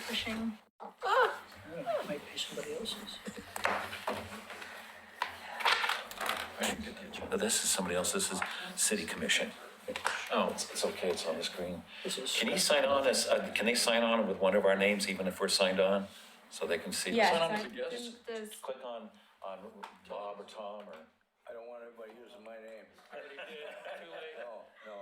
Pushing. Might be somebody else's. I should get the agenda. This is somebody else. This is City Commission. Oh, it's okay. It's on the screen. This is. Can he sign on as, can they sign on with one of our names, even if we're signed on? So they can see. Yes. Sign on I- as a guest? does- Click on Bob or Tom or. I don't want everybody using my name. I already did, too late, No.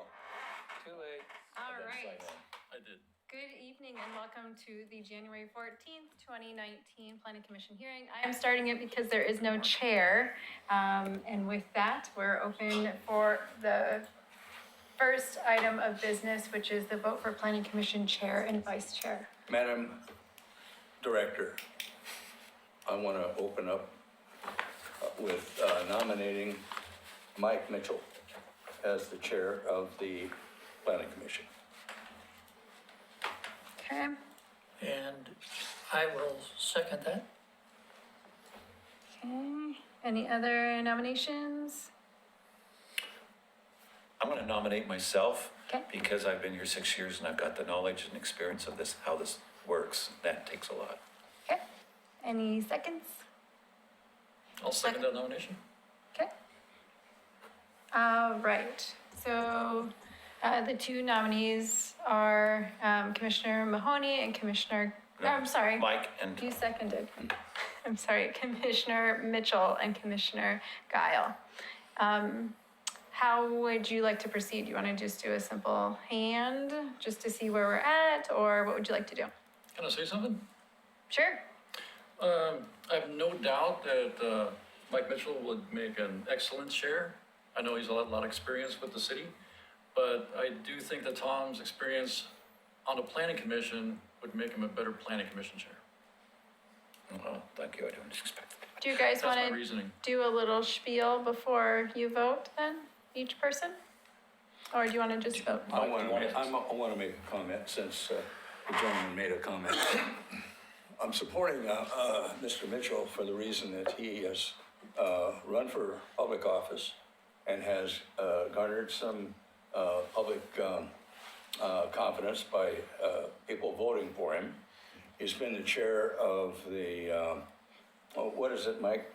too late. All then sign right. in. I did. Good evening and welcome to the January 14th, 2019 Planning Commission hearing. I am starting it because there is no chair. And with that, we're open for the first item of business, which is the vote for Planning Commission Chair and Vice Chair. Madam Director, I want to open up with nominating Mike Mitchell as the chair of the Planning Commission. Okay. And I will second that. Okay. Any other nominations? I'm going to nominate myself. Okay. Because I've been here 6 years and I've got the knowledge and experience of this, how this works. That takes a lot. Okay. Any seconds? I'll second that nomination. Okay. All right, so the two nominees are Commissioner Mahoney and Commissioner, No, I'm sorry. Mike and. You seconded. I'm sorry, Commissioner Mitchell and Commissioner Guile. How would you like to proceed? You want to just do a simple hand, just to see where we're at, or what would you like to do? Can I say something? Sure. I have no doubt that Mike Mitchell would make an excellent chair. I know he's a lot of experience with the city, but I do think that Tom's experience on the planning commission would make him a better planning commission chair. Oh, thank you. I didn't expect that. Do you guys That's want my to reasoning. do a little spiel before you vote then, each person? Or do you want to just vote? I want to make a comment since the gentleman made a comment. I'm supporting Mr. Mitchell for the reason that he has run for public office and has garnered some public confidence by people voting for him. He's been the chair of the, what is it, Mike?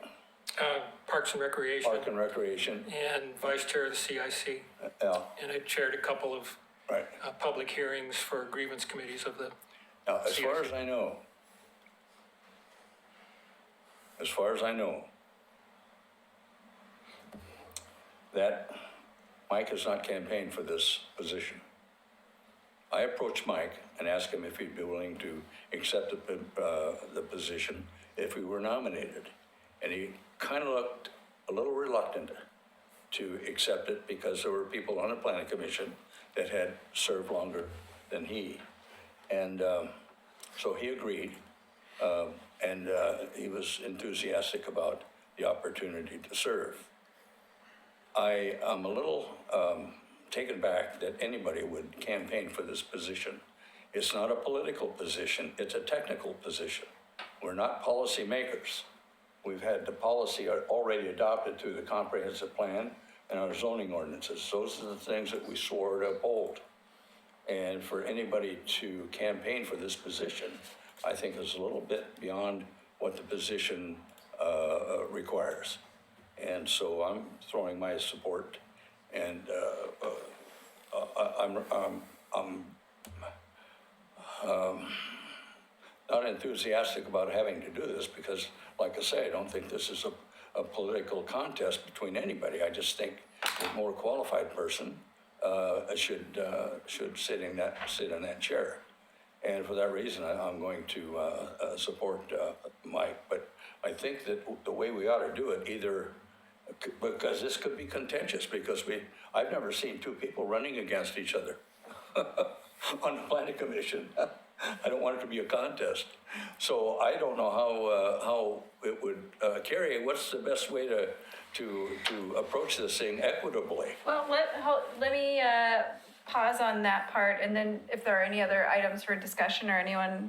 Parks and Recreation, Park and Recreation. and Vice Chair of the CIC. Yeah, And I chaired a couple of right. public hearings for grievance committees of the, Now, as far as I know, that Mike has not campaigned for this position. I approached Mike and asked him if he'd be willing to accept the position if we were nominated. And he kind of looked a little reluctant to accept it because there were people on the planning commission that had served longer than he. And so he agreed, and he was enthusiastic about the opportunity to serve. I am a little taken back that anybody would campaign for this position. It's not a political position, it's a technical position. We're not policy makers. We've had the policy already adopted through the comprehensive plan and our zoning ordinances. Those are the things that we swore to uphold. And for anybody to campaign for this position, I think is a little bit beyond what the position requires. And so I'm throwing my support, and I'm not enthusiastic about having to do this because, like I say, I don't think this is a political contest between anybody. I just think a more qualified person should sit in that chair. And for that reason, I'm going to support Mike. But I think that the way we ought to do it, either because this could be contentious, because I've never seen two people running against each other on the planning commission. I don't want it to be a contest. So I don't know how it would carry. What's the best way to approach this thing equitably? Well, let me pause on that part, and then if there are any other items for discussion or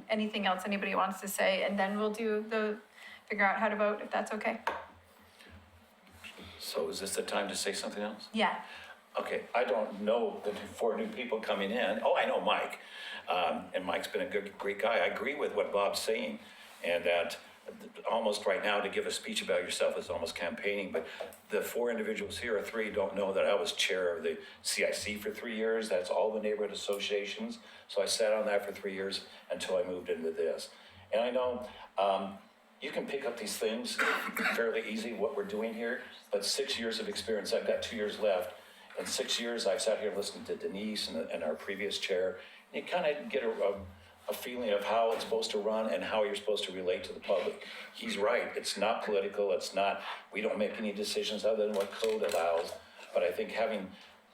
anything else anybody wants to say, and then we'll figure out how to vote, if that's okay. So is this the time to say something else? Yeah. Okay, I don't know the 4 new people coming in. Oh, I know Mike. And Mike's been a great guy. I agree with what Bob's saying. And that almost right now to give a speech about yourself is almost campaigning. But the 4 individuals here, or 3, don't know that I was chair of the CIC for 3 years. That's all the neighborhood associations. So I sat on that for 3 years until I moved into this. And I know you can pick up these things fairly easy, what we're doing here. But 6 years of experience, I've got 2 years left. In 6 years, I've sat here listening to Denise and our previous chair. And you kind of get a feeling of how it's supposed to run and how you're supposed to relate to the public. He's right. It's not political. It's not, we don't make any decisions other than what code allows. But I think having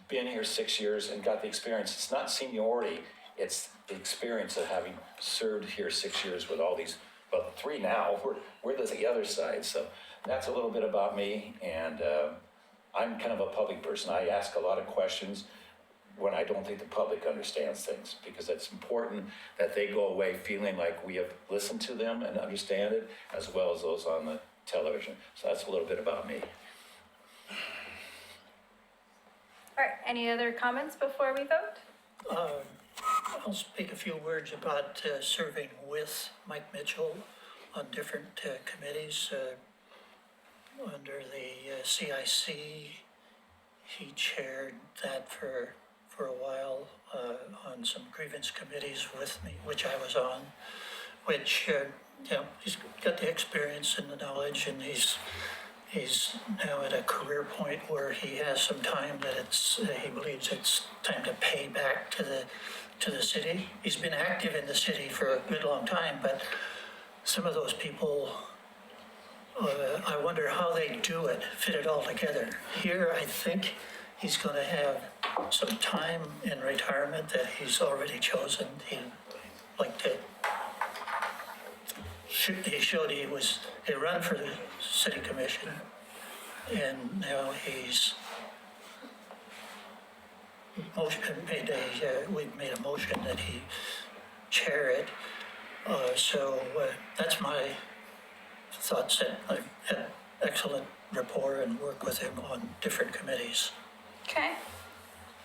been here 6 years and got the experience, it's not seniority. It's the experience of having served here 6 years with all these, well, 3 now. We're the other side. So that's a little bit about me. And I'm kind of a public person. I ask a lot of questions when I don't think the public understands things, because it's important that they go away feeling like we have listened to them and understand it, as well as those on the television. So that's a little bit about me. All right, any other comments before we vote? I'll speak a few words about serving with Mike Mitchell on different committees. Under the CIC, he chaired that for a while on some grievance committees with me, which I was on, which, he's got the experience and the knowledge, and he's now at a career point where he has some time that he believes it's time to pay back to the city. He's been active in the city for a good long time, but some of those people, I wonder how they do it, fit it all together. Here, I think he's going to have some time in retirement that he's already chosen. He showed he ran for the city commission, and now we've made a motion that he chair it. So that's my thoughts, that I've had excellent rapport and work with him on different committees. Okay.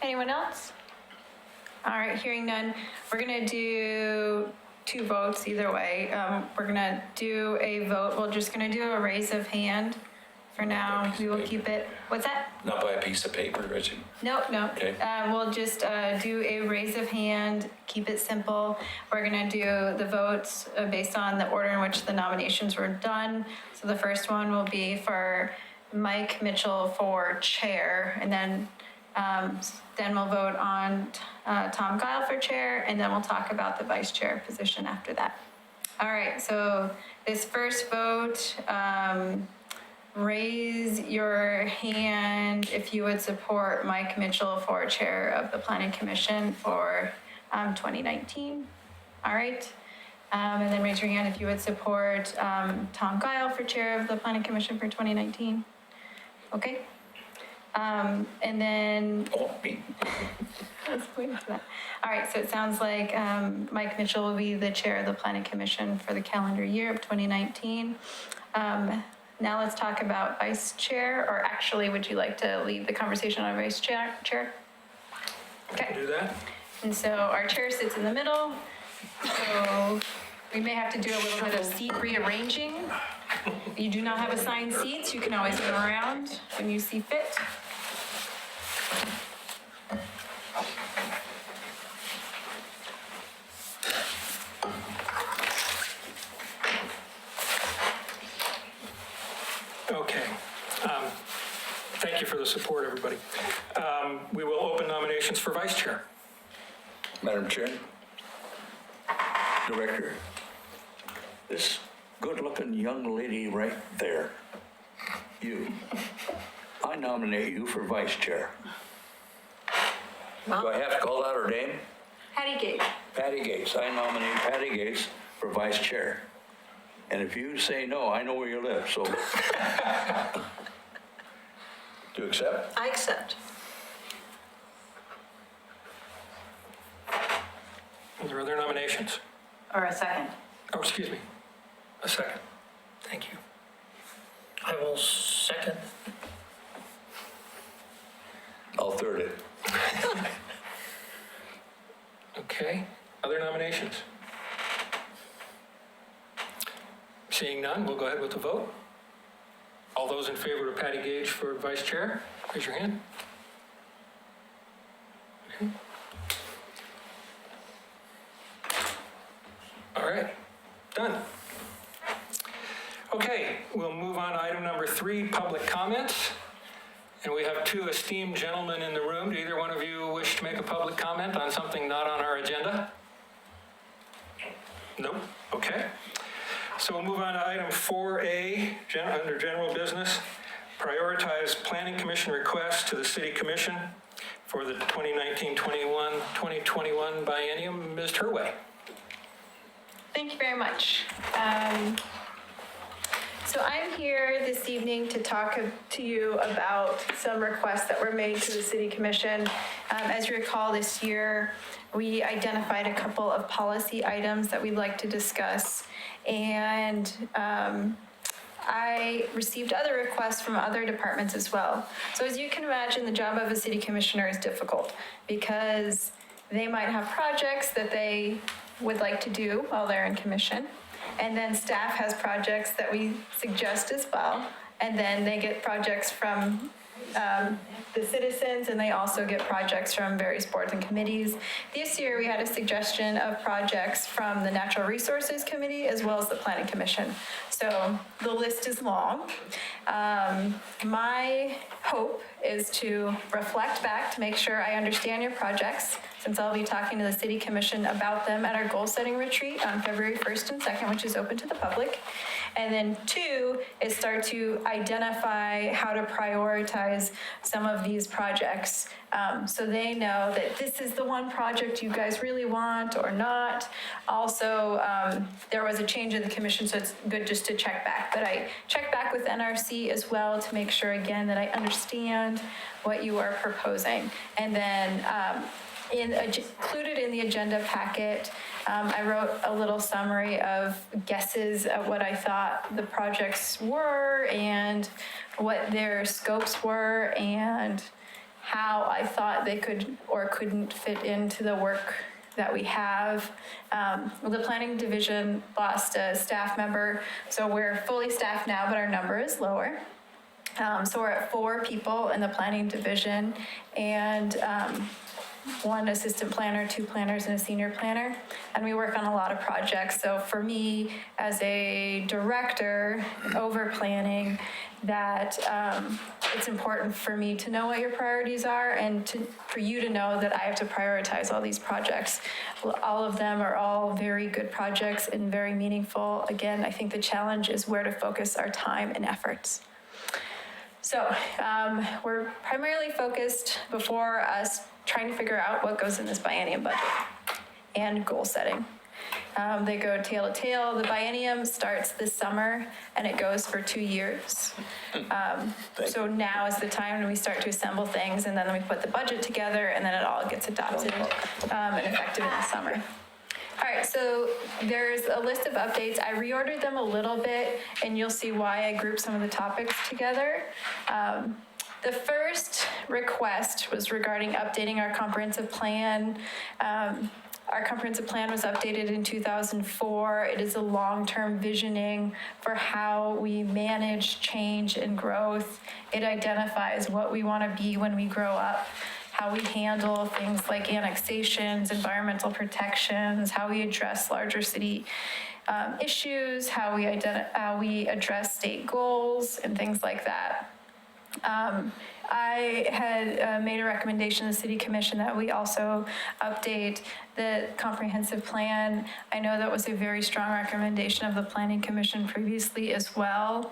Anyone else? All right, hearing none, we're gonna do 2 votes either way. We're gonna do a vote, we're just gonna do a raise of hand for now. We will keep it, what's that? Not by a piece of paper, Richard. No. Okay. We'll just do a raise of hand, keep it simple. We're gonna do the votes based on the order in which the nominations were done. So the first one will be for Mike Mitchell for chair, and then we'll vote on Tom Guile for chair, and then we'll talk about the vice chair position after that. All right, so this first vote, raise your hand if you would support Mike Mitchell for chair of the Planning Commission for 2019. All right. And then raise your hand if you would support Tom Guile for chair of the Planning Commission for 2019. Okay. And then, Oh, me. let's wait for that. All right, so it sounds like Mike Mitchell will be the chair of the Planning Commission for the calendar year of 2019. Now let's talk about vice chair, or actually, would you like to lead the conversation on vice chair? Okay. Do that? And so our chair sits in the middle, so we may have to do a little bit of seat rearranging. You do not have assigned seats, you can always go around when you see fit. Okay. Thank you for the support, everybody. We will open nominations for vice chair. Madam Chair, Director, this good-looking young lady right there, you, I nominate you for vice chair. Do I have to call out her name? Patty Gage. Patty Gates. I nominate Patty Gates for vice chair. And if you say no, I know where you live, so. Do you accept? I accept. Are there other nominations? Or a second. Oh, excuse me. A second. Thank you. I will second. I'll I'll third it. Okay, other nominations? Seeing none, we'll go ahead with the vote. All those in favor of Patty Gage for vice chair, raise your hand. Okay. All right, done. Okay, we'll move on to item number 3, public comments. And we have 2 esteemed gentlemen in the room. Do either one of you wish to make a public comment on something not on our agenda? Nope, okay. So we'll move on to item 4A, under general business. Prioritize Planning Commission requests to the City Commission for the 2019-2021 biennium. Ms. Turway. Thank you very much. So I'm here this evening to talk to you about some requests that were made to the City Commission. As you recall, this year, we identified a couple of policy items that we'd like to discuss. And I received other requests from other departments as well. So as you can imagine, the job of a city commissioner is difficult because they might have projects that they would like to do while they're in commission. And then staff has projects that we suggest as well. And then they get projects from the citizens, and they also get projects from various boards and committees. This year, we had a suggestion of projects from the Natural Resources Committee as well as the Planning Commission. So the list is long. My hope is to reflect back to make sure I understand your projects, since I'll be talking to the City Commission about them at our goal-setting retreat on February 1st and 2nd, which is open to the public. And then 2 is start to identify how to prioritize some of these projects, so they know that this is the one project you guys really want or not. Also, there was a change in the commission, so it's good just to check back. But I check back with NRC as well to make sure, again, that I understand what you are proposing. And then included in the agenda packet, I wrote a little summary of guesses at what I thought the projects were and what their scopes were and how I thought they could or couldn't fit into the work that we have. The planning division lost a staff member, so we're fully staffed now, but our number is lower. So we're at 4 people in the planning division, and 1 assistant planner, 2 planners, and a senior planner. And we work on a lot of projects. So for me, as a director over planning, that it's important for me to know what your priorities are and for you to know that I have to prioritize all these projects. All of them are all very good projects and very meaningful. Again, I think the challenge is where to focus our time and efforts. So we're primarily focused before us trying to figure out what goes in this biennium budget and goal setting. They go tail to tail. The biennium starts this summer and it goes for 2 years. So now is the time when we start to assemble things, and then we put the budget together, and then it all gets adopted and effective in the summer. All right, so there's a list of updates. I reordered them a little bit, and you'll see why I grouped some of the topics together. The first request was regarding updating our comprehensive plan. Our comprehensive plan was updated in 2004. It is a long-term visioning for how we manage change and growth. It identifies what we want to be when we grow up, how we handle things like annexations, environmental protections, how we address larger city issues, how we address state goals, and things like that. I had made a recommendation to the City Commission that we also update the comprehensive plan. I know that was a very strong recommendation of the Planning Commission previously as well.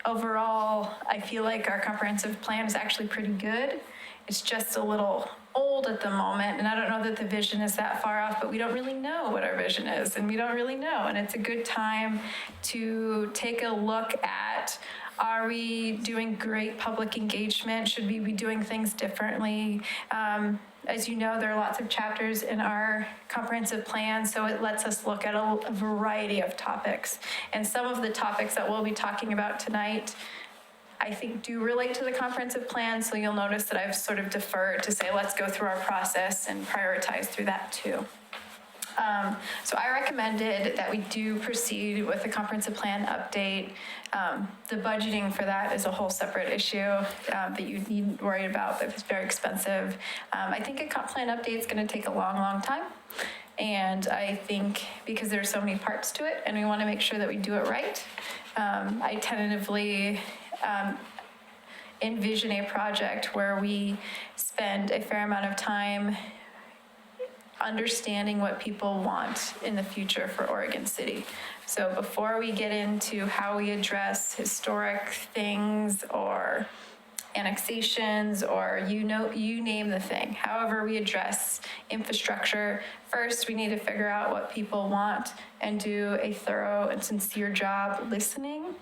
Overall, I feel like our comprehensive plan is actually pretty good. It's just a little old at the moment, and I don't know that the vision is that far off, but we don't really know what our vision is, and we don't really know. And it's a good time to take a look at, are we doing great public engagement? Should we be doing things differently? As you know, there are lots of chapters in our comprehensive plan, so it lets us look at a variety of topics. And some of the topics that we'll be talking about tonight I think do relate to the comprehensive plan. So you'll notice that I've sort of deferred to say, let's go through our process and prioritize through that too. So I recommended that we do proceed with the comprehensive plan update. The budgeting for that is a whole separate issue that you needn't worry about, but it's very expensive. I think a comp plan update is going to take a long, long time. And I think because there's so many parts to it and we want to make sure that we do it right, I tentatively envision a project where we spend a fair amount of time understanding what people want in the future for Oregon City. So before we get into how we address historic things or annexations or you name the thing, however we address infrastructure, first we need to figure out what people want and do a thorough and sincere job listening.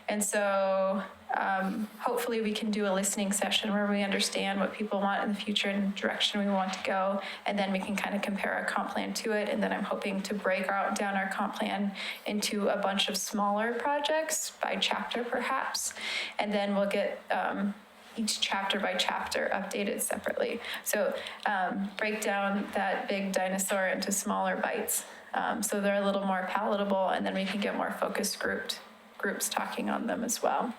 And so hopefully we can do a listening session where we understand what people want in the future and the direction we want to go, and then we can kind of compare our comp plan to it. And then I'm hoping to break down our comp plan into a bunch of smaller projects by chapter perhaps, and then we'll get each chapter by chapter updated separately. So break down that big dinosaur into smaller bites so they're a little more palatable, and then we can get more focus groups talking on them as well.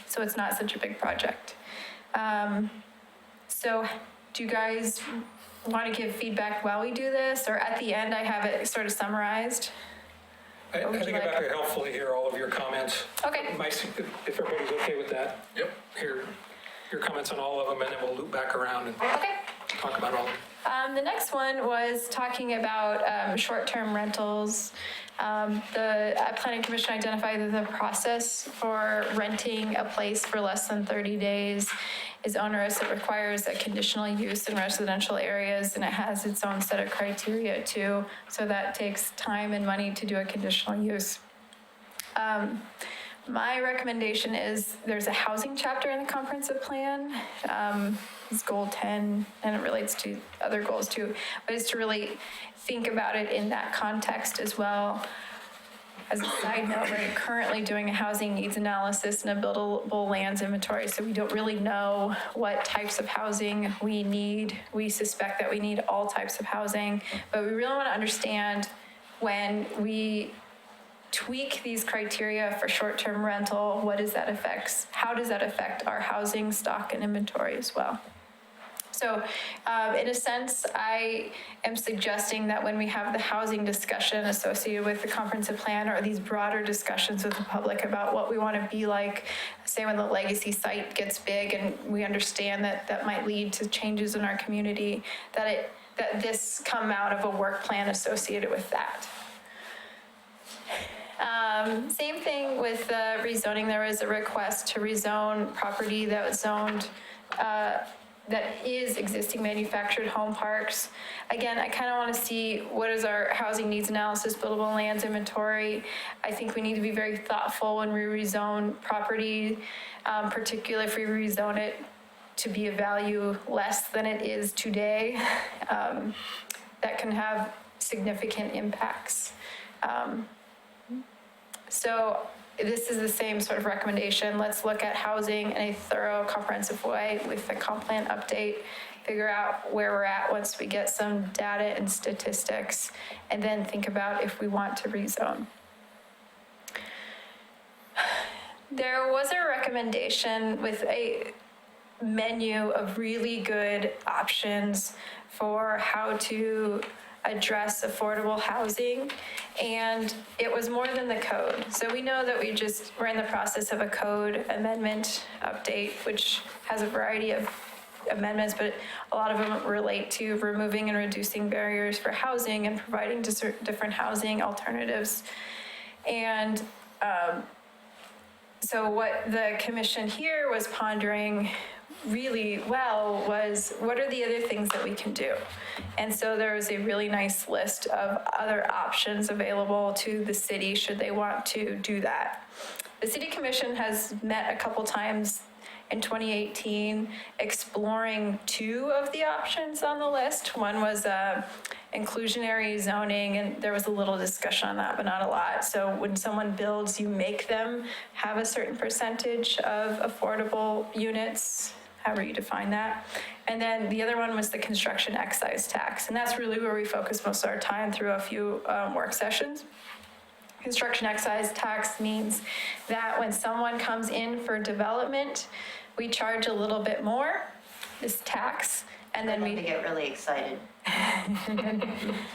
So it's not such a big project. So do you guys want to give feedback while we do this, or at the end I have it sort of summarized? I would think you it might like? be helpful to hear all of your comments. Okay. If everybody's okay with that, Yep. hear your comments on all of them, and then we'll loop back around and Okay. talk about all of them. The next one was talking about short-term rentals. The Planning Commission identified that the process for renting a place for less than 30 days is onerous. It requires a conditional use in residential areas, and it has its own set of criteria too. So that takes time and money to do a conditional use. My recommendation is there's a housing chapter in the comprehensive plan. It's goal 10, and it relates to other goals too, but it's to really think about it in that context as well. As a side note, we're currently doing a housing needs analysis and a buildable lands inventory, so we don't really know what types of housing we need. We suspect that we need all types of housing, but we really want to understand when we tweak these criteria for short-term rental, what does that affect? How does that affect our housing stock and inventory as well? So in a sense, I am suggesting that when we have the housing discussion associated with the comprehensive plan, or these broader discussions with the public about what we want to be like, say when the legacy site gets big and we understand that that might lead to changes in our community, that this come out of a work plan associated with that. Same thing with rezoning. There was a request to rezone property that was zoned that is existing manufactured home parks. Again, I kind of want to see what is our housing needs analysis, buildable lands inventory. I think we need to be very thoughtful when we rezone property, particularly if we rezone it to be a value less than it is today. That can have significant impacts. So this is the same sort of recommendation. Let's look at housing in a thorough, comprehensive way with the comp plan update, figure out where we're at once we get some data and statistics, and then think about if we want to rezone. There was a recommendation with a menu of really good options for how to address affordable housing, and it was more than the code. So we know that we're in the process of a code amendment update, which has a variety of amendments, but a lot of them relate to removing and reducing barriers for housing and providing different housing alternatives. And so what the commission here was pondering really well was, what are the other things that we can do? And so there was a really nice list of other options available to the city should they want to do that. The city commission has met a couple times in 2018 exploring two of the options on the list. One was inclusionary zoning, and there was a little discussion on that, but not a lot. So when someone builds, you make them have a certain percentage of affordable units, however you define that. And then the other one was the construction excise tax, and that's really where we focus most of our time through a few work sessions. Construction excise tax means that when someone comes in for development, we charge a little bit more, this tax, and then They we, get really excited.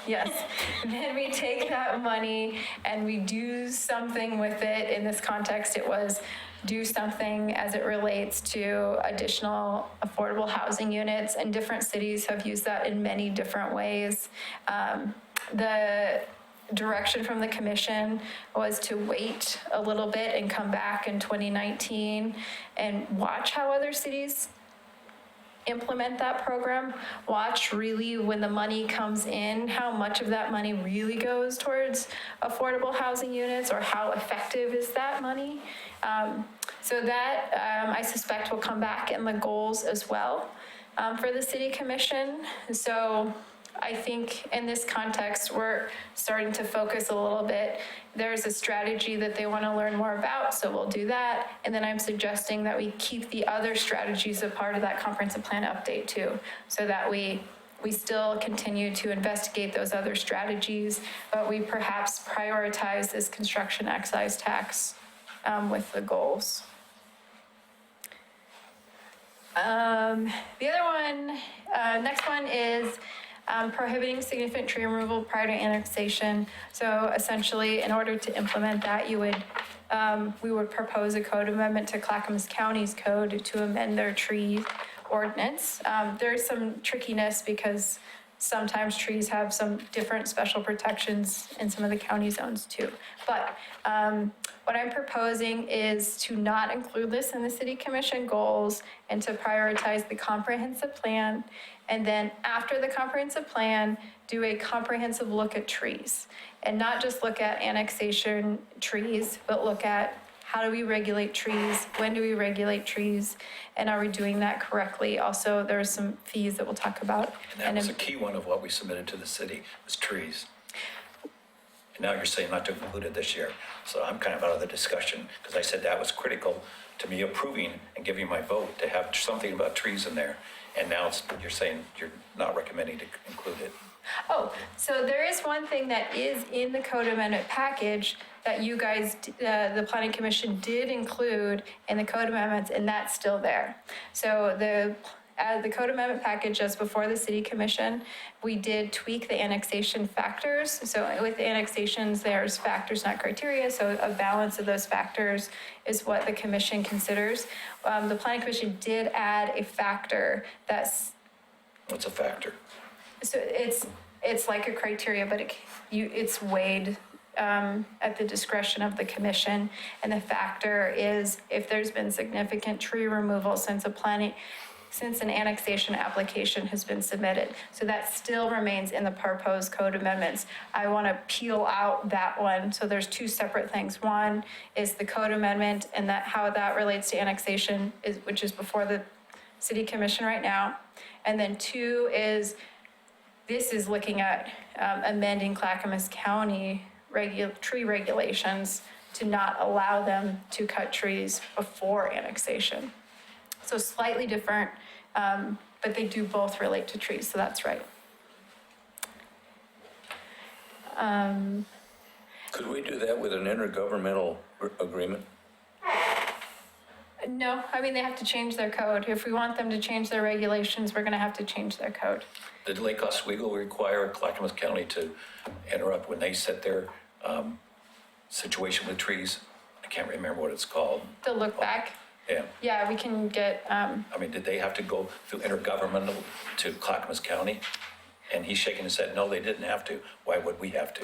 yes, then we take that money and we do something with it. In this context, it was do something as it relates to additional affordable housing units, and different cities have used that in many different ways. The direction from the commission was to wait a little bit and come back in 2019 and watch how other cities implement that program. Watch really when the money comes in, how much of that money really goes towards affordable housing units, or how effective is that money. So that I suspect will come back in the goals as well for the city commission. So I think in this context, we're starting to focus a little bit. There's a strategy that they want to learn more about, so we'll do that. And then I'm suggesting that we keep the other strategies a part of that comprehensive plan update too, so that we still continue to investigate those other strategies, but we perhaps prioritize this construction excise tax with the goals. The other one, next one is prohibiting significant tree removal prior to annexation. So essentially, in order to implement that, we would propose a code amendment to Clackamas County's code to amend their tree ordinance. There's some trickiness because sometimes trees have some different special protections in some of the county zones too. But what I'm proposing is to not include this in the city commission goals and to prioritize the comprehensive plan. And then after the comprehensive plan, do a comprehensive look at trees. And not just look at annexation trees, but look at how do we regulate trees? When do we regulate trees? And are we doing that correctly? Also, there's some fees that we'll talk about. And that was a key one of what we submitted to the city, was trees. And now you're saying not to include it this year. So I'm kind of out of the discussion, because I said that was critical to me approving and giving my vote to have something about trees in there. And now you're saying you're not recommending to include it. Oh, so there is one thing that is in the code amendment package that you guys, the planning commission did include in the code amendments, and that's still there. So the code amendment package just before the city commission, we did tweak the annexation factors. So with annexations, there's factors, not criteria. So a balance of those factors is what the commission considers. The planning commission did add a factor that's, What's a factor? so it's like a criteria, but it's weighed at the discretion of the commission. And the factor is if there's been significant tree removal since an annexation application has been submitted. So that still remains in the proposed code amendments. I want to peel out that one. So there's two separate things. One is the code amendment and that how that relates to annexation, which is before the city commission right now. And then two is, this is looking at amending Clackamas County tree regulations to not allow them to cut trees before annexation. So slightly different, but they do both relate to trees, so that's right. Could we do that with an intergovernmental agreement? No, I mean, they have to change their code. If we want them to change their regulations, we're gonna have to change their code. Did Lake Oswego require Clackamas County to interrupt when they set their situation with trees? I can't remember what it's called. The look back, Yeah, yeah, we can get, I mean, did they have to go through intergovernmental to Clackamas County? And he's shaking his head, no, they didn't have to. Why would we have to?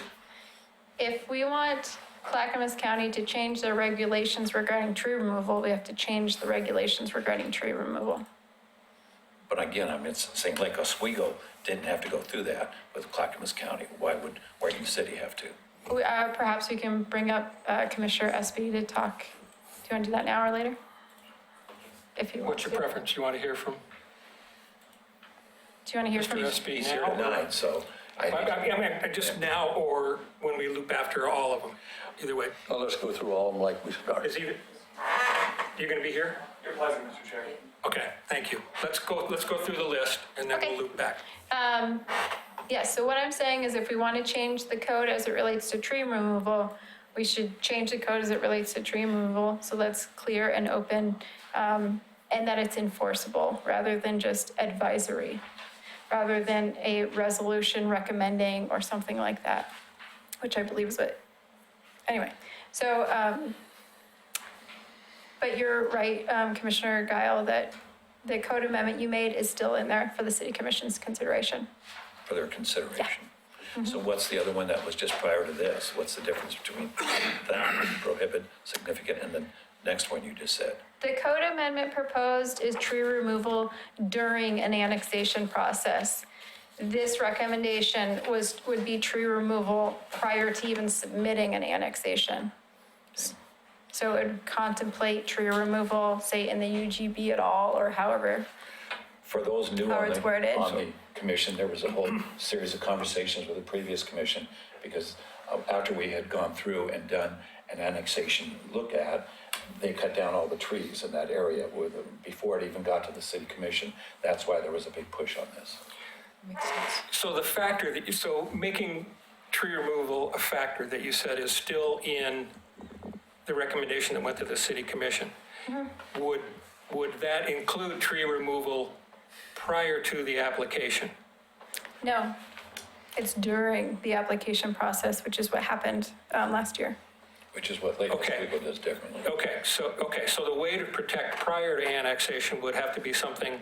if we want Clackamas County to change their regulations regarding tree removal, we have to change the regulations regarding tree removal. But again, I mean, it's saying Lake Oswego didn't have to go through that with Clackamas County. Why would the city have to? Perhaps we can bring up Commissioner Espy to talk. Do you want to do that now or later? If you want What's your to. preference? You want to hear from Do you want to hear Mr. from? Espy He's here now? tonight, so I mean, just now or when we loop after all of them, either way. Well, let's go through all of them like we started. Is either, you gonna be here? Your pleasure, Mr. Chair. Okay, thank you. Let's go through the list and then we'll Okay. loop back. Yeah, so what I'm saying is if we want to change the code as it relates to tree removal, we should change the code as it relates to tree removal, so that's clear and open, and that it's enforceable, rather than just advisory, rather than a resolution recommending or something like that, which I believe is what, anyway, so, but you're right, Commissioner Guile, that the code amendment you made is still in there for the city commission's consideration. For their consideration. So what's the other one that was just prior to this? What's the difference between that, prohibit, significant, and the next one you just said? The code amendment proposed is tree removal during an annexation process. This recommendation would be tree removal prior to even submitting an annexation. So it would contemplate tree removal, say in the UGB at all, or however. For those new How on it's worded. the commission, there was a whole series of conversations with the previous commission, because after we had gone through and done an annexation look at, they cut down all the trees in that area before it even got to the city commission. That's why there was a big push on this. So the factor that so making tree removal a factor that you said is still in the recommendation that went to the city commission. Would that include tree removal prior to the application? No, it's during the application process, which is what happened last year. Which is what Lake Okay. Oswego does differently. Okay, so the way to protect prior to annexation would have to be something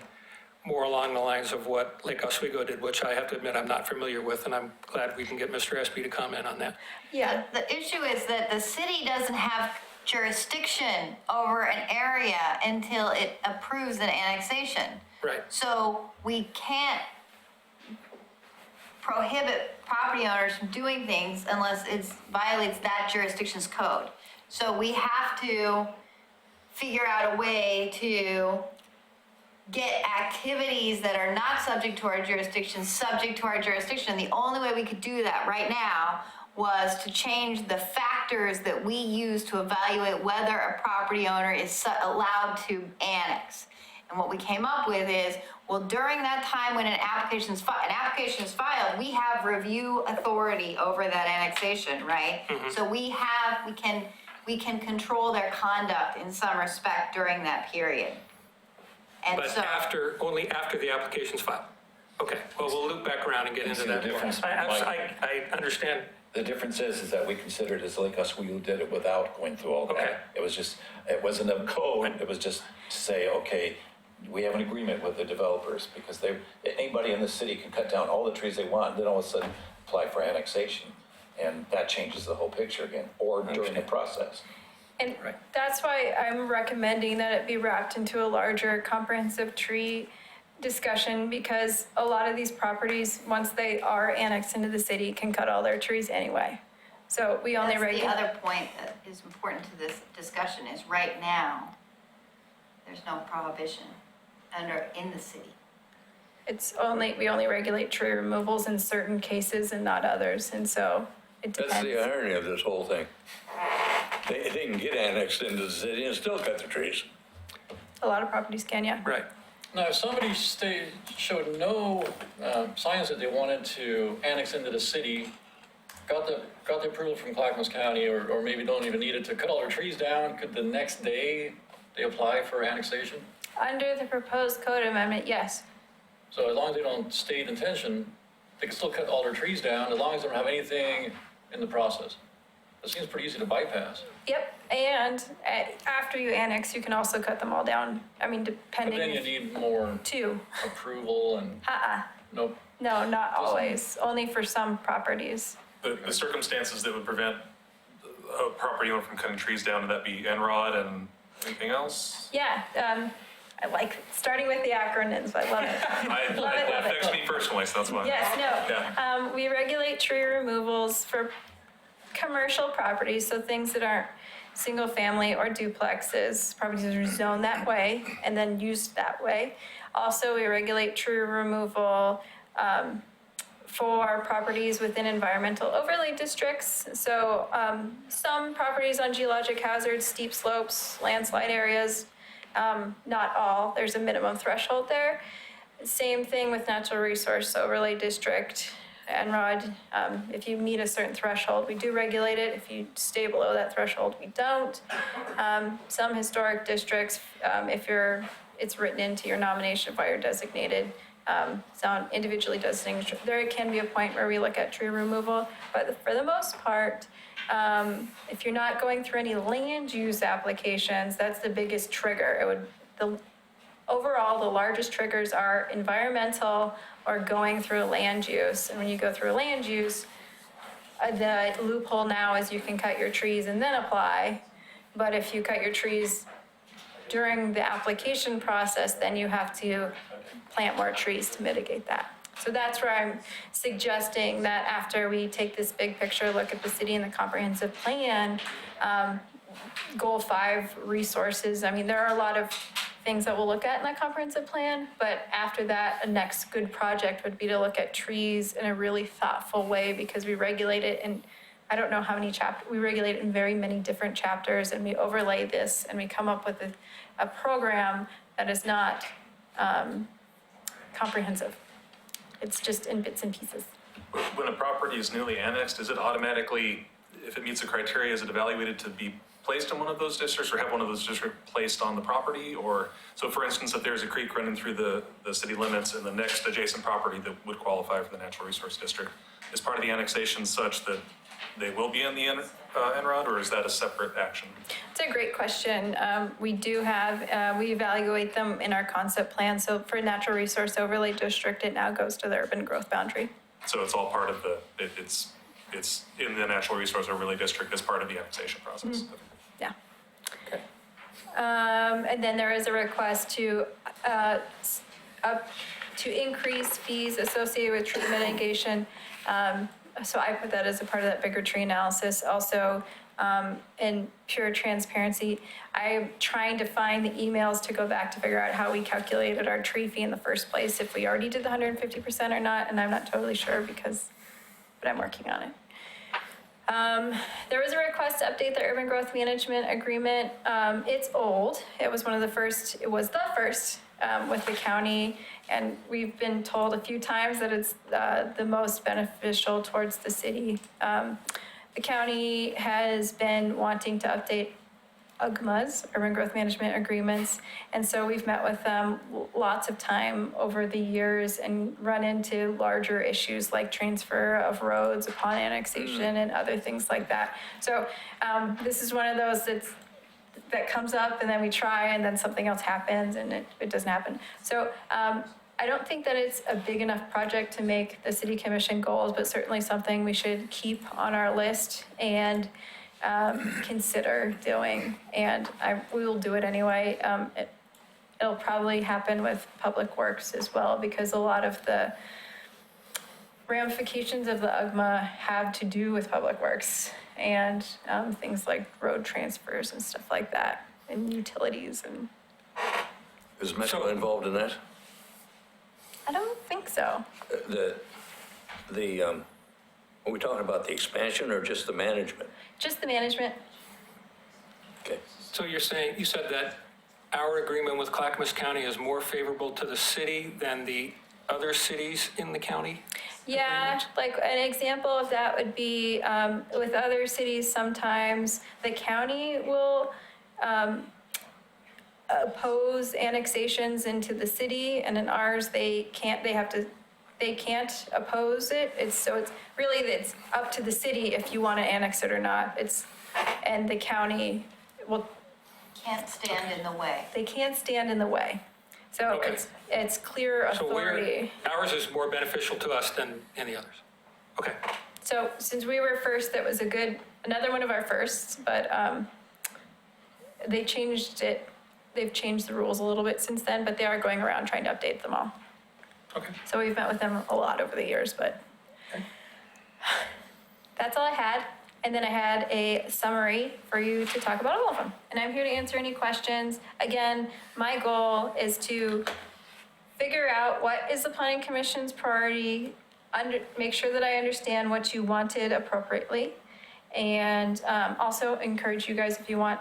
more along the lines of what Lake Oswego did, which I have to admit I'm not familiar with, and I'm glad we can get Mr. Espy to comment on that. Yeah, The issue is that the city doesn't have jurisdiction over an area until it approves an annexation. Right. So we can't prohibit property owners from doing things unless it violates that jurisdiction's code. So we have to figure out a way to get activities that are not subject to our jurisdiction, subject to our jurisdiction. The only way we could do that right now was to change the factors that we use to evaluate whether a property owner is allowed to annex. And what we came up with is, well, during that time when an application is filed, we have review authority over that annexation, right? So we can control their conduct in some respect during that period. And But so, only after the application's filed? Okay, well, we'll loop back around and get into See the that. difference, I understand. The difference is that we considered as Lake Oswego did it without going through all Okay. that. It was just, it wasn't a code, it was just to say, okay, we have an agreement with the developers, because anybody in the city can cut down all the trees they want, then all of a sudden apply for annexation. And that changes the whole picture again, or during the process. and that's why I'm recommending that it be wrapped into a larger comprehensive tree discussion, because a lot of these properties, once they are annexed into the city, can cut all their trees anyway. So we only that's the regulate. other point that is important to this discussion is right now, there's no prohibition in the city. We only regulate tree removals in certain cases and not others, and so it That's depends. the irony of this whole thing. They can get annexed into the city and still cut the trees. A lot of properties can, yeah. Right. Now, if somebody showed no signs that they wanted to annex into the city, got the approval from Clackamas County, or maybe don't even need it to cut all their trees down, could the next day they apply for annexation? Under the proposed code amendment, yes. So as long as they don't state intention, they can still cut all their trees down, as long as they don't have anything in the process. It seems pretty easy to bypass. Yep, and after you annex, you can also cut them all down. I mean, But depending. then you need more Two. approval and, nope. No, not always, only for some properties. The circumstances that would prevent a property owner from cutting trees down, would that be NROD and anything else? Yeah, I like starting with the acronyms, I love it. Love it, It love it. affects me personally, so that's why. Yes, Yeah. no. We regulate tree removals for commercial properties, so things that aren't single family or duplexes. Properties that are zoned that way and then used that way. Also, we regulate tree removal for properties within environmental overlay districts. So some properties on geologic hazards, steep slopes, landslide areas, not all, there's a minimum threshold there. Same thing with natural resource overlay district, NROD. If you meet a certain threshold, we do regulate it. If you stay below that threshold, we don't. Some historic districts, it's written into your nomination by your designated, sound individually designated. There can be a point where we look at tree removal, but for the most part, if you're not going through any land use applications, that's the biggest trigger. Overall, the largest triggers are environmental or going through land use. And when you go through land use, the loophole now is you can cut your trees and then apply. But if you cut your trees during the application process, then you have to plant more trees to mitigate that. So that's where I'm suggesting that after we take this big picture look at the city and the comprehensive plan, goal 5 resources. I mean, there are a lot of things that we'll look at in that comprehensive plan, but after that, a next good project would be to look at trees in a really thoughtful way, because we regulate it in, I don't know how many we regulate it in very many different chapters, and we overlay this and we come up with a program that is not comprehensive. It's just in bits and pieces. When a property is newly annexed, is it automatically, if it meets the criteria, is it evaluated to be placed in one of those districts, or have one of those districts placed on the property? Or, so for instance, if there's a creek running through the city limits and the next adjacent property that would qualify for the natural resource district, is part of the annexation such that they will be in the NROD, or is that a separate action? It's a great question. We do have, we evaluate them in our concept plan. So for natural resource overlay district, it now goes to the urban growth boundary. So it's all part of it's in the natural resource overlay district as part of the annexation process? Okay. Yeah. Okay. And then there is a request to increase fees associated with tree mitigation. So I put that as a part of that bigger tree analysis. Also, in pure transparency, I'm trying to find the emails to go back to figure out how we calculated our tree fee in the first place, if we already did the 150% or not, and I'm not totally sure but I'm working on it. There was a request to update the urban growth management agreement. It's old. It was the first with the county, and we've been told a few times that it's the most beneficial towards the city. The county has been wanting to update UGMAs, urban growth management agreements, and so we've met with them lots of time over the years and run into larger issues like transfer of roads upon annexation and other things like that. So this is one of those that comes up, and then we try, and then something else happens, and it doesn't happen. So I don't think that it's a big enough project to make the city commission goals, but certainly something we should keep on our list and consider doing, and we will do it anyway. It'll probably happen with Public Works as well, because a lot of the ramifications of the UGMA have to do with Public Works and things like road transfers and stuff like that, and utilities. And Is Metro involved in that? I don't think so. Are we talking about the expansion or just the management? Just the management. Okay. So you said that our agreement with Clackamas County is more favorable to the city than the other cities in the county? Yeah, like an example of that would be with other cities, sometimes the county will oppose annexations into the city, and in ours, they can't oppose it. It's up to the city if you want to annex it or not. And the county Can't stand in the way. they can't stand in the way. So Okay. it's clear So authority. ours is more beneficial to us than any others? Okay. So since we were first, that was another one of our firsts, but they changed it. They've changed the rules a little bit since then, but they are going around trying to update them all. Okay. So we've met with them a lot over the years, but that's all I had. And then I had a summary for you to talk about all of them. And I'm here to answer any questions. Again, my goal is to figure out what is the planning commission's priority make sure that I understand what you wanted appropriately. And also encourage you guys, if you want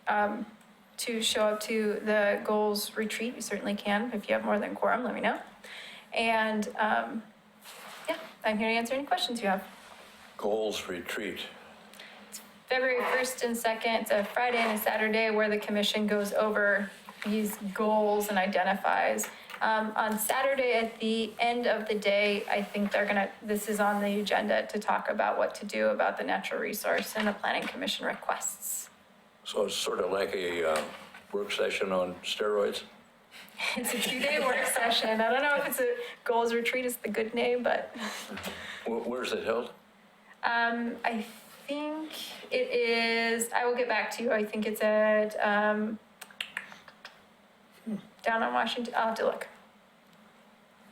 to show up to the goals retreat, you certainly can. If you have more than quorum, let me know. And yeah, I'm here to answer any questions you have. Goals retreat. February 1st and 2nd, it's a Friday and a Saturday where the commission goes over these goals and identifies. On Saturday at the end of the day, I think this is on the agenda to talk about what to do about the natural resource and the planning commission requests. So it's sort of like a work session on steroids? It's a 2-day work session. I don't know if it's a goals retreat is the good name, but Where's it held? I think it is, I will get back to you. I think it's at, down on Washington. I'll have to look.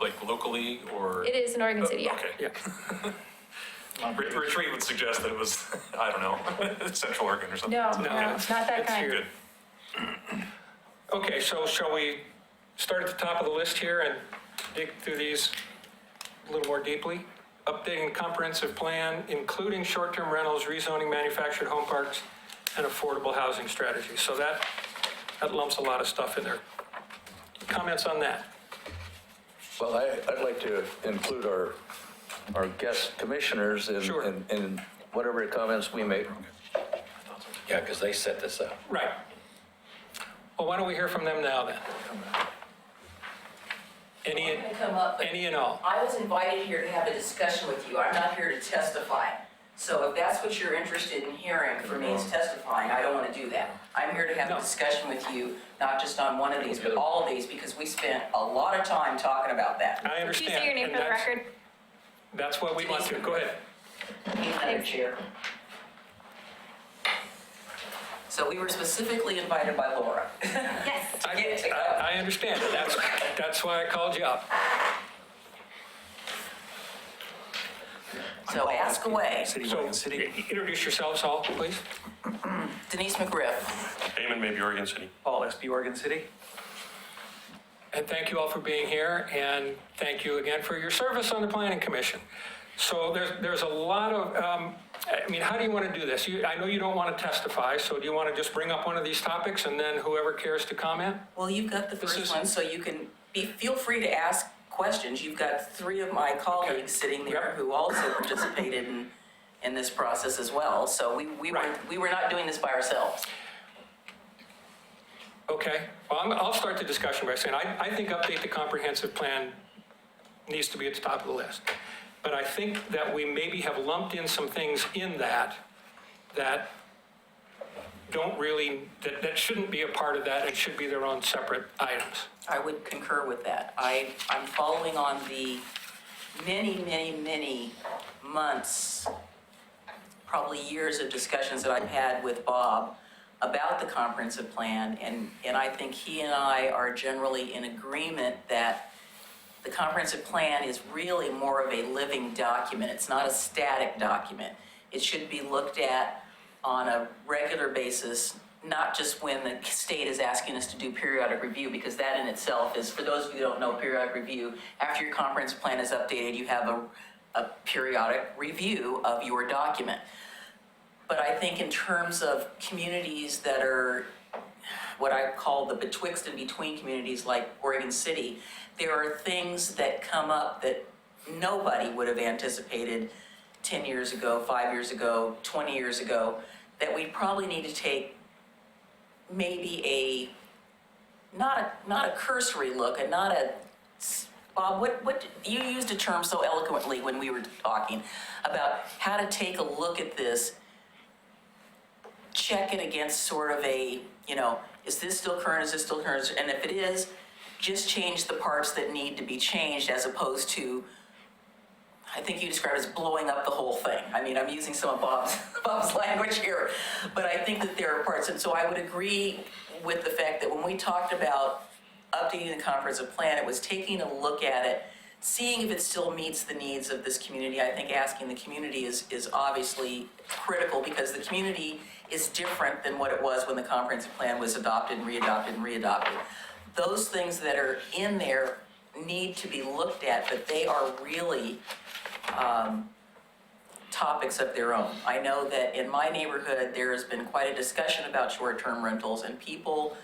Like locally or? It is in Oregon City, yeah. Okay. Yeah. Retreat would suggest that it was, I don't know, Central Oregon or something. No, So, no, okay. it's not that It's kind. Good. Okay, so shall we start at the top of the list here and dig through these a little more deeply? Updating the comprehensive plan, including short-term rentals, rezoning manufactured home parks, and affordable housing strategy. So that lumps a lot of stuff in there. Comments on that? Well, I'd like to include our guest commissioners Sure. in whatever comments we make. Yeah, because they set this up. Right. Well, why don't we hear from them now then? Any, I'm gonna come up, but any and all? I was invited here to have a discussion with you. I'm not here to testify. So if that's what you're interested in hearing from me is testifying, I don't want to do that. I'm here to have No. a discussion with you, not just on one of these, but all of these, because we spent a lot of time talking about that. I Can understand. you say your name and for the that's- record? That's what we want to. Go ahead. Need another chair. So we were specifically invited by Laura. Yes. To get to go. I understand. That's why I called you up. So ask away. So introduce yourselves all, please. Denise McGriff. Damon, maybe Oregon City. Paul SB Oregon City. And thank you all for being here, and thank you again for your service on the Planning Commission. So there's a lot of, I mean, how do you want to do this? I know you don't want to testify, so do you want to just bring up one of these topics and then whoever cares to comment? Well, you've got the This first is- one, so you can feel free to ask questions. You've got 3 of my colleagues sitting there Yep. who also participated in this process as well. So Right. we were not doing this by ourselves. Okay, well, I'll start the discussion by saying, I think update the comprehensive plan needs to be at the top of the list. But I think that we maybe have lumped in some things in that don't really, that shouldn't be a part of that and should be their own separate items. I would concur with that. I'm following on the many months, probably years of discussions that I've had with Bob about the comprehensive plan, and I think he and I are generally in agreement that the comprehensive plan is really more of a living document. It's not a static document. It should be looked at on a regular basis, not just when the state is asking us to do periodic review, because that in itself is, for those of you who don't know, periodic review, after your comprehensive plan is updated, you have a periodic review of your document. But I think in terms of communities that are what I call the betwixt and between communities like Oregon City, there are things that come up that nobody would have anticipated 10 years ago, 5 years ago, 20 years ago, that we probably need to take maybe not a cursory look, and not a, Bob, what, you used a term so eloquently when we were talking about how to take a look at this, check it against sort of a, is this still current, is this still current? And if it is, just change the parts that need to be changed, as opposed to, I think you described it as blowing up the whole thing. I mean, I'm using some of Bob's language here, but I think that there are parts, and so I would agree with the fact that when we talked about updating the comprehensive plan, it was taking a look at it, seeing if it still meets the needs of this community. I think asking the community is obviously critical, because the community is different than what it was when the comprehensive plan was adopted and readopted and readopted. Those things that are in there need to be looked at, but they are really topics of their own. I know that in my neighborhood, there has been quite a discussion about short-term rentals, and people,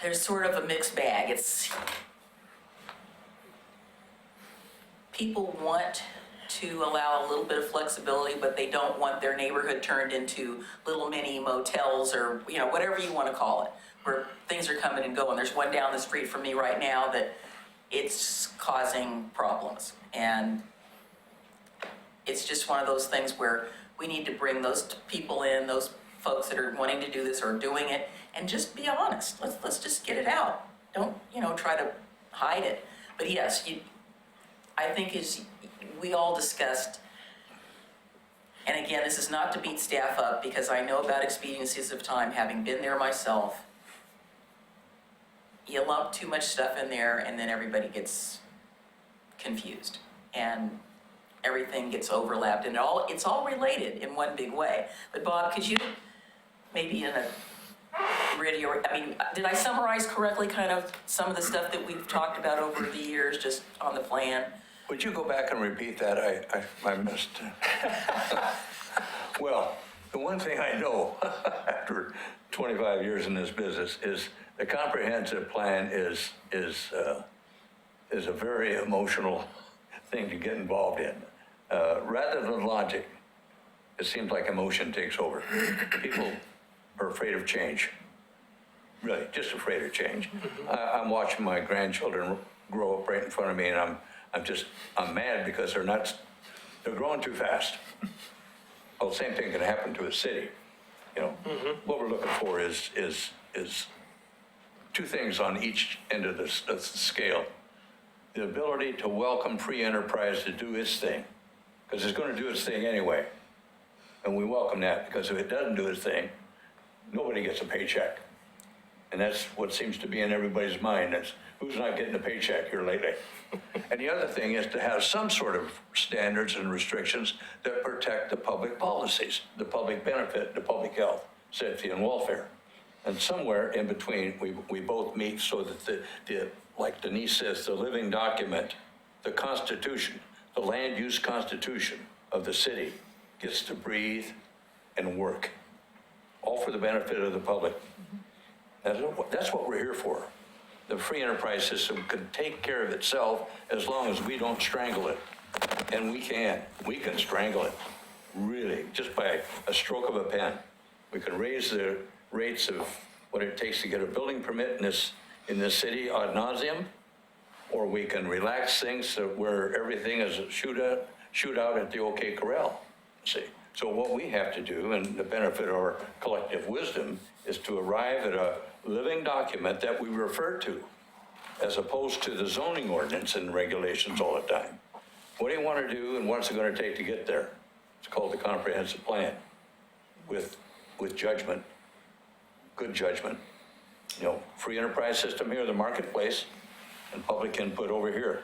there's sort of a mixed bag. People want to allow a little bit of flexibility, but they don't want their neighborhood turned into little mini motels or, whatever you want to call it, where things are coming and going. There's one down the street from me right now that it's causing problems. And it's just one of those things where we need to bring those people in, those folks that are wanting to do this or doing it, and just be honest. Let's just get it out. Don't, try to hide it. But yes, I think as we all discussed, and again, this is not to beat staff up because I know about expediencies of time, having been there myself. You lump too much stuff in there and then everybody gets confused and everything gets overlapped and it's all related in one big way. But Bob, could you maybe in a radio, did I summarize correctly kind of some of the stuff that we've talked about over the years just on the plan? Would you go back and repeat that? I missed. Well, the one thing I know after 25 years in this business is the comprehensive plan is a very emotional thing to get involved in. Rather than logic, it seems like emotion takes over. People are afraid of change. Really, just afraid of change. I'm watching my grandchildren grow up right in front of me, and I'm mad because they're growing too fast. Well, the same thing can happen to a city. What we're looking for is two things on each end of the scale. The ability to welcome free enterprise to do its thing, because it's going to do its thing anyway. And we welcome that, because if it doesn't do its thing, nobody gets a paycheck. And that's what seems to be in everybody's mind. That's who's not getting a paycheck here lately. And the other thing is to have some sort of standards and restrictions that protect the public policies, the public benefit, the public health, safety, and welfare. And somewhere in between, we both meet so that like Denise says, the living document, the Constitution, the land use constitution of the city gets to breathe and work, all for the benefit of the public. That's what we're here for. The free enterprise system can take care of itself as long as we don't strangle it. And we can strangle it, really, just by a stroke of a pen. We can raise the rates of what it takes to get a building permit in this city ad nauseum, or we can relax things where everything is a shootout at the OK Corral, see. So what we have to do, and the benefit of our collective wisdom, is to arrive at a living document that we refer to, as opposed to the zoning ordinance and regulations all the time. What do you want to do, and what's it going to take to get there? It's called the comprehensive plan, with judgment, good judgment. Free enterprise system here, the marketplace, and public input over here.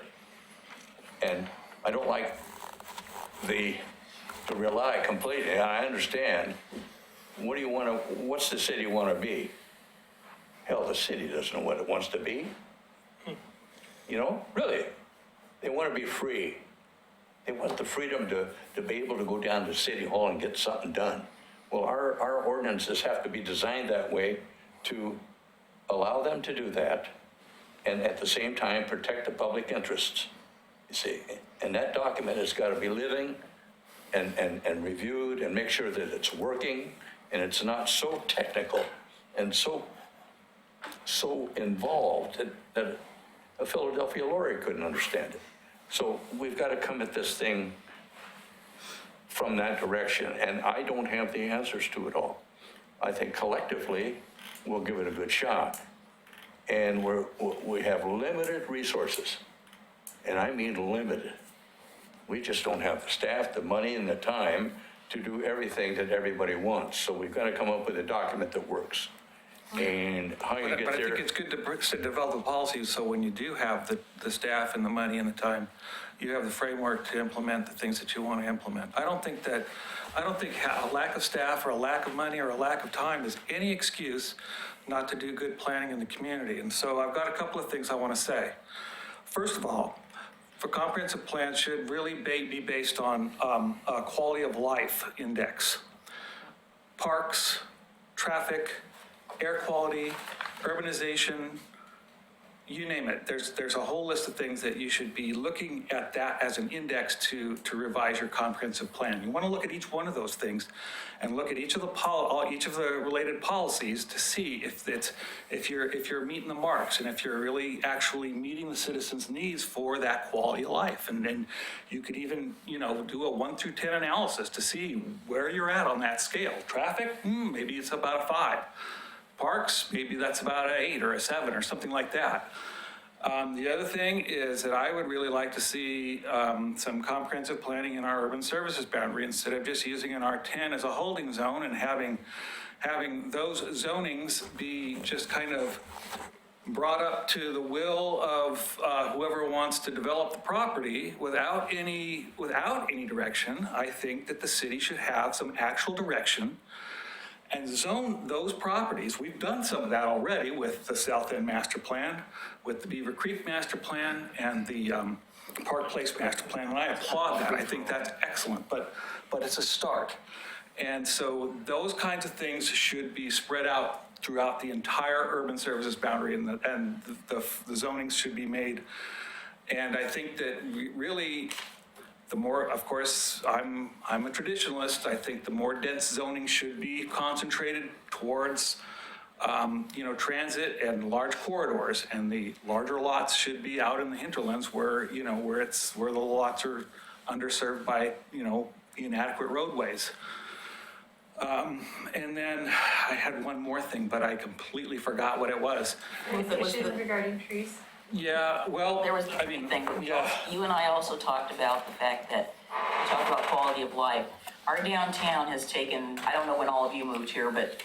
And I don't like to rely completely. I understand. What's the city want to be? Hell, the city doesn't know what it wants to be. Really. They want to be free. They want the freedom to be able to go down to City Hall and get something done. Well, our ordinances have to be designed that way to allow them to do that, and at the same time protect the public interests, you see. And that document has got to be living and reviewed and make sure that it's working and it's not so technical and so involved that a Philadelphia lawyer couldn't understand it. So we've got to come at this thing from that direction, and I don't have the answers to it all. I think collectively we'll give it a good shot. And we have limited resources, and I mean limited. We just don't have the staff, the money, and the time to do everything that everybody wants. So we've got to come up with a document that works. And how you But get I there? think it's good to develop the policies, so when you do have the staff and the money and the time, you have the framework to implement the things that you want to implement. I don't think a lack of staff or a lack of money or a lack of time is any excuse not to do good planning in the community. And so I've got a couple of things I want to say. First of all, for comprehensive plans should really be based on a quality of life index. Parks, traffic, air quality, urbanization, you name it. There's a whole list of things that you should be looking at that as an index to revise your comprehensive plan. You want to look at each one of those things and look at each of the related policies to see if you're meeting the marks and if you're really actually meeting the citizens' needs for that quality of life. And then you could even, do a 1 through 10 analysis to see where you're at on that scale. Traffic, maybe it's about a 5. Parks, maybe that's about an 8 or a 7 or something like that. The other thing is that I would really like to see some comprehensive planning in our urban services boundary instead of just using an R10 as a holding zone and having those zonings be just kind of brought up to the will of whoever wants to develop the property without any direction. I think that the city should have some actual direction and zone those properties. We've done some of that already with the South End Master Plan, with the Beaver Creek Master Plan, and the Park Place Master Plan, and I applaud that. I think that's excellent, but it's a start. And so those kinds of things should be spread out throughout the entire urban services boundary, and the zonings should be made. And I think that really, the more, of course, I'm a traditionalist. I think the more dense zoning should be concentrated towards, transit and large corridors, and the larger lots should be out in the hinterlands where the lots are underserved by, inadequate roadways. And then I had one more thing, but I completely forgot what it was. Issues regarding trees. Yeah, well, There was I mean, thing, yeah. you and I also talked about the fact that, we talked about quality of life. Our downtown has taken, I don't know when all of you moved here, but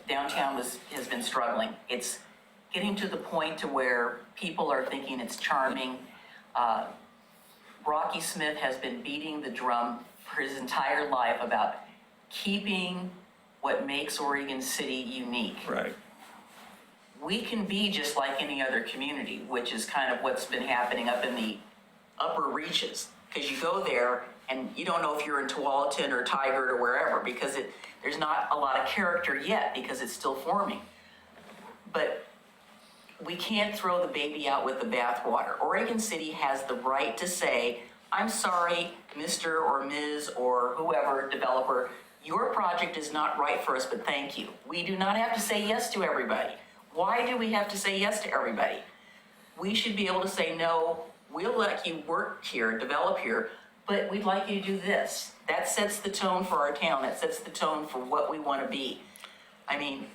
downtown has been struggling. It's getting to the point to where people are thinking it's charming. Rocky Smith has been beating the drum for his entire life about keeping what makes Oregon City unique. Right. We can be just like any other community, which is kind of what's been happening up in the upper reaches. Because you go there and you don't know if you're in Tualatin or Tigard or wherever, because there's not a lot of character yet because it's still forming. But we can't throw the baby out with the bathwater. Oregon City has the right to say, I'm sorry, Mr. or Ms. or whoever, developer, your project is not right for us, but thank you. We do not have to say yes to everybody. Why do we have to say yes to everybody? We should be able to say, no, we'll let you work here, develop here, but we'd like you to do this. That sets the tone for our town. That sets the tone for what we want to be. I mean,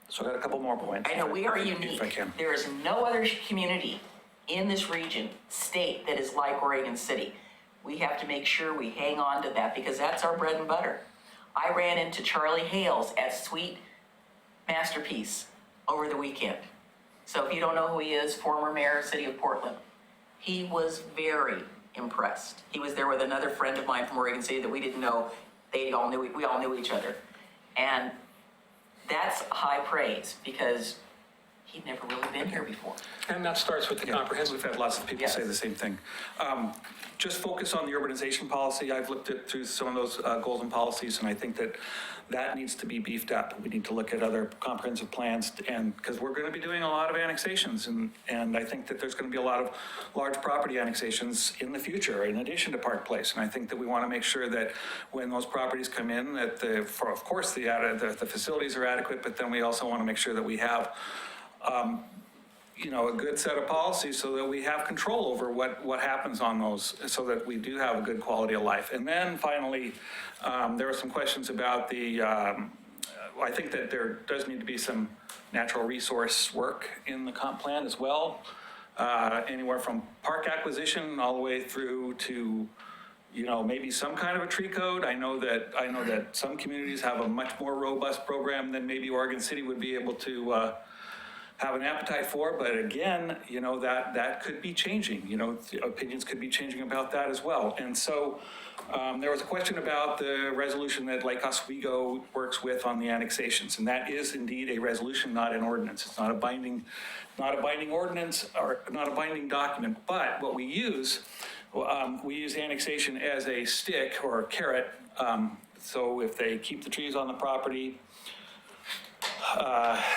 So I got a couple more points. I know we are If unique. I can. There is no other community in this region, state, that is like Oregon City. We have to make sure we hang on to that because that's our bread and butter. I ran into Charlie Hales at Sweet Masterpiece over the weekend. So if you don't know who he is, former mayor of the city of Portland. He was very impressed. He was there with another friend of mine from Oregon City that we didn't know. We all knew each other. And that's high praise because he'd never really been here before. And that starts with the comprehensive. We've had lots of people say Yes. the same thing. Just focus on the urbanization policy. I've looked through some of those goals and policies, and I think that needs to be beefed up. We need to look at other comprehensive plans, and because we're going to be doing a lot of annexations, and I think that there's going to be a lot of large property annexations in the future, in addition to Park Place. And I think that we want to make sure that when those properties come in, that of course the facilities are adequate, but then we also want to make sure that we have a good set of policies so that we have control over what happens on those, so that we do have a good quality of life. And then finally, there were some questions about I think that there does need to be some natural resource work in the comp plan as well. Anywhere from park acquisition all the way through to, maybe some kind of a tree code. I know that some communities have a much more robust program than maybe Oregon City would be able to have an appetite for, but again, that could be changing, opinions could be changing about that as well. And so there was a question about the resolution that Lake Oswego works with on the annexations, and that is indeed a resolution, not an ordinance. It's not a binding ordinance or not a binding document, but what we use annexation as a stick or a carrot. So if they keep the trees on the property,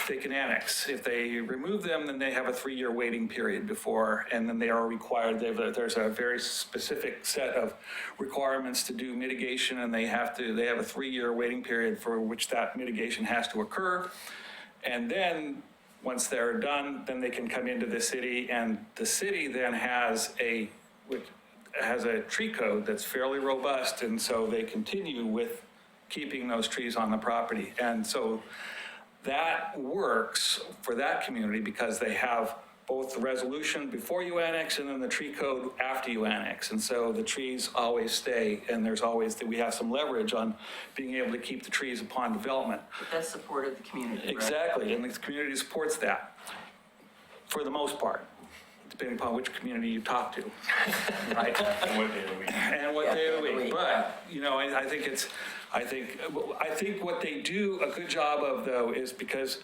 they can annex. If they remove them, then they have a 3-year waiting period before, and then they are required, there's a very specific set of requirements to do mitigation, and they have a 3-year waiting period for which that mitigation has to occur. And then, once they're done, then they can come into the city, and the city then has a tree code that's fairly robust, and so they continue with keeping those trees on the property. And so that works for that community because they have both the resolution before you annex and then the tree code after you annex. And so the trees always stay, and we have some leverage on being able to keep the trees upon development. But that's support of the community, right? Exactly, and the community supports that for the most part, depending upon which community you talk to, right? And what day of the week? And what Yeah, day of the week. week. But, I think what they do a good job of, though, is because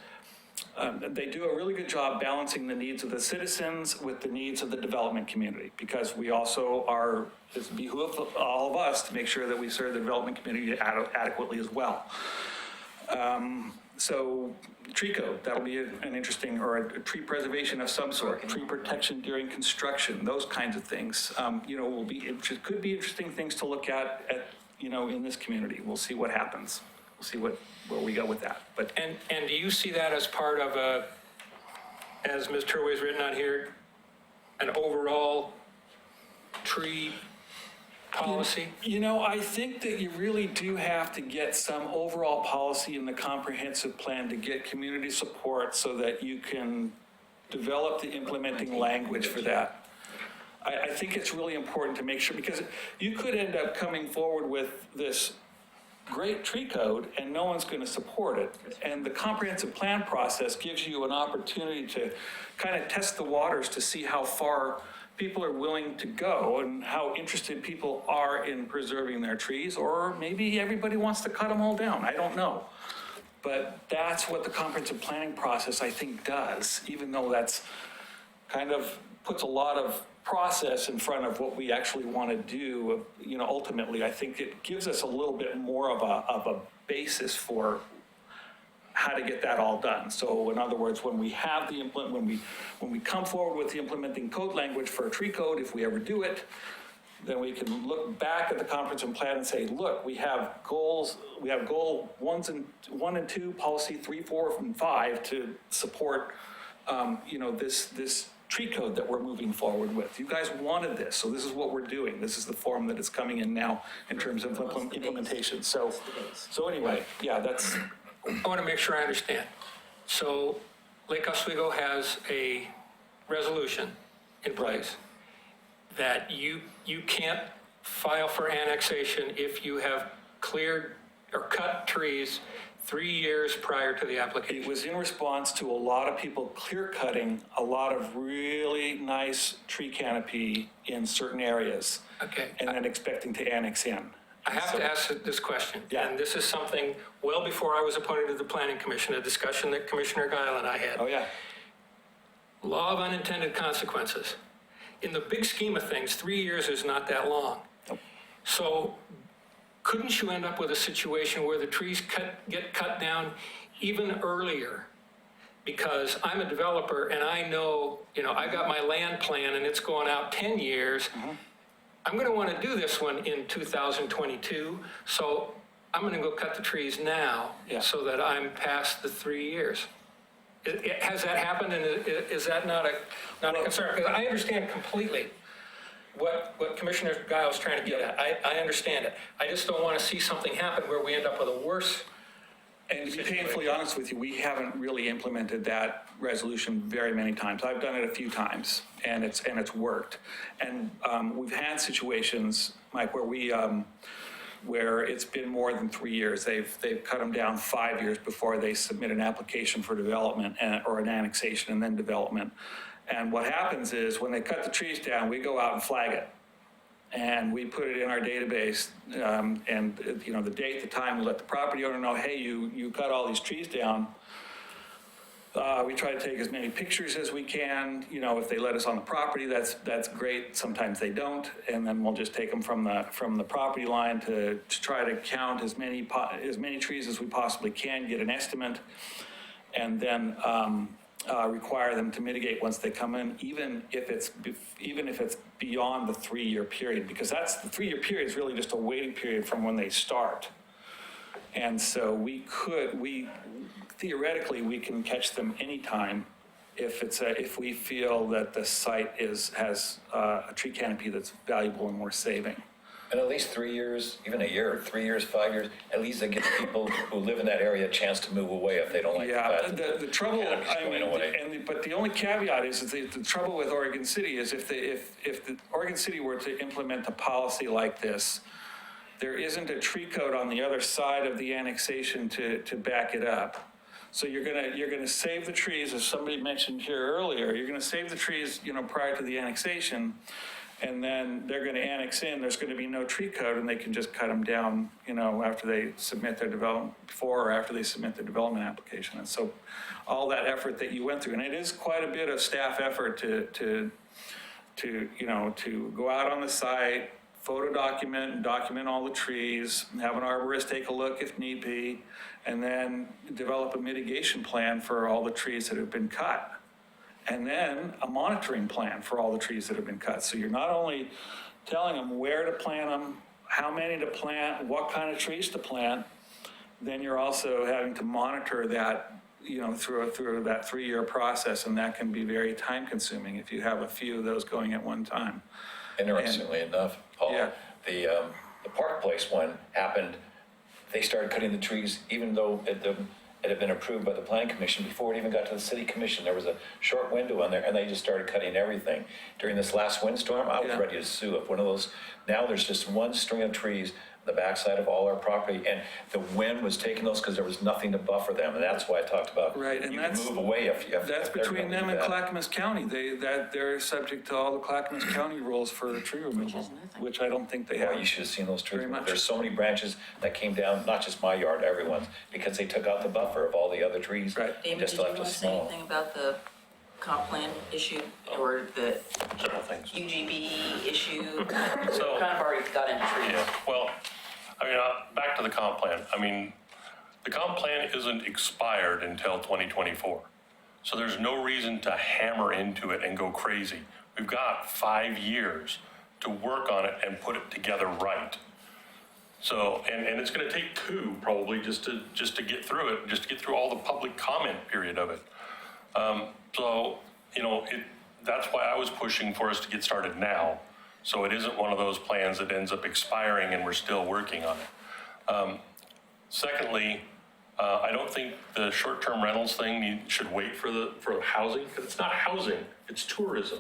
they do a really good job balancing the needs of the citizens with the needs of the development community, because we also it's behooves all of us to make sure that we serve the development community adequately as well. So tree code, that'll be an interesting, or a tree preservation of some sort, tree protection during construction, those kinds of things, could be interesting things to look at in this community. We'll see what happens. We'll see where we go with that. But And do you see that as part of as Ms. Turway's written on here, an overall tree policy? I think that you really do have to get some overall policy in the comprehensive plan to get community support so that you can develop the implementing language for that. I think it's really important to make sure, because you could end up coming forward with this great tree code and no one's going to support it. And the comprehensive plan process gives you an opportunity to kind of test the waters to see how far people are willing to go and how interested people are in preserving their trees, or maybe everybody wants to cut them all down. I don't know. But that's what the comprehensive planning process, I think, does, even though that's kind of puts a lot of process in front of what we actually want to do. Ultimately, I think it gives us a little bit more of a basis for how to get that all done. So in other words, when we have when we come forward with the implementing code language for a tree code, if we ever do it, then we can look back at the comprehensive plan and say, look, we have goals, we have goal 1 and 2, policy 3, 4, and 5 to support, this tree code that we're moving forward with. You guys wanted this, so this is what we're doing. This is the form that it's coming in now in terms of implementation. So anyway, yeah, that's. I want to make sure I understand. So Lake Oswego has a resolution in place that you can't file for annexation if you have cleared or cut trees 3 years prior to the application. It was in response to a lot of people clear cutting a lot of really nice tree canopy in certain areas. Okay. And then expecting to annex in. I have to ask this question. Yeah. And this is something well before I was appointed to the Planning Commission, a discussion that Commissioner Guile and I had. Oh, yeah. Law of unintended consequences. In the big scheme of things, 3 years is not that long. Nope. So couldn't you end up with a situation where the trees get cut down even earlier? Because I'm a developer and I know, I got my land plan and it's going out 10 years. Mm-hmm. I'm going to want to do this one in 2022. So I'm going to go cut the trees now so that I'm past the 3 years. Has that happened, and is that not a concern? Because I understand completely what Commissioner Guile is trying to get at. I understand it. I just don't want to see something happen where we end up with a worse And to be painfully honest with you, we haven't really implemented that resolution very many times. I've done it a few times, and it's worked. And we've had situations, Mike, where it's been more than 3 years. They've cut them down 5 years before they submit an application for development or an annexation and then development. And what happens is when they cut the trees down, we go out and flag it. And we put it in our database, and the date, the time, we let the property owner know, hey, you cut all these trees down. We try to take as many pictures as we can. If they let us on the property, that's great. Sometimes they don't, and then we'll just take them from the property line to try to count as many trees as we possibly can, get an estimate, and then require them to mitigate once they come in, even if it's beyond the 3-year period, because the 3-year period is really just a waiting period from when they start. And so theoretically, we can catch them anytime if we feel that the site has a tree canopy that's valuable and worth saving. And at least 3 years, even a year, 3 years, 5 years, at least it gives people who live in that area a chance to move away if they don't like the fact that the trouble, canopy's going away. but the only caveat is that the trouble with Oregon City is if the Oregon City were to implement a policy like this, there isn't a tree code on the other side of the annexation to back it up. So you're gonna save the trees, as somebody mentioned here earlier. You're gonna save the trees, prior to the annexation, and then they're going to annex in. There's going to be no tree code, and they can just cut them down, after they submit their before or after they submit their development application. And so, all that effort that you went through, and it is quite a bit of staff effort to go out on the site, document all the trees, have an arborist take a look if need be, and then develop a mitigation plan for all the trees that have been cut. And then a monitoring plan for all the trees that have been cut. So you're not only telling them where to plant them, how many to plant, what kind of trees to plant, then you're also having to monitor that, through that 3-year process, and that can be very time consuming if you have a few of those going at one time. Interestingly enough, Paul, Yeah. the Park Place one happened, they started cutting the trees even though it had been approved by the planning commission before it even got to the city commission. There was a short window on there, and they just started cutting everything. During this last windstorm, I was Yeah. ready to sue if one of those, now there's just one string of trees on the backside of all our property, and the wind was taking those because there was nothing to buffer them, and that's why I talked about Right, and you that's- move away if That's if they're between gonna them do and that. Clackamas County. They're subject to all the Clackamas County rules for tree removal, nothing. which I don't think they Well, have. you should have seen those trees. Very much. There's so many branches that came down, not just my yard, everyone's, because they took out the buffer of all the other trees. Right. Damon, Just did you left want us to say small. anything about the comp plan issue or the Several things. UGB issue? So- Kind of already got into trees. Yeah, well, back to the comp plan. The comp plan isn't expired until 2024. So there's no reason to hammer into it and go crazy. We've got 5 years to work on it and put it together right. So, and it's gonna take 2 probably just to get through it, just to get through all the public comment period of it. That's why I was pushing for us to get started now. So it isn't one of those plans that ends up expiring and we're still working on it. Secondly, I don't think the short-term rentals thing should wait for housing, because it's not housing, it's tourism.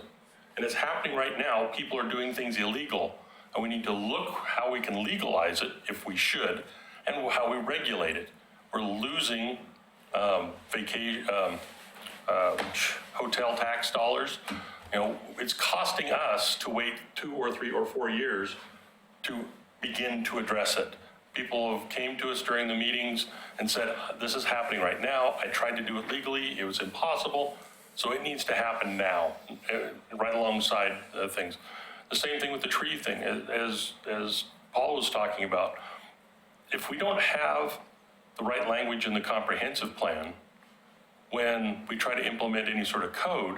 And it's happening right now. People are doing things illegal, and we need to look how we can legalize it, if we should, and how we regulate it. We're losing hotel tax dollars. It's costing us to wait 2 or 3 or 4 years to begin to address it. People have came to us during the meetings and said, this is happening right now. I tried to do it legally. It was impossible. So it needs to happen now, right alongside things. The same thing with the tree thing, as Paul was talking about. If we don't have the right language in the comprehensive plan, when we try to implement any sort of code,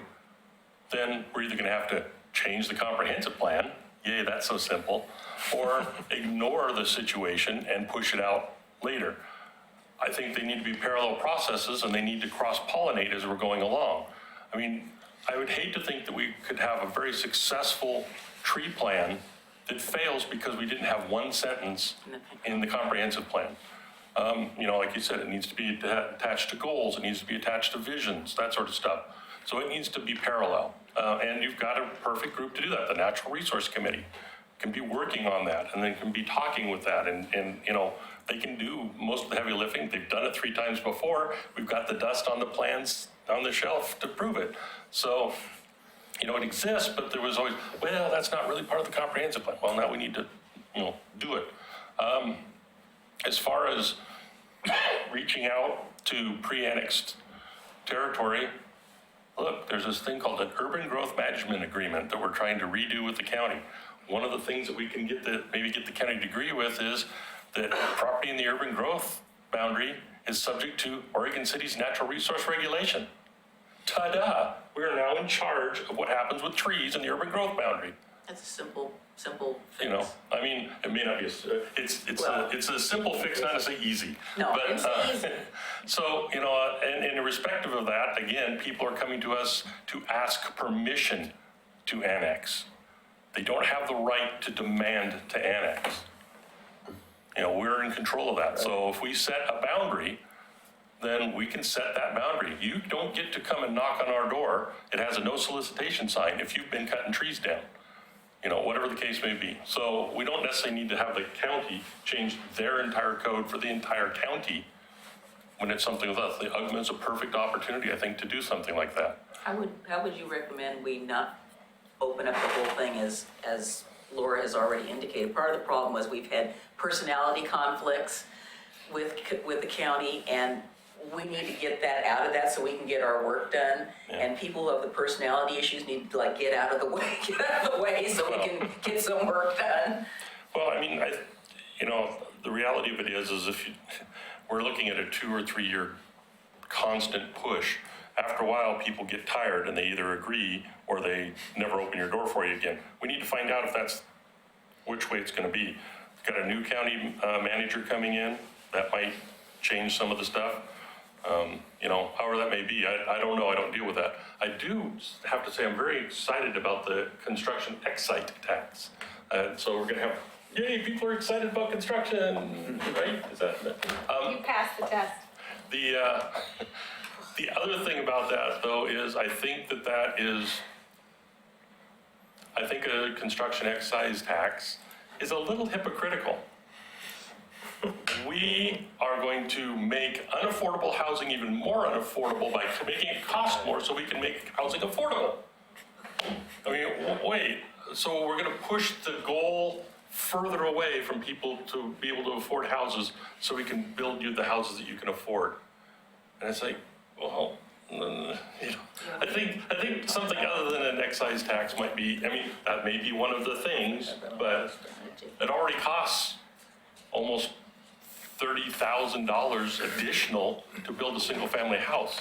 then we're either going to have to change the comprehensive plan, yay, that's so simple, or ignore the situation and push it out later. I think they need to be parallel processes, and they need to cross-pollinate as we're going along. I would hate to think that we could have a very successful tree plan that fails because we didn't have one sentence in the comprehensive plan. You know, like you said, it needs to be attached to goals, it needs to be attached to visions, that sort of stuff. So it needs to be parallel. And you've got a perfect group to do that. The Natural Resource Committee can be working on that and then can be talking with that. And you know, they can do most of the heavy lifting. They've done it 3 times before. We've got the dust on the plans on the shelf to prove it. So, you know, it exists, but there was always, well, that's not really part of the comprehensive plan. Well, now we need to, you know, do it. As far as reaching out to pre-annexed territory, look, there's this thing called an Urban Growth Management Agreement that we're trying to redo with the county. One of the things that we can maybe get the county to agree with is that property in the urban growth boundary is subject to Oregon City's natural resource regulation. Ta-da! We are now in charge of what happens with trees in the urban growth boundary. That's a simple fix. You know, I mean, it may not be, it's a simple fix, not necessarily easy. No, But, it's easy. So, you know, and irrespective of that, again, people are coming to us to ask permission to annex. They don't have the right to demand to annex. You know, we're in control of that. So if we set a boundary, then we can set that boundary. You don't get to come and knock on our door. It has a no solicitation sign if you've been cutting trees down. You know, whatever the case may be. So we don't necessarily need to have the county change their entire code for the entire county when it's something with us. The UGMA is a perfect opportunity, I think, to do something like that. How would you recommend we not open up the whole thing as Laura has already indicated? Part of the problem was we've had personality conflicts with the county, and we need to get that out of that so we can get our work done. Yeah. And people of the personality issues need to like get out of the way so we can get some work done. Well, I mean, you know, the reality of it is if we're looking at a 2 or 3 year constant push. After a while, people get tired and they either agree or they never open your door for you again. We need to find out if that's which way it's going to be. We've got a new county manager coming in. That might change some of the stuff. You know, however that may be, I don't know. I don't deal with that. I do have to say I'm very excited about the construction excise tax. So we're going to have, yay, people are excited about construction, right? Is that? You passed the test. The other thing about that, though, is I think a construction excise tax is a little hypocritical. We are going to make unaffordable housing even more unaffordable by making it cost more so we can make housing affordable. I mean, wait, so we're going to push the goal further away from people to be able to afford houses so we can build you the houses that you can afford. And it's like, well, you know, I think something other than an excise tax might be, I mean, that may be one of the things, but it already costs almost $30,000 additional to build a single family house.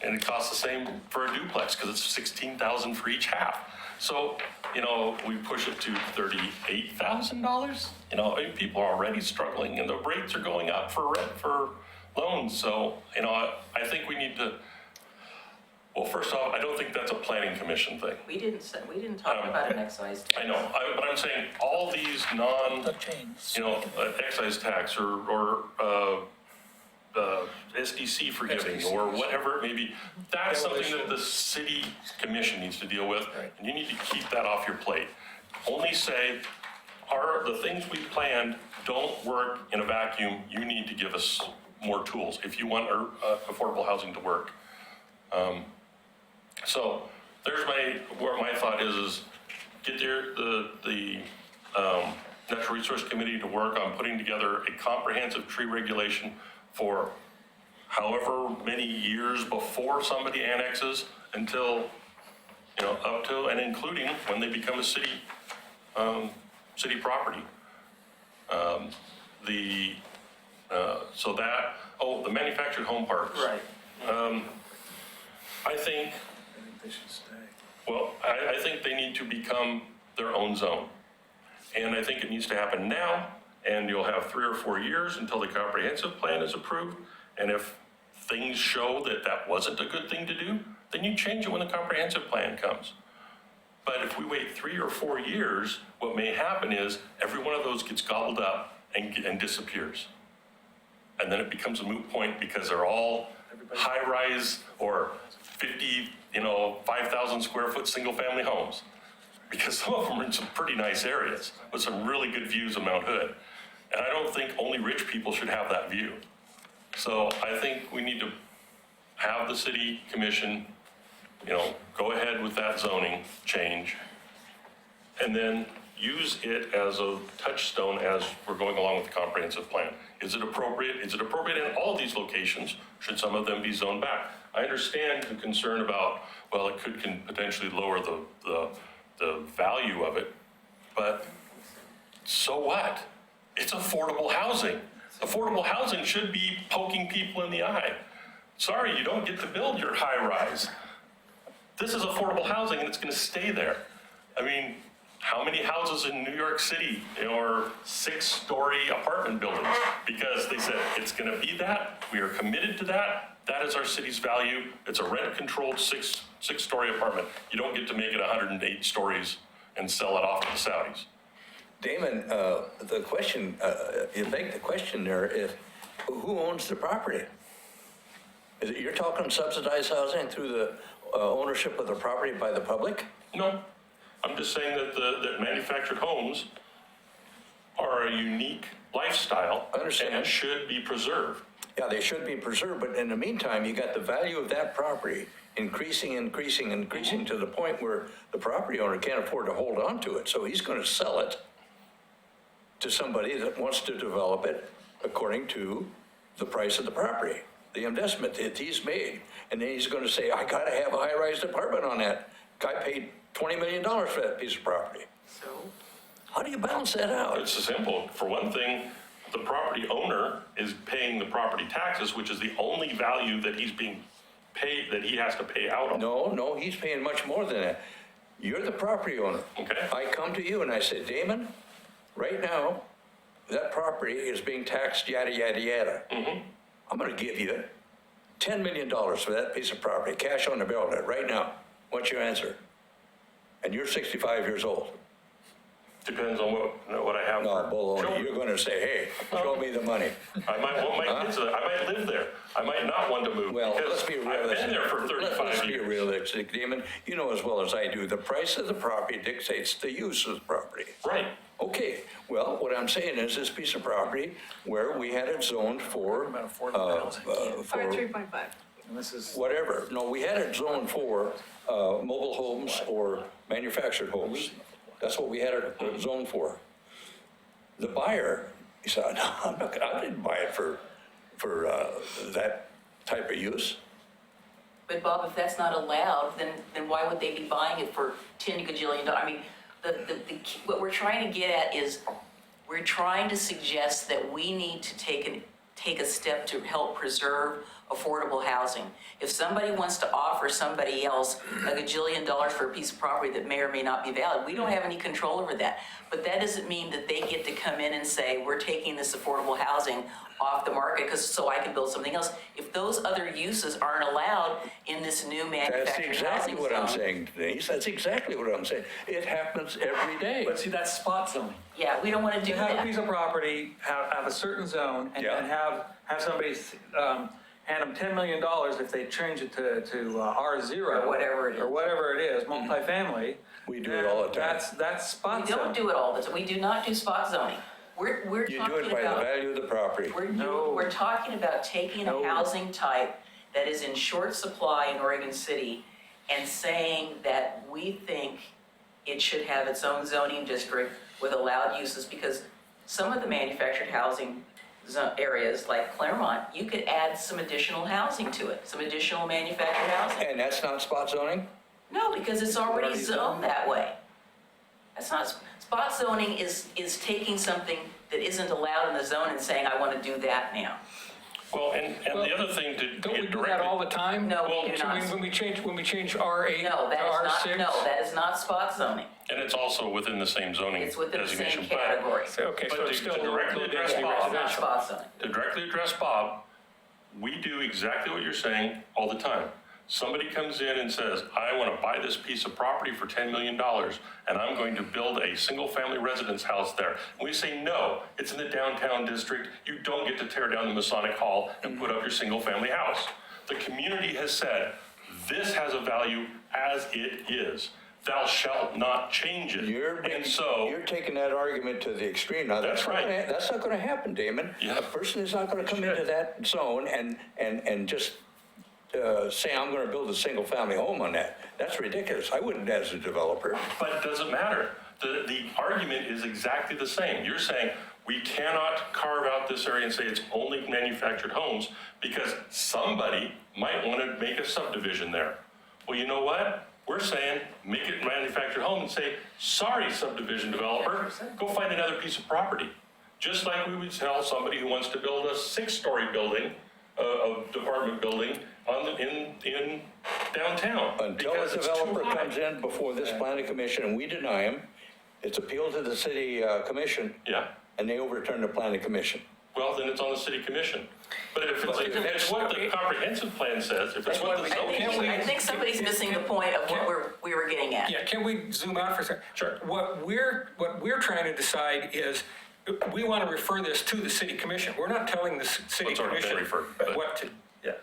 And it costs the same for a duplex because it's $16,000 for each half. So, you know, we push it to $38,000. You know, I mean, people are already struggling and the rates are going up for rent, for loans. So, you know, I think we need to, well, first off, I don't think that's a planning commission thing. We didn't talk about an excise tax. I know, but I'm saying all these excise tax or SDC forgiving or whatever it may be, that's something that the city commission needs to deal with, and you need to keep that off your plate. Only say, the things we planned don't work in a vacuum, you need to give us more tools if you want affordable housing to work. So there's where my thought is get the Natural Resource Committee to work on putting together a comprehensive tree regulation for however many years before somebody annexes until, you know, up to and including when they become a city property. The manufactured home parks. Right. I think they should stay. Well, I think they need to become their own zone. And I think it needs to happen now, and you'll have 3 or 4 years until the comprehensive plan is approved. And if things show that that wasn't a good thing to do, then you change it when the comprehensive plan comes. But if we wait 3 or 4 years, what may happen is every one of those gets gobbled up and disappears. and then it becomes a moot point because they're all high-rise or 50, 5,000 square foot single-family homes. Because some of them are in some pretty nice areas with some really good views of Mount Hood. And I don't think only rich people should have that view. So I think we need to have the city commission, go ahead with that zoning change, and then use it as a touchstone as we're going along with the comprehensive plan. Is it appropriate? Is it appropriate in all these locations? Should some of them be zoned back? I understand the concern about, well, it can potentially lower the value of it, but so what? It's affordable housing. Affordable housing should be poking people in the eye. Sorry, you don't get to build your high rise. This is affordable housing and it's gonna stay there. I mean, how many houses in New York City are 6-story apartment buildings? Because they said, it's gonna be that, we are committed to that, that is our city's value. It's a rent-controlled six-story apartment. You don't get to make it 108 stories and sell it off to the Saudis. Damon, the question, you make the question there is, who owns the property? Is it, you're talking subsidized housing through the ownership of the property by the public? No, I'm just saying that that manufactured homes are a unique lifestyle. I understand. And should be preserved. Yeah, they should be preserved, but in the meantime, you got the value of that property increasing to the point where the property owner can't afford to hold on to it. So he's going to sell it to somebody that wants to develop it according to the price of the property, the investment that he's made. And then he's going to say, I got to have a high-rise apartment on that. Guy paid $20 million for that piece of property. So, How do you balance that out? It's simple. For one thing, the property owner is paying the property taxes, which is the only value that he's being paid, that he has to pay out on. No, he's paying much more than that. You're the property owner. Okay. I come to you and I say, Damon, right now, that property is being taxed, yada, yada, yada. I'm gonna give you $10 million for that piece of property, cash on the bill right now. What's your answer? And you're 65 years old. Depends on what I have. No, for- bull, Sure. you're gonna say, hey, show me the money. I might want my kids, I might live there. I might not want to move Well, because let's be I've realistic. been there for 35 Let's be years. realistic, Damon. You know as well as I do, the price of the property dictates the use of the property. Right. Okay, well, what I'm saying is this piece of property where we had it zoned for, Or 3.5. whatever. No, we had it zoned for, mobile homes or manufactured homes. That's what we had it zoned for. The buyer, he said, no, I didn't buy it for that type of use. but Bob, if that's not allowed, then why would they be buying it for $10 gajillion? I mean, what we're trying to get at is, we're trying to suggest that we need to take a step to help preserve affordable housing. If somebody wants to offer somebody else a gajillion dollars for a piece of property that may or may not be valid, we don't have any control over that. But that doesn't mean that they get to come in and say, we're taking this affordable housing off the market so I can build something else. If those other uses aren't allowed in this new That's manufactured exactly housing what I'm zone. saying, Denise. That's exactly what I'm saying. It happens every day. But see, that's spot zoning. Yeah, we don't want to do To have a that. piece of property, have a certain zone, and then Yeah. have somebody hand them $10 million if they change it to R0. Or whatever it is. Or whatever it is, multifamily. We do it all the time. That's spot We zoning. don't do it all the time. We do not do spot zoning. We're You do talking it by the about, value of the property. we're talking about taking a housing type that is in short supply in Oregon City and saying that we think it should have its own zoning district with allowed uses, because some of the manufactured housing areas like Claremont, you could add some additional housing to it, some additional manufactured housing. And that's not spot zoning? No, because it's already already zoned zoned. that way. That's not, spot zoning is taking something that isn't allowed in the zone and saying, I want to do that now. Well, and the other thing to Don't we get do that all the directed, time? No, we do So not. when we change R8 No, to that is not, R6? no, that is not spot zoning. and it's also within the same zoning It's within the same designation. but- category. Okay, so But it's to still directly low address density Yeah, that's not residential. spot zoning. To directly address Bob, we do exactly what you're saying all the time. Somebody comes in and says, I want to buy this piece of property for $10 million, and I'm going to build a single-family residence house there. And we say, no, it's in the downtown district. You don't get to tear down the Masonic Hall and put up your single-family house. The community has said, this has a value as it is. Thou shalt not change it. You're taking that argument to the extreme. Now, That's right. That's not going to happen, Damon. Yeah. A person is not going to come into that zone and just say, I'm going to build a single-family home on that. That's ridiculous. I wouldn't as a developer. But it doesn't matter. The argument is exactly the same. You're saying we cannot carve out this area and say it's only manufactured homes because somebody might want to make a subdivision there. Well, you know what? We're saying make it manufactured home and say, sorry, subdivision developer, go find another piece of property. Just like we would tell somebody who wants to build a 6-story building, a department building in downtown. Until a because it's too developer high. comes in before this planning commission and we deny him, it's appealed to the city commission Yeah, and they overturn the planning commission. well, then it's on the city commission. But if it's what the comprehensive plan says, if it's what the zoning I think somebody's missing the point of what we were getting at. Yeah, can we zoom out for a second? Sure. What we're trying to decide is, we want to refer this to the city commission. We're not telling the city It's already been commission referred, but- what to. Yeah.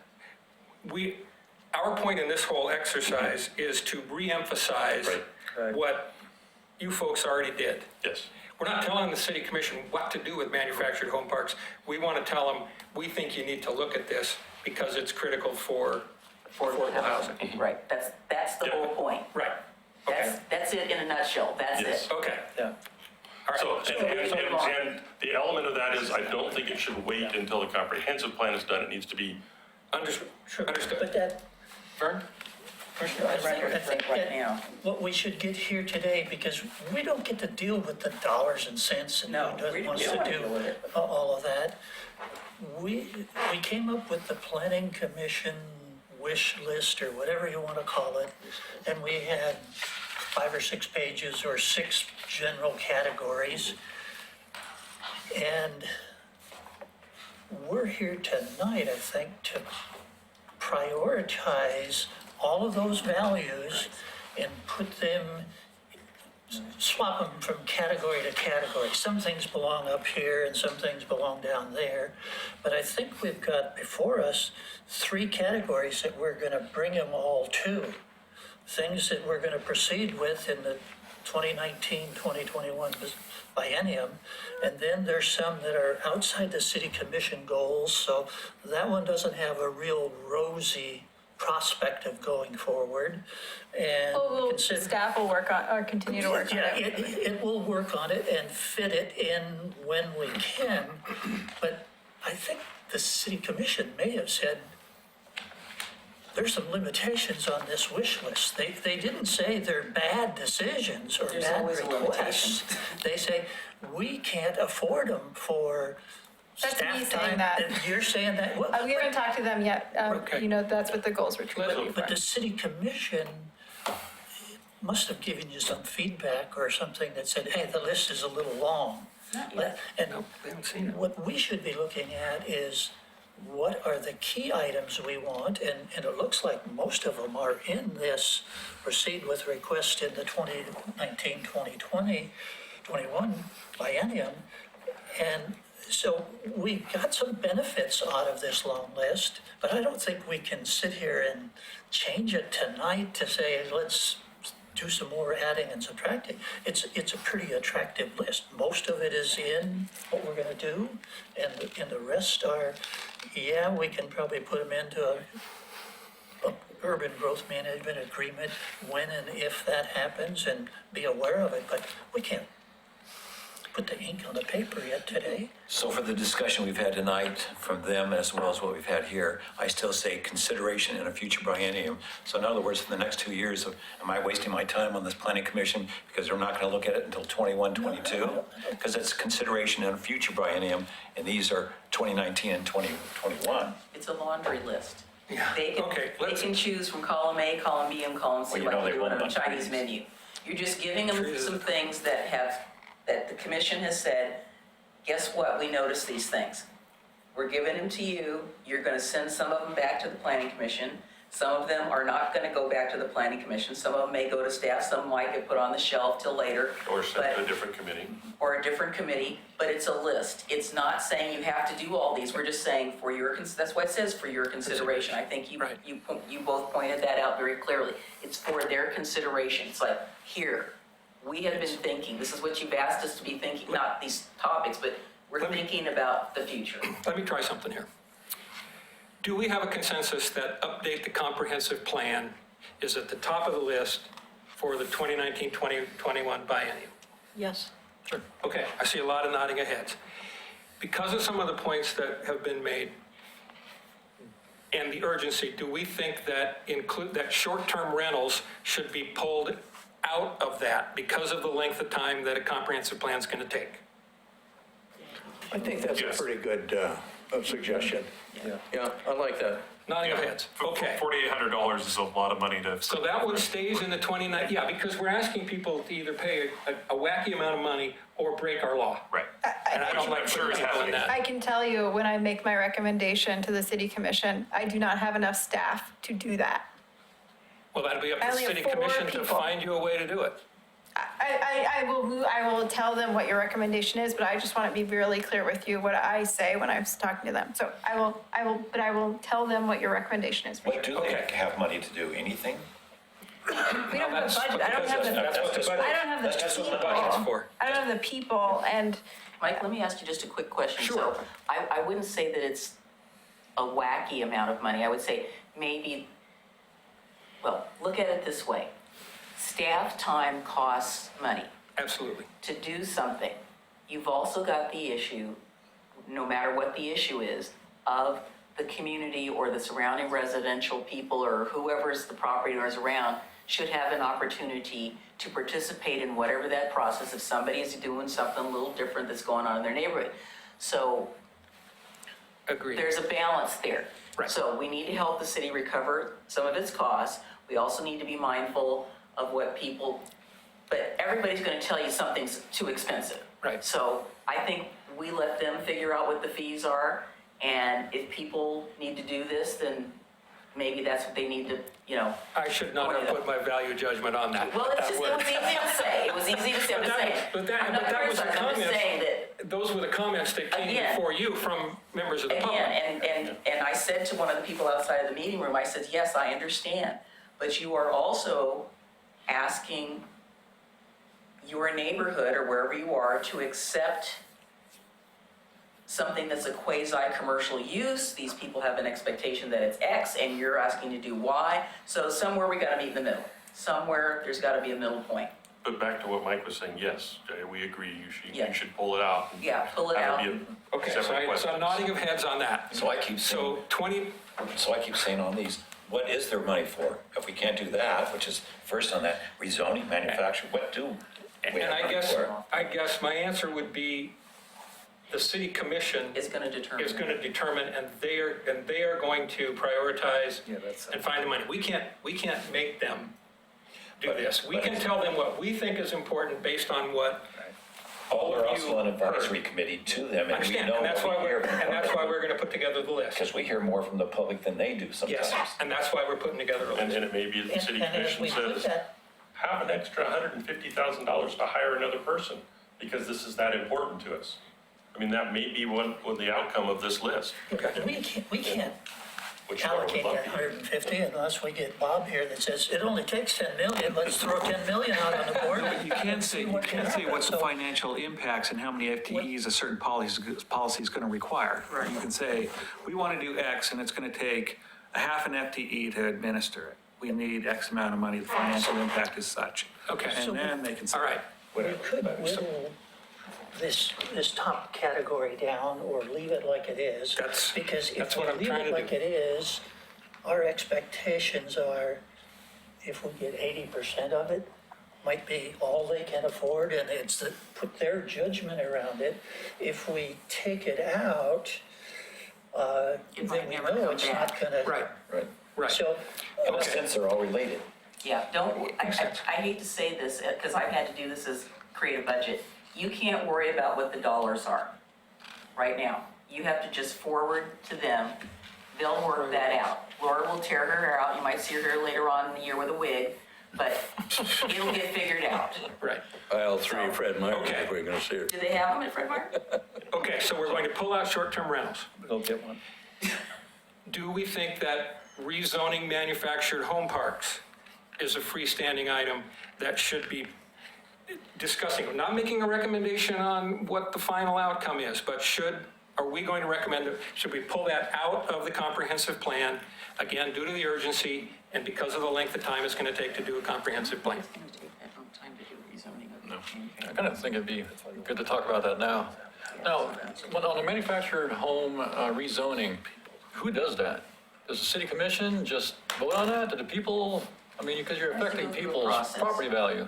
Our point in this whole exercise is to reemphasize Right. what you folks already did. Yes. We're not telling the city commission what to do with manufactured home parks. We want to tell them, we think you need to look at this because it's critical for affordable housing. Right, that's the Yeah. whole point. Right, okay, That's it in a nutshell, that's Yes. it. okay. Yeah. All right. So, and the element of that is I don't think it should wait until the comprehensive plan is done. It needs to be, Understood. But Understood. that, Vern? I think Right that now. what we should get here today, because we don't get to deal with the dollars and cents and No, who we wants don't to wanna do deal with it. all of that. We came up with the planning commission wish list or whatever you want to call it. And we had 5 or 6 pages or 6 general categories. And we're here tonight, I think, to prioritize all of those values and put them, swap them from category to category. Some things belong up here and some things belong down there. But I think we've got before us 3 categories that we're going to bring them all to. Things that we're going to proceed with in the 2019-2021 biennium. And then there's some that are outside the city commission goals. So that one doesn't have a real rosy prospect of going forward. And Well, consider- staff will work on, or continue to work on yeah, it. it will work on it and fit it in when we can, but I think the city commission may have said, there's some limitations on this wish list. They didn't say they're bad decisions or There's bad always a requests. They say, we can't afford them for That's staff me time. saying that. And you're saying that, well, We haven't talked to them yet. Okay. You know, that's what the goals were trying to be but for. the city commission must have given you some feedback or something that said, hey, the list is a little long. Not yet. And Nope, we haven't seen it. what we should be looking at is what are the key items we want? And it looks like most of them are in this proceed with request in the 2019, 2020, 21 biennium. And so we got some benefits out of this long list, but I don't think we can sit here and change it tonight to say, let's do some more adding and subtracting. It's a pretty attractive list. Most of it is in what we're gonna do, and the rest are, yeah, we can probably put them into a urban growth management agreement when and if that happens and be aware of it, but we can't put the ink on the paper yet today. So for the discussion we've had tonight from them as well as what we've had here, I still say consideration in a future biennium. So in other words, in the next 2 years, am I wasting my time on this planning commission because we're not going to look at it until 21, 22? Because it's consideration in a future biennium, and these are 2019 and 2021. It's a laundry list. Yeah, They can, okay, they let's- can choose from column A, column B, and column C, Well, you like know you they do on won't a on Chinese trees. menu. You're just giving them Trees. some things that the commission has said, guess what, we noticed these things. We're giving them to you, you're gonna send some of them back to the planning commission. Some of them are not gonna go back to the planning commission, some of them may go to staff, some might get put on the shelf till later. Or sent to a but- different committee. or a different committee, but it's a list. It's not saying you have to do all these, we're just saying for your, that's why it says for your consideration. I think you, Right. you both pointed that out very clearly. It's for their consideration. It's like, here, we have been thinking, this is what you've asked us to be thinking, not these topics, but we're thinking about the future. Let me try something here. Do we have a consensus that update the comprehensive plan is at the top of the list for the 2019-2021 biennium? Yes. Sure. Okay, I see a lot of nodding of heads. Because of some of the points that have been made and the urgency, do we think that that short-term rentals should be pulled out of that because of the length of time that a comprehensive plan is going to take? I think that's a Yes. pretty good suggestion. Yeah, I like that. Nodding of heads. Okay. $4,800 is a lot of money to. So that one stays in the 29, yeah, because we're asking people to either pay a wacky amount of money or break our law. Right. And I don't like I'm sure putting it's people in happening. that. I can tell you, when I make my recommendation to the city commission, I do not have enough staff to do that. Well, that'll be up I to the only have city 4 commission to people. find you a way to do it. I will tell them what your recommendation is, but I just want to be really clear with you what I say when I'm talking to them. So I will tell them what your recommendation is. What do they Okay. have money to do? Anything? We don't have a That's budget, I don't have the, That's what the budget, I don't have the that's just what the people. budget's for. I don't have the people, and Mike, let me ask you just a quick question. Sure. So I wouldn't say that it's a wacky amount of money. I would say maybe, well, look at it this way. Staff time costs money. Absolutely. To do something, you've also got the issue, no matter what the issue is, of the community or the surrounding residential people or whoever's the property owners around should have an opportunity to participate in whatever that process if somebody is doing something a little different that's going on in their neighborhood. So Agreed. there's a balance there. Right. So we need to help the city recover some of its costs. We also need to be mindful of what people, but everybody's gonna tell you something's too expensive. Right. So I think we let them figure out what the fees are, and if people need to do this, then maybe that's what they need to, I should not have put my value judgment on that. well, it's That just, would- it was easy to say, it was easy to say, I'm just saying. But that I'm not was the criticizing, I'm just comments. saying that Those were the comments that came Again. before you from members of the public. Again, and I said to one of the people outside of the meeting room, I said, yes, I understand, but you are also asking your neighborhood or wherever you are to accept something that's a quasi-commercial use. These people have an expectation that it's X and you're asking to do Y. So somewhere we gotta meet in the middle. Somewhere there's gotta be a middle point. But back to what Mike was saying, yes, Jay, we agree, Yeah. you should pull it out. and Yeah, pull it have out. be a Okay, so separate so question. nodding of heads on that. So I keep saying, So I keep saying on these, what is their money for? If we can't do that, which is first on that rezoning, manufacturing, what do we And have I money guess, for? I guess my answer would be the city commission It's gonna determine. is going to determine, and they are going to prioritize and find the money. We can't make them do this. We can tell them what we think is important based on what all We're of also you an advisory heard. committee to them, I and we understand, know and that's what why we hear. we're going to put together the list. Because we hear more from the public than they do sometimes. Yes, and that's why we're putting together a And list. it may be that the city And as commission we put says, that, have an extra $150,000 to hire another person, because this is that important to us. I mean, that may be one the outcome of this list. we can't Which part would allocate love that to- 150 unless we get Bob here that says, it only takes 10 million, let's throw 10 million out on the board. You can't say, See what can happen. what's the So- financial impacts and how many FTEs a certain policy is going to require. You can say, we want to do X and it's going to take a half an FTE to administer it. We need X amount of money, the financial impact is such. Okay. And then they can say. All right. We could whittle this top category down or leave it like it is. Because that's if we what I'm leave trying it to like do. it is, our expectations are, if we get 80% of it, might be all they can afford, and it's put their judgment around it. If we take it out, It then might we never know come it's back. not gonna. Right, Right. right. So, In a sense, they're all related. Yeah, I hate to say this, because I've had to do this as create a budget. You can't worry about what the dollars are right now. You have to just forward to them They'll work that out. Laura will tear her hair out. You might see her hair later on in the year with a wig, but it'll get figured out. Right. Aisle three, Fred Meyer, Okay. we're gonna see it. Do they have them at Fred Meyer? Okay, so we're going to pull out short-term rentals. Go get one. Do we think that rezoning manufactured home parks is a freestanding item that should be discussing? Not making a recommendation on what the final outcome is, but are we going to recommend, should we pull that out of the comprehensive plan? Again, due to the urgency and because of the length of time it's going to take to do a comprehensive plan. It's gonna take that long time to do rezoning of No. manufactured I kind of think it'd be good to talk about that now. Now, when on a manufactured home rezoning, who does that? Does the city commission just vote on that? Do the people, I mean, because you're affecting go through a people's process. property value.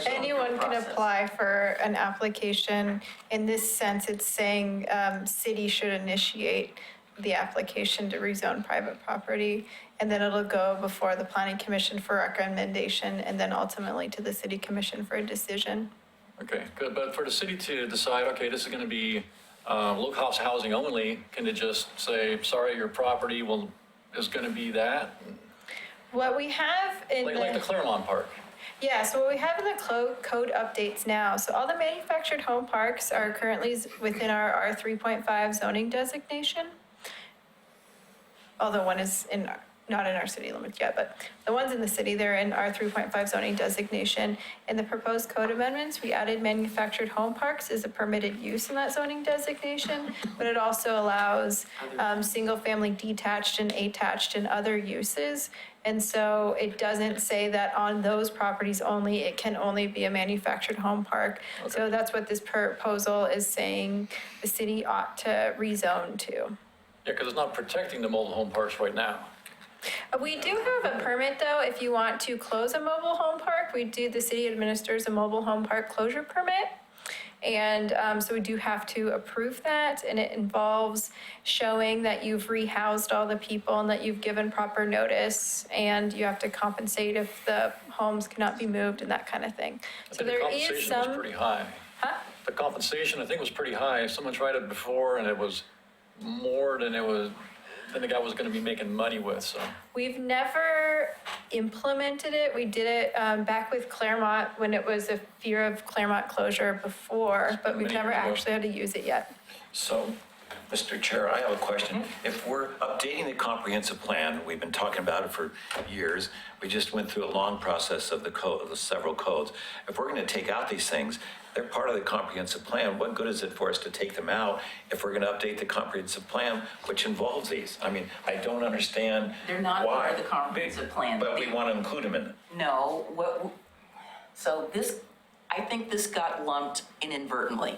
Anyone can process. apply for an application. In this sense, it's saying city should initiate the application to rezone private property, and then it'll go before the planning commission for recommendation, and then ultimately to the city commission for a decision. Okay, good, but for the city to decide, okay, this is gonna be low-cost housing only, can it just say, sorry, your property is gonna be that? What we have in Like the Claremont Park? Yeah, so what we have in the code updates now, so all the manufactured home parks are currently within our R3.5 zoning designation. Although one is not in our city limits yet, but the ones in the city, they're in our 3.5 zoning designation. In the proposed code amendments, we added manufactured home parks as a permitted use in that zoning designation, but it also allows single-family detached and attached and other uses. And so it doesn't say that on those properties only, it can only be a manufactured home park. So that's what this proposal is saying the city ought to rezone to. Yeah, because it's not protecting the mobile home parks right now. We do have a permit, though, if you want to close a mobile home park. The city administers a mobile home park closure permit. And so we do have to approve that, and it involves showing that you've rehoused all the people and that you've given proper notice, and you have to compensate if the homes cannot be moved and that kind of thing. I So think the there is compensation was some, pretty high. huh? The compensation, I think, was pretty high. Someone tried it before, and it was more than the guy was gonna be making money with, so. We've never implemented it. We did it back with Claremont when it was a fear of Claremont closure before, but we've Many never years ago. actually had to use it yet. So, Mr. Chair, I have a question. If we're updating the comprehensive plan, we've been talking about it for years, we just went through a long process of the code, the several codes. If we're gonna take out these things, they're part of the comprehensive plan, what good is it for us to take them out if we're gonna update the comprehensive plan, which involves these? I mean, I don't understand They're not why. part of the comprehensive plan. But we wanna include them in it. No, so this, I think this got lumped inadvertently.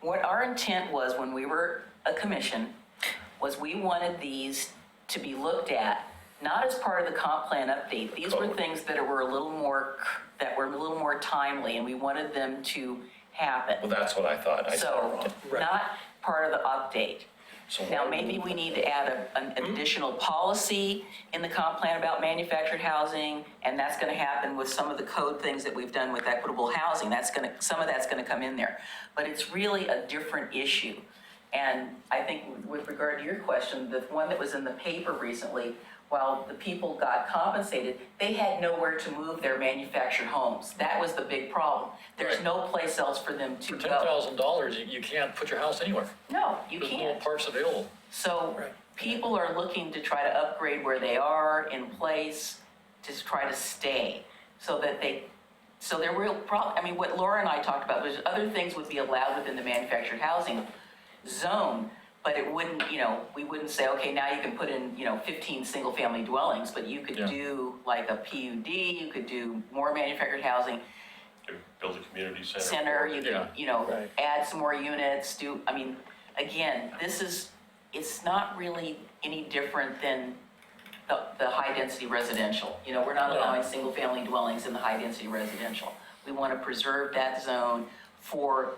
What our intent was when we were a commission was we wanted these to be looked at, not as part of the comp plan update. These were Code. things that were a little more timely, and we wanted them to happen. Well, that's what I thought. I saw it So, wrong. not part of the update. So Now, why- maybe we need to add an additional policy in the comp plan about manufactured housing, and that's gonna happen with some of the code things that we've done with equitable housing. Some of that's gonna come in there. But it's really a different issue. And I think with regard to your question, the one that was in the paper recently, while the people got compensated, they had nowhere to move their manufactured homes. That was the big problem. There's Right. no place else for them to For go. $10,000, you can't put your house anywhere. No, you There's no can't. parts available. So people are looking to try to upgrade where they are in place to try to stay so that so their real problem, I mean, what Laura and I talked about, was other things would be allowed within the manufactured housing zone, but it wouldn't, we wouldn't say, okay, now you can put in, 15 single-family dwellings, but you could Yeah. do like a PUD, you could do more manufactured housing Build a community center. center, you Yeah. could, Right. add some more units, again, it's not really any different than the high-density residential. We're not No. allowing single-family dwellings in the high-density residential. We want to preserve that zone for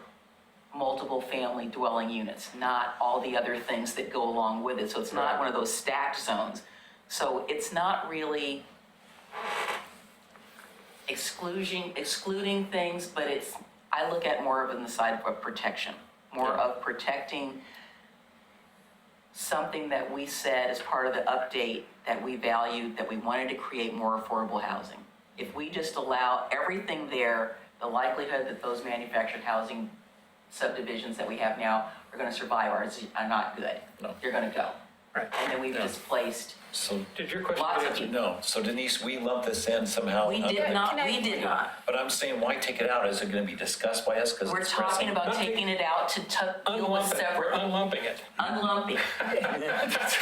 multiple family dwelling units, not all the other things that go along with it. So it's not one of those stacked zones. So it's not really excluding things, but I look at more of it on the side of protection, more of protecting something that we said as part of the update that we valued, that we wanted to create more affordable housing. If we just allow everything there, the likelihood that those manufactured housing subdivisions that we have now are gonna survive are not good. No. They're gonna go. Right. And then we've displaced, So, Did your question Lots get of answered? people. no, so Denise, we lump this in somehow. we did not, Can I- we did not. But I'm saying, why take it out? Is it gonna be discussed by us? 'Cause We're it's talking pressing? about Nothing. taking it out to deal with Unlump it, we're separate, unlumping it. unlumping.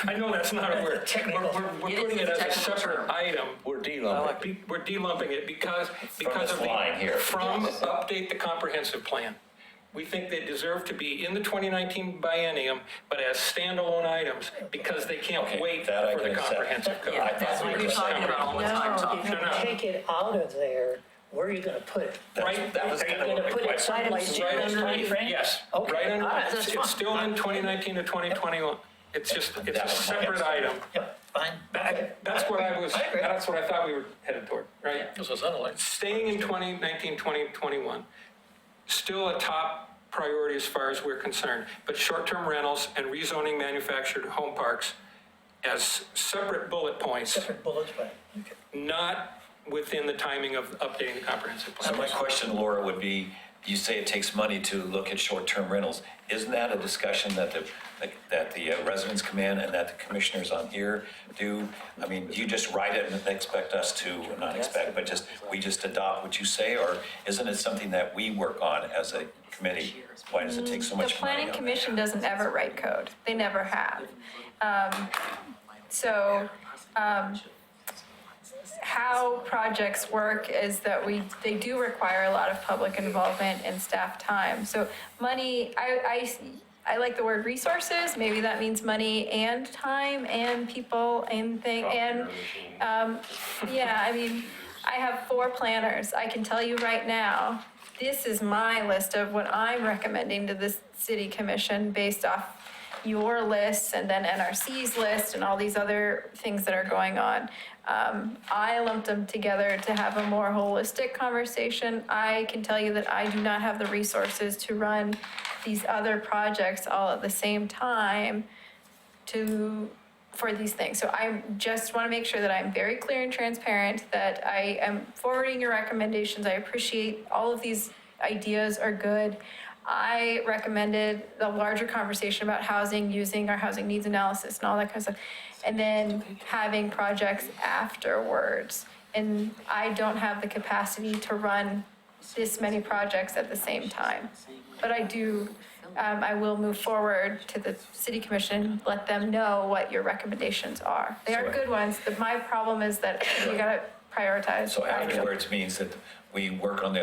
I know that's not a word. Technical. We're It is putting a it as a technical separate term. item. We're delumping. We're delumping it because this of the. line here. From update the comprehensive plan. We think they deserve to be in the 2019 biennium, but as standalone items because they can't Okay, wait that I for the can accept. comprehensive code. Yeah, that's what we're talking about all the time, Tom. If you No. take it out of there, where are you gonna put it? Right, That was Are you kind of gonna my put it question. someplace Right underneath? underneath, yes, Okay, right under, all right, that's it's fine. still in 2019 to 2021. It's just, it's a That was my separate answer. item. Yep, fine. That's what I was, I agree. that's what I thought we were headed toward, right? That's what it sounded like. Staying in 2019, 2021, still a top priority as far as we're concerned, but short-term rentals and rezoning manufactured home parks as separate bullet points, Separate bullets, but, okay. not within the timing of updating the comprehensive So plan. my question, Laura, would be, you say it takes money to look at short-term rentals. Isn't that a discussion that the residents come in and that the commissioners on here do? I mean, you just write it and expect us to, not expect, but we just adopt what you say? Or isn't it something that we work on as a committee? Why does it take so The much money planning on that? commission doesn't ever write code. They never have. So, how projects work is that they do require a lot of public involvement and staff time. So money, I like the word resources. Maybe that means money and time and people and yeah, I mean, I have 4 planners. I can tell you right now, this is my list of what I'm recommending to the city commission based off your lists and then NRC's list and all these other things that are going on. I lumped them together to have a more holistic conversation. I can tell you that I do not have the resources to run these other projects all at the same time for these things. So I just want to make sure that I'm very clear and transparent, that I am forwarding your recommendations. I appreciate all of these ideas are good. I recommended the larger conversation about housing, using our housing needs analysis and all that kind of stuff, and then having projects afterwards. And I don't have the capacity to run this many projects at the same time. But I do, I will move forward to the city commission, let them know what your recommendations are. They are good ones. My problem is that you gotta prioritize. So afterwards means that we work on the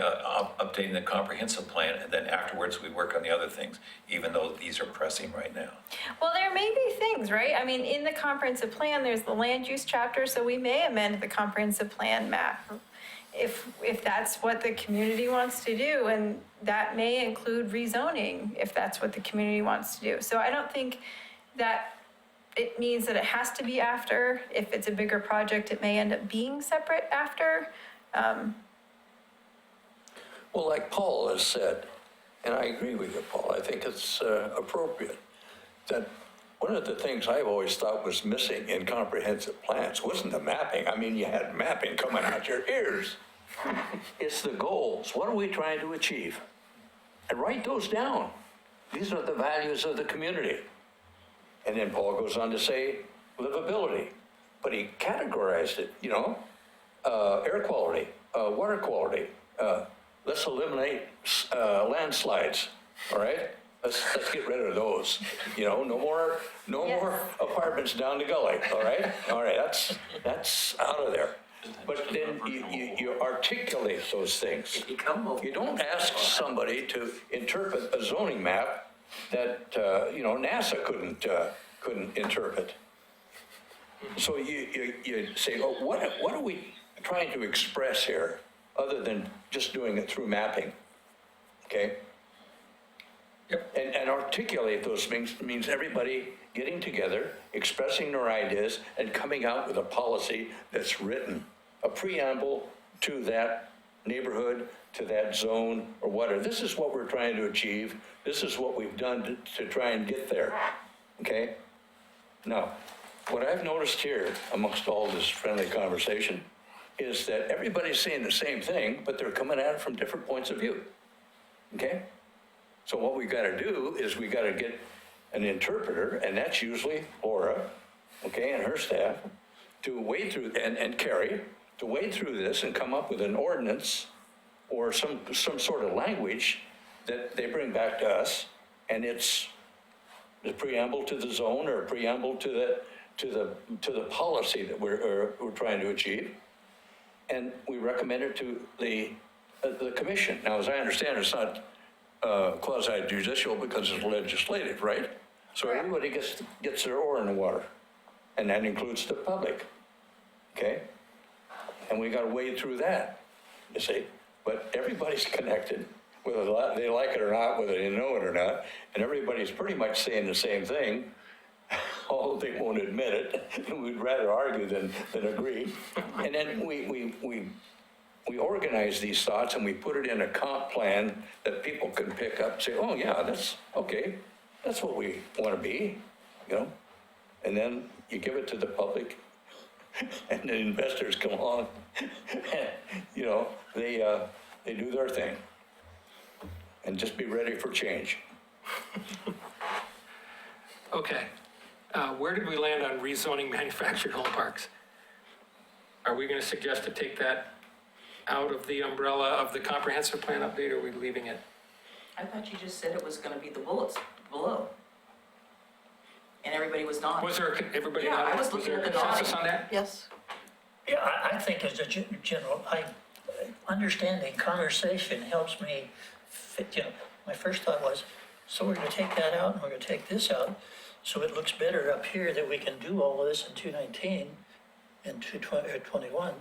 updating the comprehensive plan, and then afterwards we work on the other things, even though these are pressing right now. Well, there may be things, right? I mean, in the comprehensive plan, there's the land use chapter, so we may amend the comprehensive plan map if that's what the community wants to do, and that may include rezoning if that's what the community wants to do. So I don't think that it means that it has to be after. If it's a bigger project, it may end up being separate after. Well, like Paul has said, and I agree with you, Paul, I think it's appropriate, that one of the things I've always thought was missing in comprehensive plans wasn't the mapping. I mean, you had mapping coming out your ears. It's the goals. What are we trying to achieve? And write those down. These are the values of the community. And then Paul goes on to say livability, but he categorized it, air quality, water quality. Let's eliminate landslides, all right? Let's get rid of those. No more apartments down the gully, all right? All right, that's out of there. But then you articulate those things. You don't ask somebody to interpret a zoning map that NASA couldn't interpret. So you say, oh, what are we trying to express here, other than just doing it through mapping? Okay. Yep. And articulate those things means everybody getting together, expressing their ideas, and coming out with a policy that's written, a preamble to that neighborhood, to that zone, or whatever. This is what we're trying to achieve. This is what we've done to try and get there, okay? Now, what I've noticed here amongst all this friendly conversation is that everybody's saying the same thing, but they're coming at it from different points of view. Okay? So what we got to do is we got to get an interpreter, and that's usually Laura, okay, and her staff, to wade through, and Carrie, to wade through this and come up with an ordinance or some sort of language that they bring back to us, and it's the preamble to the zone or preamble to the policy that we're trying to achieve, and we recommend it to the commission. Now, as I understand, it's not quasi judicial because it's legislative, right? So Correct. everybody gets their oar in the water, and that includes the public, okay? And we got to wade through that, you see. But everybody's connected, whether they like it or not, whether they know it or not, and everybody's pretty much saying the same thing, although they won't admit it. We'd rather argue than agree. And then we organize these thoughts and we put it in a comp plan that people can pick up and say, oh yeah, that's okay. That's what we want to be, you know? And then you give it to the public and the investors come along, and, you know, they do their thing. And just be ready for change. Okay. Where did we land on rezoning manufactured home parks? Are we going to suggest to take that out of the umbrella of the comprehensive plan update, or are we leaving it? I thought you just said it was gonna be the bullets below. And everybody was nodding. Was there, everybody Yeah, I nodded? was Was there a looking at the consensus on nodding. that? Yes. Yeah, I think as a general, understanding conversation helps me fit, you know, my first thought was, so we're gonna take that out and we're gonna take this out, so it looks better up here that we can do all of this in 219 and 221.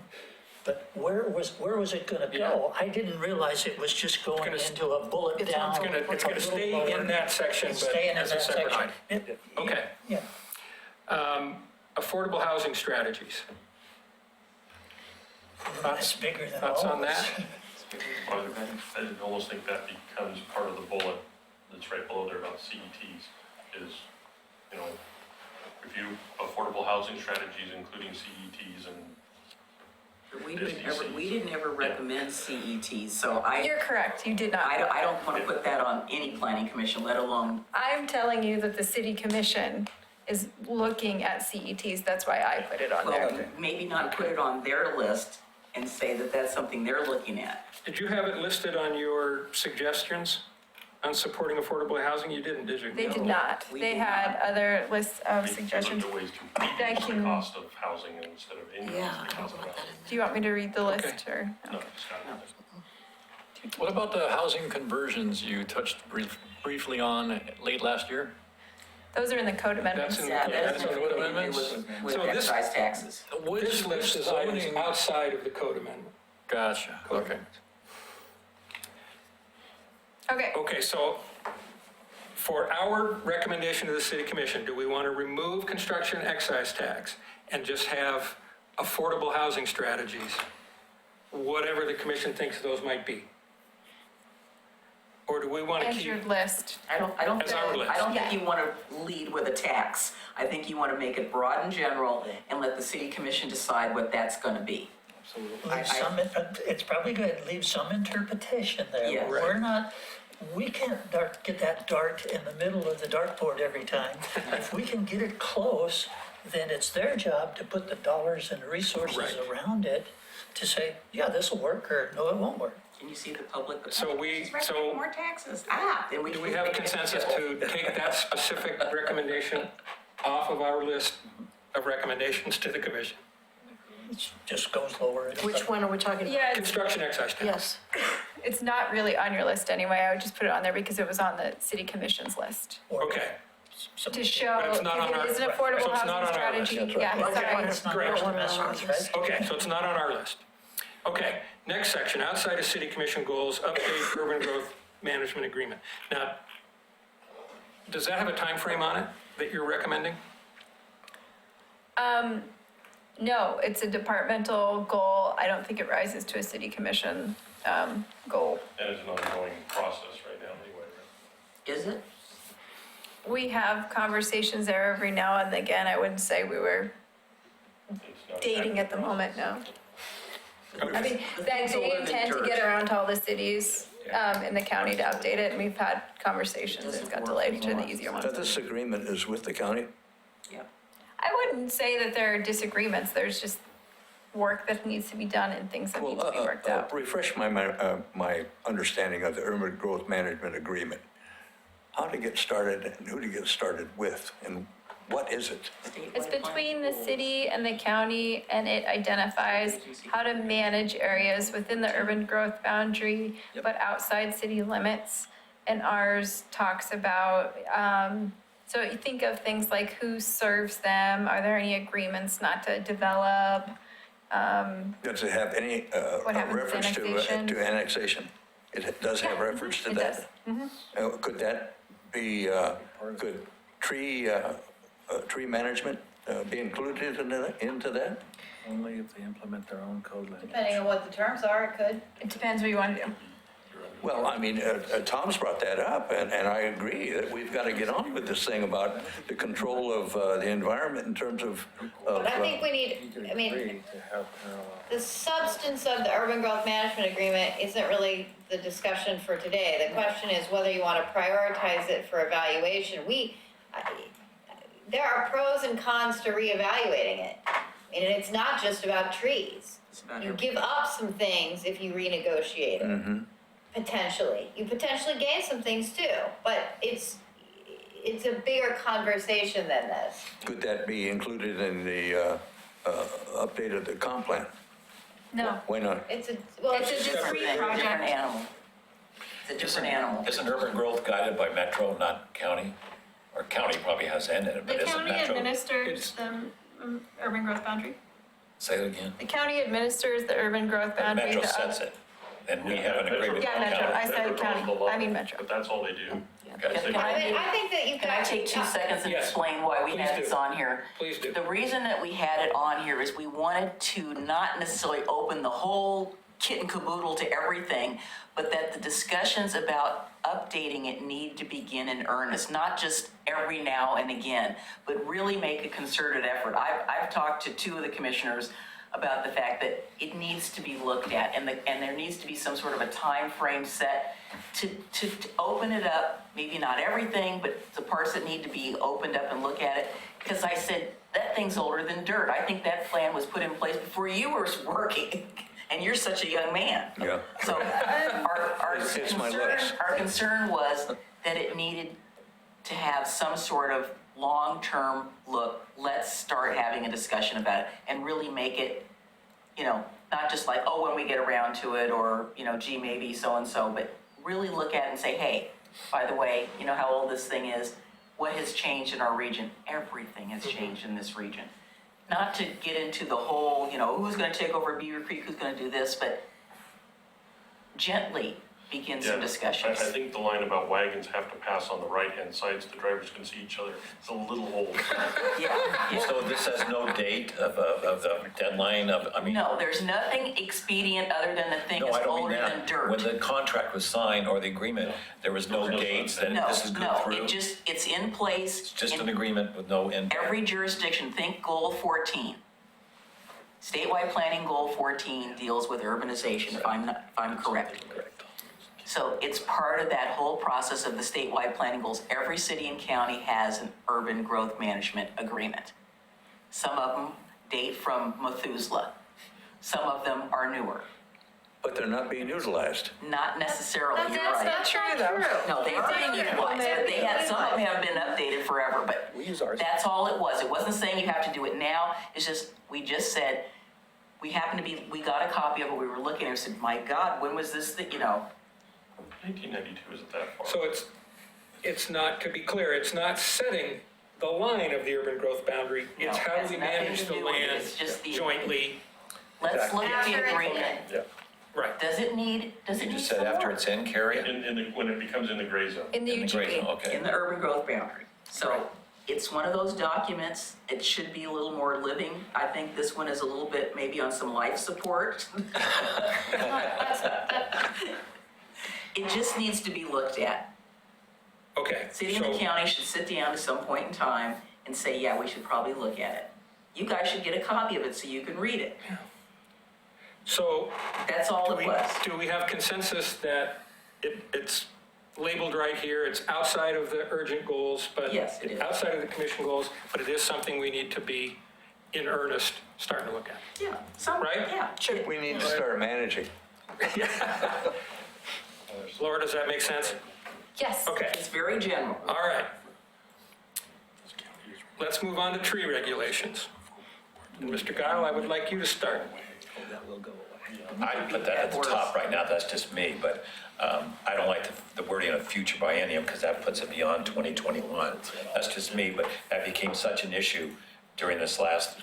But where was it gonna go? I didn't realize it was just going gonna st- into a bullet down. It's going to a little stay lower. in that section, It's but staying in as a that separate section. item. Okay. Yeah, Affordable housing strategies. that's bigger than Thoughts all on of that? this. I almost think that becomes part of the bullet that's right below there about CETs, is, you know, review affordable housing strategies, including CETs and We didn't ever recommend CETs, so You're correct, you did not. I don't want to put that on any planning commission, let alone, I'm telling you that the city commission is looking at CETs, that's why I put it on well, there. maybe not put it on their list and say that that's something they're looking at. Did you have it listed on your suggestions on supporting affordable housing? You didn't, did you? They did not, we they did had other lists of they suggestions. looked at ways to That reduce the can- cost of housing instead of increase the cost of housing. Do you want me to read the Okay. list, or? No, Scott. What about the housing conversions you touched briefly on late last year? Those are in the code amendments. That's in Yeah, the- that that's has in nothing the to do amendments. with So this- excise taxes. This list is items outside of the code amendment. Gotcha, Code okay. amendments. Okay, Okay, so for our recommendation to the city commission, do we want to remove construction excise tax and just have affordable housing strategies? Whatever the commission thinks those might be? Or do we want to as keep? your list. I don't As our list. think you want to lead with a tax. I think you want to make it broad and general and let the city commission decide what that's going to be. Leave some, it's probably good, leave some interpretation there. Yeah. Right. We're not, we can't get that dart in the middle of the dartboard every time. If we can get it close, then it's their job to put the dollars and resources Right. around it to say, yeah, this will work, or no, it won't work. Can you see the public? So we- Just recommend so- more taxes. Then we. Do we have a consensus to take that specific recommendation off of our list of recommendations to the commission? It just goes lower. Which one are we talking about? Yeah, it's, Construction excise tax. Yes. it's not really on your list anyway, I would just put it on there because it was on the city commission's list. Or Okay, some- To show, But it's not on if our- it is an so affordable it's not housing on our list. strategy, That's right. yeah, Okay, sorry. it's not Great. on our list, right? okay, so it's not on our list. Okay, next section, outside of city commission goals, update urban growth management agreement. Now, does that have a time frame on it that you're recommending? No, it's a departmental goal, I don't think it rises to a city commission, goal. And it's an ongoing process right now anyway, right? Is it? we have conversations there every now and again. I wouldn't say we were dating at the moment, no. I mean, they intend to get around to all the cities in the county to update it, and we've had conversations, it got delayed, which are the easier ones. So this agreement is with the county? I wouldn't say that there are disagreements, there's just work that needs to be done and things that need to be worked out. Refresh my understanding of the urban growth management agreement. How to get started and who to get started with, and what is it? It's between the city and the county, and it identifies how to manage areas within the urban growth boundary, but outside city limits. And ours talks about, so you think of things like who serves them, are there any agreements not to develop? Does it have any What happens to reference annexation? to annexation? It does have reference to It that? does. Could that be, could tree management be included into that? Only if they implement their own code language. Depending on what the terms are, it could. It depends what you want to do. Well, I mean, Tom's brought that up, and I agree that we've got to get on with this thing about the control of the environment in terms of. But I think we need, I mean, the substance of the urban growth management agreement isn't really the discussion for today. The question is whether you want to prioritize it for evaluation. There are pros and cons to reevaluating it. And it's not just about trees. You give up some things if you renegotiate it. Potentially. You potentially gain some things too, but it's a bigger conversation than this. Could that be included in the update of the comp plan? No. Why not? It's a discrete Different project. animal. It's a different animal. Isn't urban growth guided by Metro, not county? Or county probably has N in it, but The isn't county Metro? administers the urban growth boundary. Say it again. The county administers the urban growth But boundary. Metro the sets it, and we have an agreement with Yeah, Metro. I county. said county. I mean Metro. But that's all they do. Okay, so- Can I do- I think that you've got. Can I take 2 seconds and Yes. explain why we Please had do. this on here? Please do. The reason that we had it on here is we wanted to not necessarily open the whole kit and caboodle to everything, but that the discussions about updating it need to begin in earnest, not just every now and again, but really make a concerted effort. I've talked to 2 of the commissioners about the fact that it needs to be looked at, and there needs to be some sort of a time frame set to open it up, maybe not everything, but the parts that need to be opened up and look at it. Because I said, that thing's older than dirt. I think that plan was put in place before you were working, and you're such a young man. Yeah. So It's my looks. our concern was that it needed to have some sort of long-term look. Let's start having a discussion about it and really make it, not just like, oh, when we get around to it, or, gee, maybe so-and-so, but really look at it and say, hey, by the way, you know how old this thing is? What has changed in our region? Everything has changed in this region. Not to get into the whole, who's gonna take over Beaver Creek, who's gonna do this, but gently begin some Yeah, discussions. I think the line about wagons have to pass on the right-hand side so the drivers can see each other, it's a little old. Yeah. So this has no date of the deadline of, I mean. No, there's nothing expedient other than the thing No, is I don't mean older that. than dirt. When the contract was signed or the agreement, there was no dates that No, this is good no, through? it's in place. It's just in an agreement with no end. Every jurisdiction, think goal 14. Statewide planning goal 14 deals with urbanization, if I'm correct. So it's part of that whole process of the statewide planning goals. Every city and county has an urban growth management agreement. Some of them date from Methuselah. Some of them are newer. But they're not being utilized. Not necessarily, you're That's right. not true though. No, they are being utilized, but they had, some of them have been updated forever, but We use ours. that's all it was. It wasn't saying you have to do it now, it's just, we just said, we we got a copy of it, we were looking, and we said, my God, when was this, 1992 isn't that far. So it's not, to be clear, it's not setting the line of the urban growth boundary. It's No, how has we nothing manage to the do with it. land It's just the- jointly. let's look at After the it's agreement. Yeah, Right. Does it need You some just said after work? it's in, Carrie? when it becomes in the gray zone. In the In the gray zone, UGB. okay. In the urban growth boundary. So it's one of those documents, it should be a little more living. I think this one is a little bit maybe on some life support. It just needs to be looked at. Okay. City and the so- county should sit down at some point in time and say, yeah, we should probably look at it. You guys should get a copy of it so you can read it. So That's all it was. do we have consensus that it's labeled right here, it's outside of the urgent goals, but Yes, it is. outside of the commission goals, but it is something we need to be in earnest starting to look at? Yeah, some, Right? yeah. Sure. We need to start managing. Laura, does that make sense? Yes. Okay, It's very general. all right. Let's move on to tree regulations. And Mr. Guile, I would like you to start. I put that at the top right now, that's just me, but I don't like the wording of future biennium because that puts it beyond 2021. That's just me, but that became such an issue during this last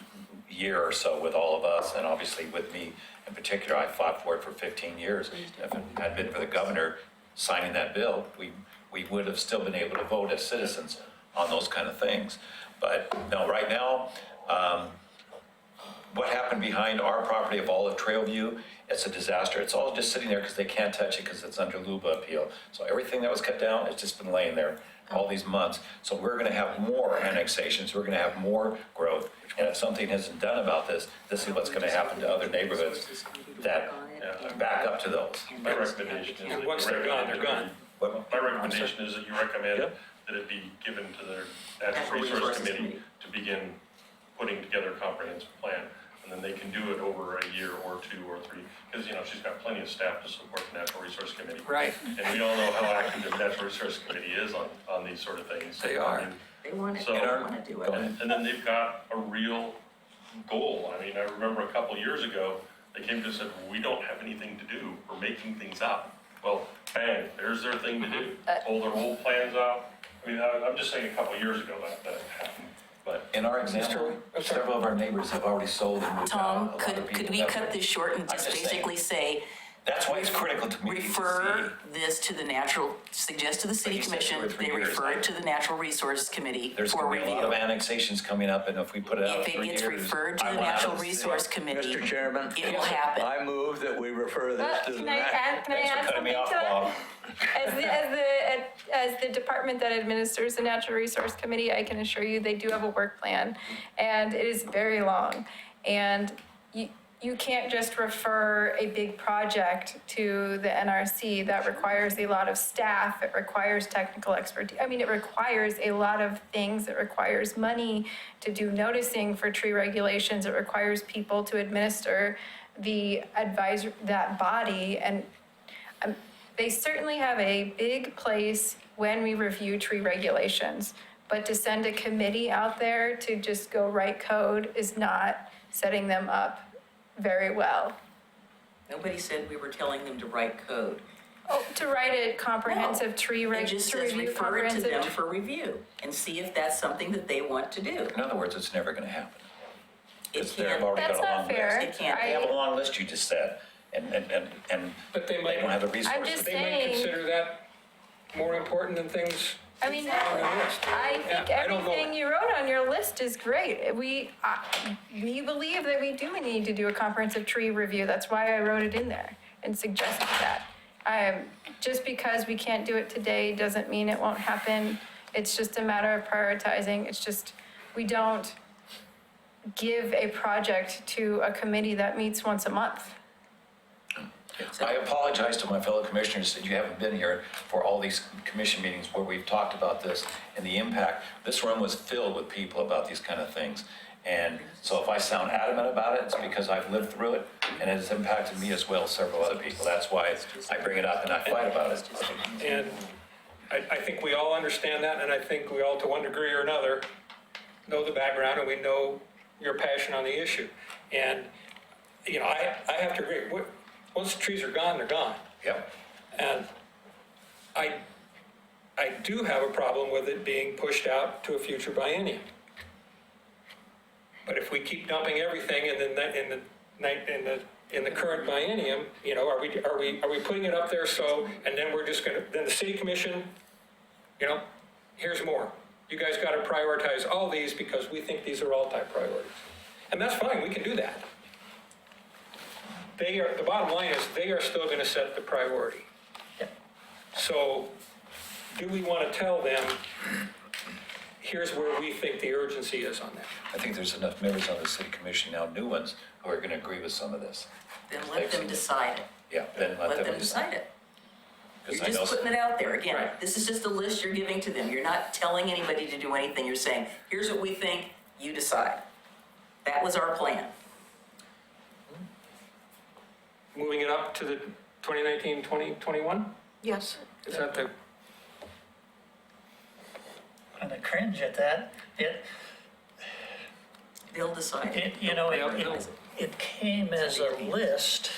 year or so with all of us, and obviously with me in particular. I fought for it for 15 years. If it had been for the governor signing that bill, we would have still been able to vote as citizens on those kind of things. But no, right now, what happened behind our property of Olive Trailview, it's a disaster. It's all just sitting there because they can't touch it because it's under LUBA appeal. So everything that was cut down, it's just been laying there all these months. So we're gonna have more annexations, we're gonna have more growth. And if something isn't done about this, this is what's gonna happen to other neighborhoods that back up to those. My recommendation is. And that once you they're gone, recommend- they're gone. What- My recommendation is that you recommend Yep. that it be given to their Natural Natural Resource Resources Committee Committee. to begin putting together a comprehensive plan. And then they can do it over a year or two or three, because, she's got plenty of staff to support the Natural Resource Committee. Right. And we all know how active the Natural Resource Committee is on these sort of things. They are. They want it, So- they don't want to do it. And then they've got a real goal. I mean, I remember a couple years ago, they came to us and said, we don't have anything to do, we're making things up. Well, bang, there's their thing to do. Pull their old plans out. I mean, I'm just saying a couple years ago that happened, but. In our example, several of our neighbors have already sold and moved out. Tom, A lot of could people we have- cut this short and I'm just saying, basically say, That's why it's critical to me to refer see. this to the suggest to the city you said commission, 2 or 3 they years, refer it to the Natural Resource Committee There's for gonna be a lot of review. annexations coming up, and if we put it out If it 3 years. gets referred to I the want out Natural of the city. Resource Committee, Mr. Chairman? it will happen. I move that we refer this to the. Can I add Thanks for cutting something me to off, that? Bob. As the department that administers the Natural Resource Committee, I can assure you they do have a work plan, and it is very long. And you can't just refer a big project to the NRC. That requires a lot of staff, it requires technical expertise. I mean, it requires a lot of things. It requires money to do noticing for tree regulations. It requires people to administer the advisor, that body, and they certainly have a big place when we review tree regulations, but to send a committee out there to just go write code is not setting them up very well. Nobody said we were telling them to write code. Oh, to write a comprehensive tree It reg, just to says review refer it to them comprehensive. for review and see if that's something that they want to do. In other words, it's never gonna happen. It Because they've can't, already got That's a long not list. fair. It can't. They have a long list, you just said, and But they might, they don't have the resources. just they might saying- consider that more important than things I mean, on the list. I think Yeah, I don't know. everything you wrote on your list is great. We believe that we do need to do a comprehensive tree review. That's why I wrote it in there and suggested that. Just because we can't do it today doesn't mean it won't happen. It's just a matter of prioritizing. It's just, we don't give a project to a committee that meets once a month. I apologize to my fellow commissioners that you haven't been here for all these commission meetings where we've talked about this and the impact. This room was filled with people about these kind of things. And so if I sound adamant about it, it's because I've lived through it and it has impacted me as well as several other people. That's why I bring it up and I fight about it. And I think we all understand that, and I think we all, to one degree or another, know the background, and we know your passion on the issue. And, I have to agree, once the trees are gone, they're gone. Yep. And I do have a problem with it being pushed out to a future biennium. But if we keep dumping everything in the current biennium, are we putting it up there so, and then we're just gonna, then the city commission, here's more. You guys gotta prioritize all these because we think these are all type priorities. And that's fine, we can do that. The bottom line is, they are still gonna set the priority. So do we want to tell them, here's where we think the urgency is on that? I think there's enough members on the city commission now, new ones, who are gonna agree with some of this. Then let them decide it. Yeah, then Let them decide it. 'Cause You're I know just putting it out there. Again, Right. this is just a list you're giving to them. You're not telling anybody to do anything. You're saying, here's what we think, you decide. That was our plan. Moving it up to the 2019, 2021? Yes. Is that the, And I cringe at that. They'll decide it. It came as a list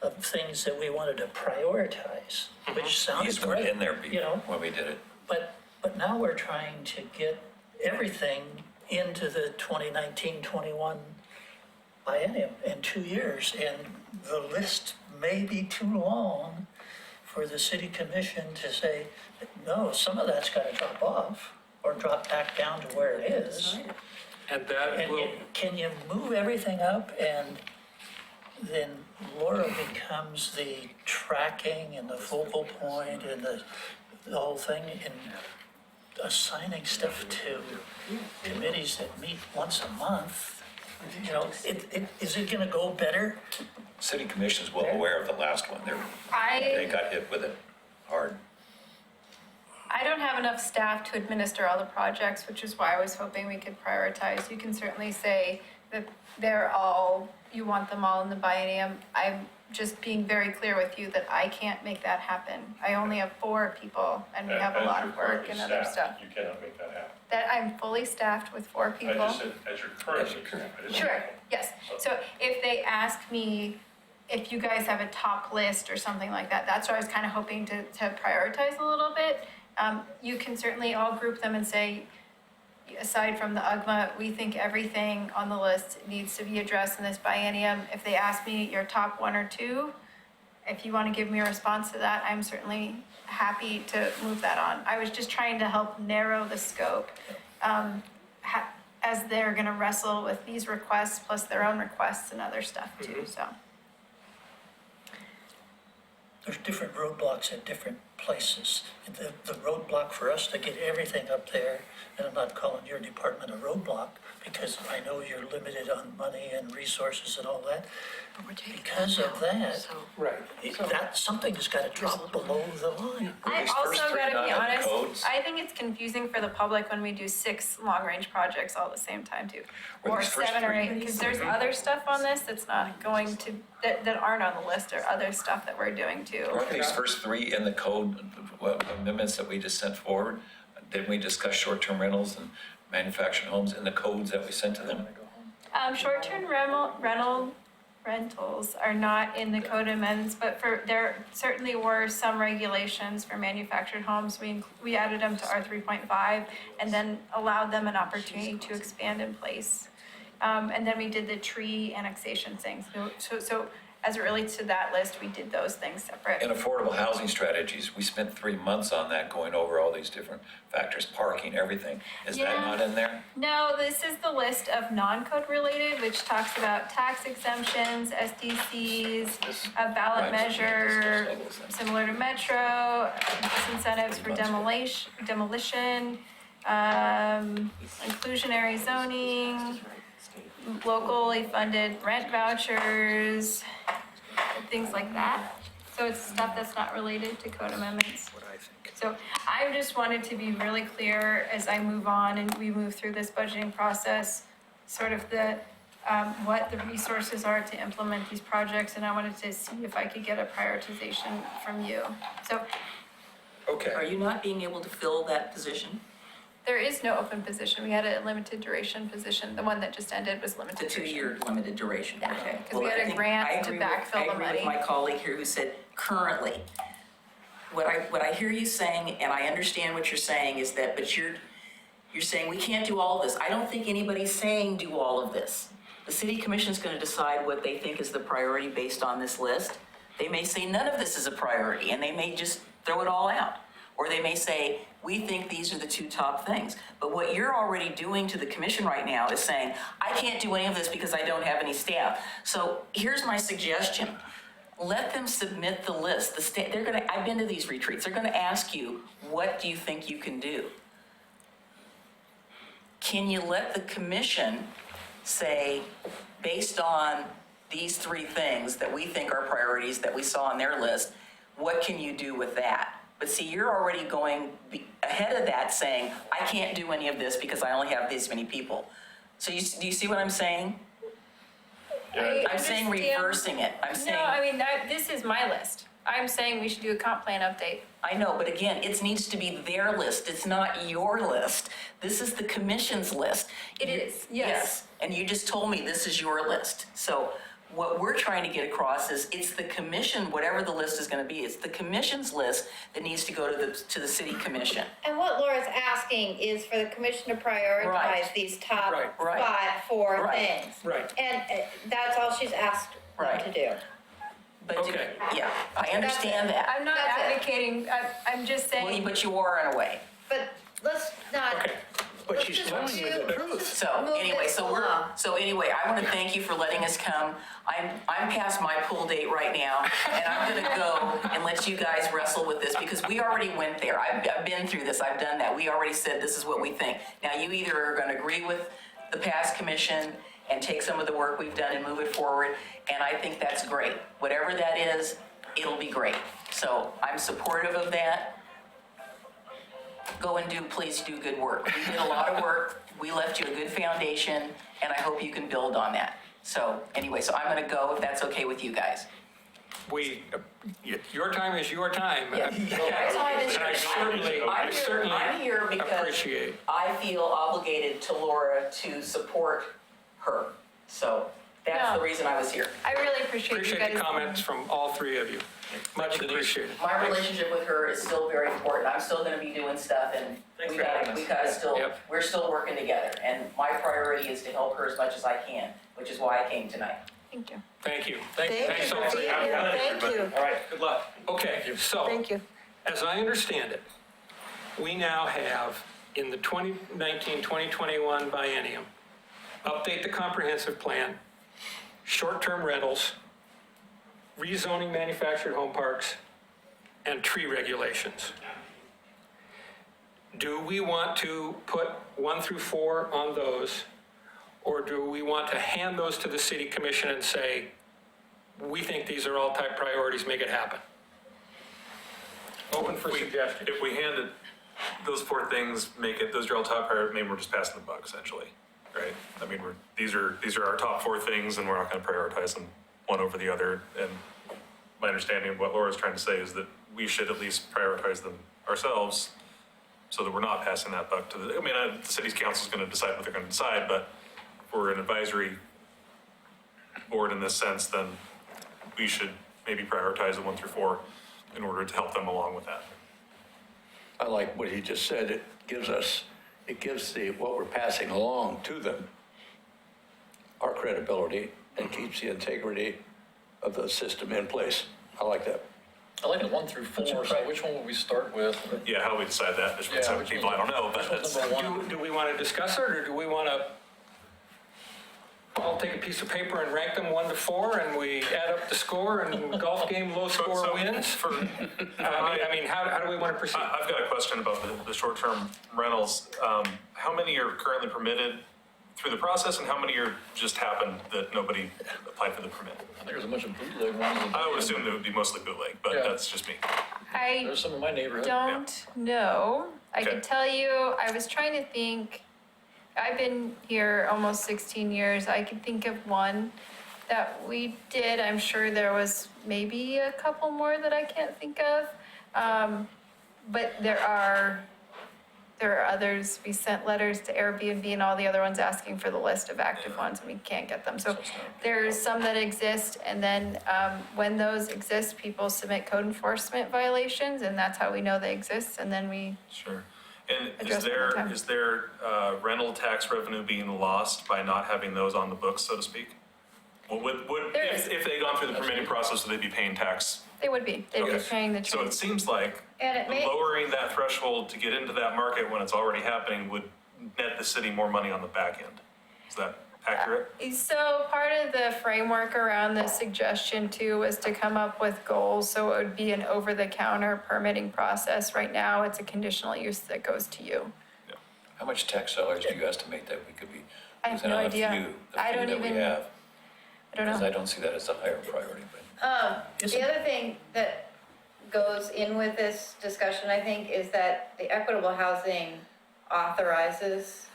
of things that we wanted to prioritize, which sounded these were great. in there you know, when we did it. But now we're trying to get everything into the 2019-21 biennium in 2 years. And the list may be too long for the city commission to say, no, some of that's got to drop off or drop back down to where it is. and that And will, can you move everything up and then Laura becomes the tracking and the focal point and the whole thing and assigning stuff to committees that meet once a month? You know, is it gonna go better? City commission's well aware of the last one. They I got hit with it hard. don't have enough staff to administer all the projects, which is why I was hoping we could prioritize. You can certainly say that you want them all in the biennium. I'm just being very clear with you that I can't make that happen. I only have 4 people and we have a lot of work and other stuff. You cannot make that happen. That I'm fully staffed with 4 people. I just said, as your current. Sure, yes. So if they ask me if you guys have a top list or something like that, that's what I was kind of hoping to prioritize a little bit. You can certainly all group them and say, aside from the UGMA, we think everything on the list needs to be addressed in this biennium. If they ask me your top 1 or 2, if you want to give me a response to that, I'm certainly happy to move that on. I was just trying to help narrow the scope as they're going to wrestle with these requests plus their own requests and other stuff too, so. There's different roadblocks at different places. And the roadblock for us to get everything up there, and I'm not calling your department a roadblock because I know you're limited on money and resources and all that. Because of that, right. that something's got to drop below the line. I these first also 3 gotta not be in the honest, codes? I think it's confusing for the public when we do 6 long-range projects all at the same time too. Were Or these first 7 or 3 8, because there's other stuff on this that's not going to, that aren't on the list, or other stuff that we're doing too. Weren't these first 3 in the code amendments that we just sent forward? Didn't we discuss short-term rentals and manufactured homes in the codes that we sent to them? Short-term rentals are not in the code amendments, but there certainly were some regulations for manufactured homes. We added them to R 3.5 and then allowed them an opportunity to expand in place. And then we did the tree annexation things. So as it relates to that list, we did those things separate. In affordable housing strategies, we spent 3 months on that, going over all these different factors, parking, everything. Is that Yeah. not in there? No, this is the list of non-code related, which talks about tax exemptions, SDCs, a ballot Right, measure, so discuss all those. similar to Metro, disincentives for demolition, inclusionary zoning, locally funded rent vouchers, things like that. So it's stuff that's not related to code amendments. So I just wanted to be really clear as I move on and we move through this budgeting process, sort of what the resources are to implement these projects, and I wanted to see if I could get a prioritization from you. So Are Okay. you not being able to fill that position? there is no open position. We had a limited duration position. The one that just ended was limited It's a duration. 2-year limited duration, Yeah, okay. 'cause we Well, had I a think- grant I to agree with- backfill the I agree money. with my colleague here who said currently. What I hear you saying, and I understand what you're saying, is that, but you're saying we can't do all of this. I don't think anybody's saying do all of this. The city commission's gonna decide what they think is the priority based on this list. They may say none of this is a priority, and they may just throw it all out. Or they may say, we think these are the 2 top things. But what you're already doing to the commission right now is saying, I can't do any of this because I don't have any staff. So here's my suggestion. let them submit the list. The state, they're gonna, I've been to these retreats, they're gonna ask you, what do you think you can do? Can you let the commission say, based on these 3 things that we think are priorities that we saw on their list, what can you do with that? But see, you're already going ahead of that saying, I can't do any of this because I only have this many people. So do you see what I'm saying? I'm saying understand- reversing it. I'm saying. No, I mean, this is my list. I'm saying we should do a comp plan update. I know, but again, it needs to be their list. It's not your list. This is the commission's list. It is, yes. And you just told me this is your list. So what we're trying to get across is it's the commission, whatever the list is gonna be, it's the commission's list that needs to go to the city commission. And what Laura's asking is for the commission to prioritize Right. these top Right. 4 Right. things. Right. And that's all she's asked them Right. to do. But, Okay. yeah, I understand that. I'm not That's it. advocating, I'm just Well, saying, but you are in a way. But let's not. Okay. But let's she's just telling you the do- truth. So Move anyway, this so along. anyway, I want to thank you for letting us come. I'm past my pull date right now, and I'm going to go and let you guys wrestle with this because we already went there. I've been through this. I've done that. We already said this is what we think. Now you either are going to agree with the past commission and take some of the work we've done and move it forward, and I think that's great. Whatever that is, it'll be great. So I'm supportive of that. Go and please do good work. We did a lot of work. We left you a good foundation, and I hope you can build on that. So anyway, so I'm gonna go if that's okay with you guys. Your time is your time. Yeah. That's why this- And I certainly I'm here because appreciate. I feel obligated to Laura to support her. So that's the No. reason I was here. I really appreciate you Appreciate guys. the comments from all 3 of you. Much appreciated. My relationship with her is still very important. I'm still gonna be doing stuff and we gotta still, Yep. we're still working together. And my priority is to help her as much as I can, which is why I came tonight. Thank you. Thank you. Thank you. Thanks so much. Thank you. All right, good luck. Okay, so. Thank you. As I understand it, we now have in the 2019-2021 biennium, update the comprehensive plan, short-term rentals, rezoning manufactured home parks, and tree regulations. Do we want to put 1 through 4 on those? Or do we want to hand those to the city commission and say, we think these are all type priorities, make it happen? Open for suggestions. If we handed those 4 things, make it, those are all top priority, maybe we're just passing the buck essentially, right? I mean, these are our top 4 things and we're not gonna prioritize them one over the other. And my understanding of what Laura's trying to say is that we should at least prioritize them ourselves so that we're not passing that buck to the, I mean, the city's council's gonna decide what they're gonna decide, but if we're an advisory board in this sense, then we should maybe prioritize the 1 through 4 in order to help them along with that. I like what he just said. It gives what we're passing along to them, our credibility, and keeps the integrity of the system in place. I like that. I like it 1 through 4, so which one would we start with? Yeah, how we decide that, there's been so many people, I don't know, but that's, Number 1. Do we want to discuss it, or do we want to all take a piece of paper and rank them 1 to 4, and we add up the score, and golf game low score So wins? I mean, how do we want to proceed? I've got a question about the short-term rentals. How many are currently permitted through the process, and how many are just happened that nobody applied for the permit? I think there's a bunch of bootleg ones. I would assume that it would be mostly bootleg, but Yeah. that's just me. I There's some in my neighborhood. don't know. I Okay. could tell you, I was trying to think, I've been here almost 16 years. I could think of one that we did. I'm sure there was maybe a couple more that I can't think of. But there are others. We sent letters to Airbnb and all the other ones asking for the list of active ones, and we can't get them. So there's some that exist, and then when those exist, people submit code enforcement violations, and that's how we know they exist, and then we, Sure. And Address it one time. is there rental tax revenue being lost by not having those on the books, so to speak? There is. If they'd gone through the permitting process, would they be paying tax? they would be, they'd be Okay. paying the So it trades. seems like And it may, lowering that threshold to get into that market when it's already happening would net the city more money on the back end. Is that accurate? So part of the framework around this suggestion too was to come up with goals, so it would be an over-the-counter permitting process. Right now, it's a conditional use that goes to you. How much tax dollars do you estimate that we could be I have using no on idea. the I few don't that we even- have? I don't Because know. I don't see that as a higher priority, but. The other thing that goes in with this discussion, I think, is that the equitable housing authorizes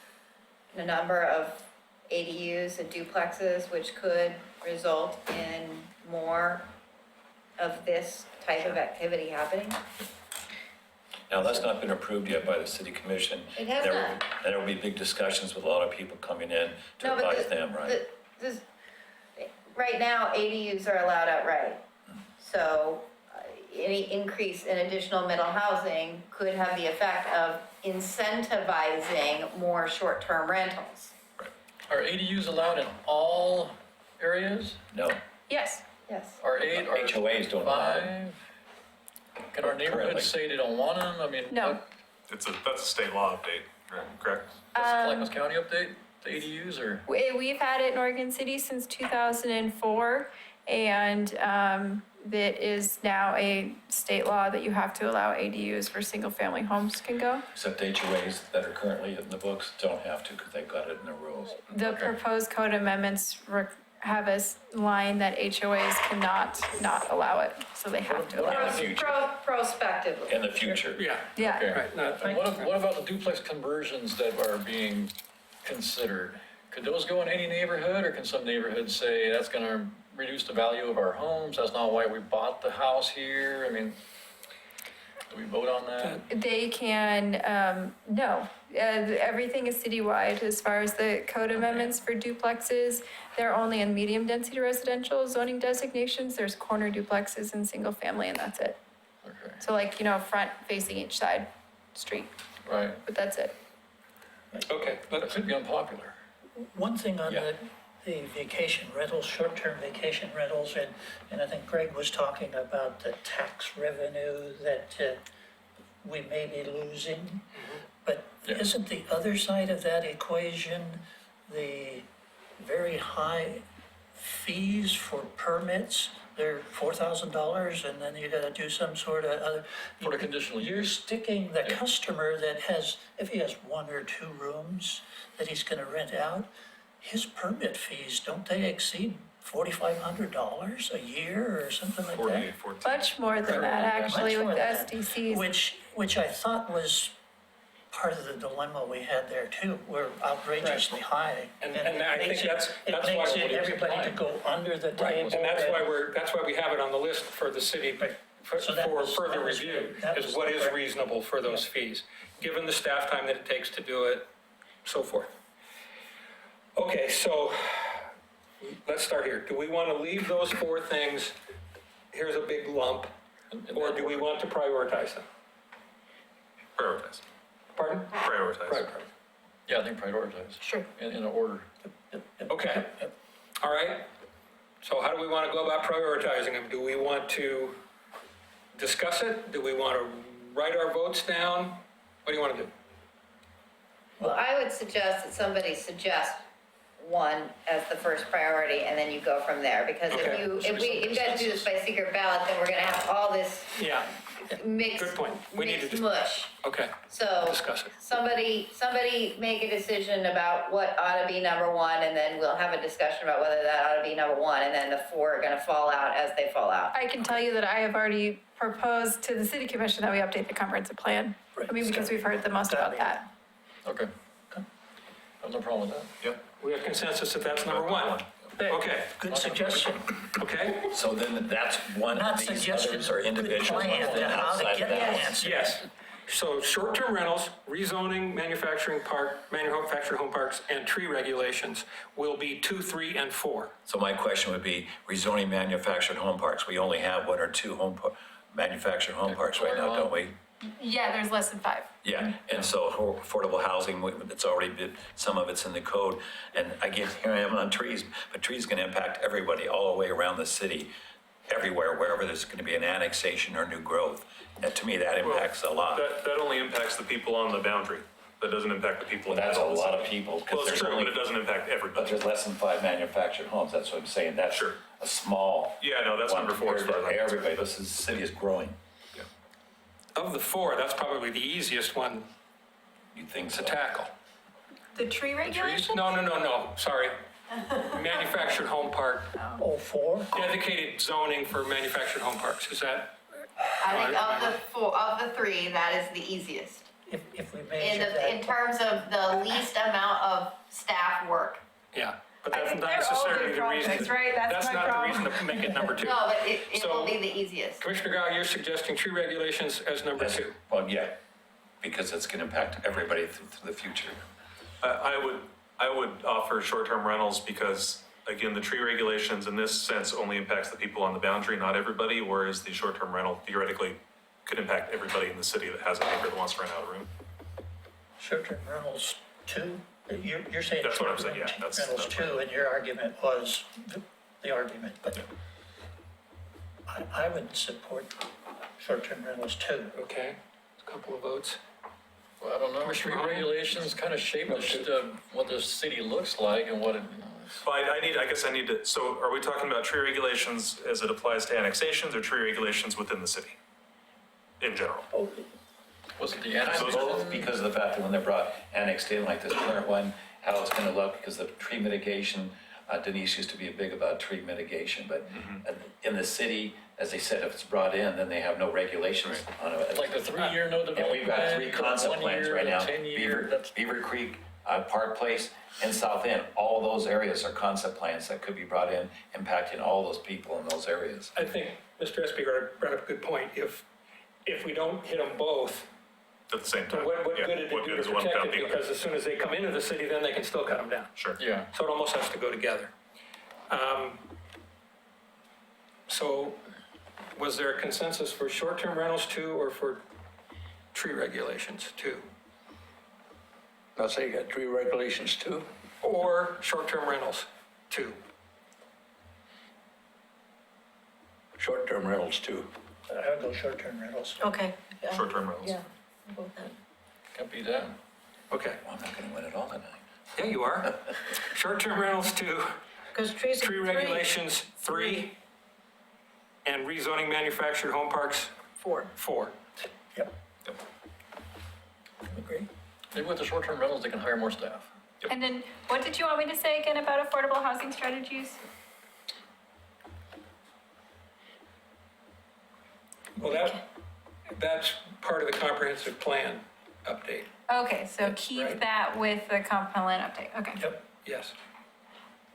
a number of ADUs and duplexes, which could result in more of this type of activity happening. Now, that's not been approved yet by the city commission. It has There will- not. And there will be big discussions with a lot of people coming in to No, but advise them, right? Right now, ADUs are allowed outright. So any increase in additional middle housing could have the effect of incentivizing more short-term rentals. Are ADUs allowed in all areas? No, Yes. Yes. R8, HOAs don't allow it. R5? Can our Currently. neighborhoods say they don't want them? I mean, No. what- That's a state law update, correct? that's the Clackamas County update, the ADUs, or? We've had it in Oregon City since 2004, and that is now a state law that you have to allow ADUs where single-family homes can go. Except HOAs that are currently in the books don't have to because they've got it in their rules. The proposed code amendments have a line that HOAs cannot not allow it, so they have to allow In it. the future, Prospectively. in the future. Yeah. Yeah. Okay. Right, no, And what about the duplex conversions that are being considered? Could those go in any neighborhood, or can some neighborhoods say that's gonna reduce the value of our homes? That's not why we bought the house here? I mean, do we vote on that? They can, no, everything is citywide as far as the code amendments for duplexes. They're only in medium density residential zoning designations. There's corner duplexes and single family, and that's it. Okay, So like, front facing each side street, right. but that's it. Okay, That could be unpopular. One thing on Yeah. the vacation rentals, short-term vacation rentals, and I think Greg was talking about the tax revenue that we may be losing. But Yeah. isn't the other side of that equation the very high fees for permits? They're $4,000 and then you gotta do some sort of other. For the conditional You're use. sticking the customer that has, if he has one or two rooms that he's gonna rent out, his permit fees, don't they exceed $4,500 a year or something like that? 48, 14. Much more than that, actually, Much with more the than that. SDCs. Which I thought was part of the dilemma we had there too. We're outrageously high. And it I think makes it- that's why It makes what it he was everybody to implying. go under the Right, table. and that's why we have it on the list for the city, for So that was- further that was review, good. That is was what is correct. reasonable for those fees, given the staff time that it takes to do it, so forth. Okay, so let's start here. Do we want to leave those four things, here's a big lump, or do we want to prioritize them? Prioritize. Pardon? Prioritize. Yeah, I think prioritize. Sure. In order. Okay, all right. So how do we want to go about prioritizing them? Do we want to discuss it? Do we want to write our votes down? What do you want to do? Well, I would suggest that somebody suggest one as the first priority, and then you go from there, because Okay. if you guys do this by secret ballot, then we're gonna have all this Yeah, mixed, good point. We need to mixed dis- mush. okay, So, discuss it. somebody make a decision about what ought to be number one, and then we'll have a discussion about whether that ought to be number one, and then the four are gonna fall out as they fall out. I can tell you that I have already proposed to the city commission that we update the comprehensive plan. I mean, because we've heard the most about that. Okay. I have no problem with that. Yep. We have consensus that that's number one. Okay, Good suggestion. okay, So then that's one Not of these suggestions, others are good individual plan ones on then how to outside get of the that. answer. yes. So short-term rentals, rezoning manufacturing home parks, and tree regulations will be 2, 3, and 4. So my question would be rezoning manufactured home parks. We only have one or two manufactured home parks right now, don't we? Yeah, there's less than 5. Yeah, and so affordable housing, it's already been, some of it's in the code. And again, here I am on trees, but trees can impact everybody all the way around the city, everywhere, wherever there's going to be an annexation or new growth. And to me, that impacts a lot. That only impacts the people on the boundary. That doesn't impact the people. Well, in that's a the lot of city. people. 'Cause Well, it's there's true, only- but it doesn't impact But everybody. there's less than 5 manufactured homes, that's what I'm saying, that's Sure. a small. Yeah, no, that's one number 4 as compared far to as I'm concerned. everybody, this is, city is growing, Of the four, that's probably the easiest one you think to so? tackle. The tree regulation? No, sorry. Manufactured home park, Oh, 4? dedicated zoning for manufactured home parks, is that? I think of the three, that is the easiest. If we In measure the, in that, terms of the least amount of staff work. Yeah, but I that's think not they're all necessarily good the reason. projects, right? That's my not the problem. reason to make it number 2. No, but it So- will be the easiest. Commissioner Gao, you're suggesting tree regulations as number That's- 2. Well, yeah, because it's gonna impact everybody through the future. I would offer short-term rentals because, again, the tree regulations in this sense only impacts the people on the boundary, not everybody, whereas the short-term rental theoretically could impact everybody in the city that has a neighbor that wants to rent out a room. short-term rentals 2, you're saying That's what I'm short-term saying, yeah, that's- rentals that's 2, and your argument was the argument, but I would support short-term rentals 2. Okay, a couple of votes. Well, I don't know, Commissioner tree Ryan? regulations kind of shape what the city looks like and what it, Well, I guess I need to, so are we talking about tree regulations as it applies to annexations or tree regulations within the city? In general? was it the Kind of annexation? both, because of the fact that when they're brought annexed in, like this current one, how it's gonna look, because the tree mitigation, Denise used to be big about tree mitigation, but in the city, as they said, if it's brought in, then they have no regulations on it. Like the 3-year no development. And we've got 3 concept the plans 1-year, right the now. 10-year, that's- Beaver Creek, Park Place, and South End, all those areas are concept plans that could be brought in, impacting all those people in those areas. I think Mr. Espigard brought up a good point. If we don't hit them both, At the same then time? what Yeah, good did it what do good to is one protect without it? the other? Because as soon as they come into the city, then they can still cut them down. Sure. Yeah. So it almost has to go together. So was there a consensus for short-term rentals 2 or for tree regulations 2? I'll say you got tree regulations 2. Or short-term rentals 2? Short-term rentals 2. I would go short-term rentals. Okay. Short-term rentals. Can't be that. Okay. Well, I'm not gonna win it all tonight. Yeah, you are. Short-term rentals 2, Because trees are tree regulations 3, and rezoning manufactured home parks 4. Yep. Agree? Maybe with the short-term rentals, they can hire more staff. And then, what did you want me to say again about affordable housing strategies? Well, that's part of the comprehensive plan update. Okay, so keep Right. that with the comp plan update, okay. Yep. Yes.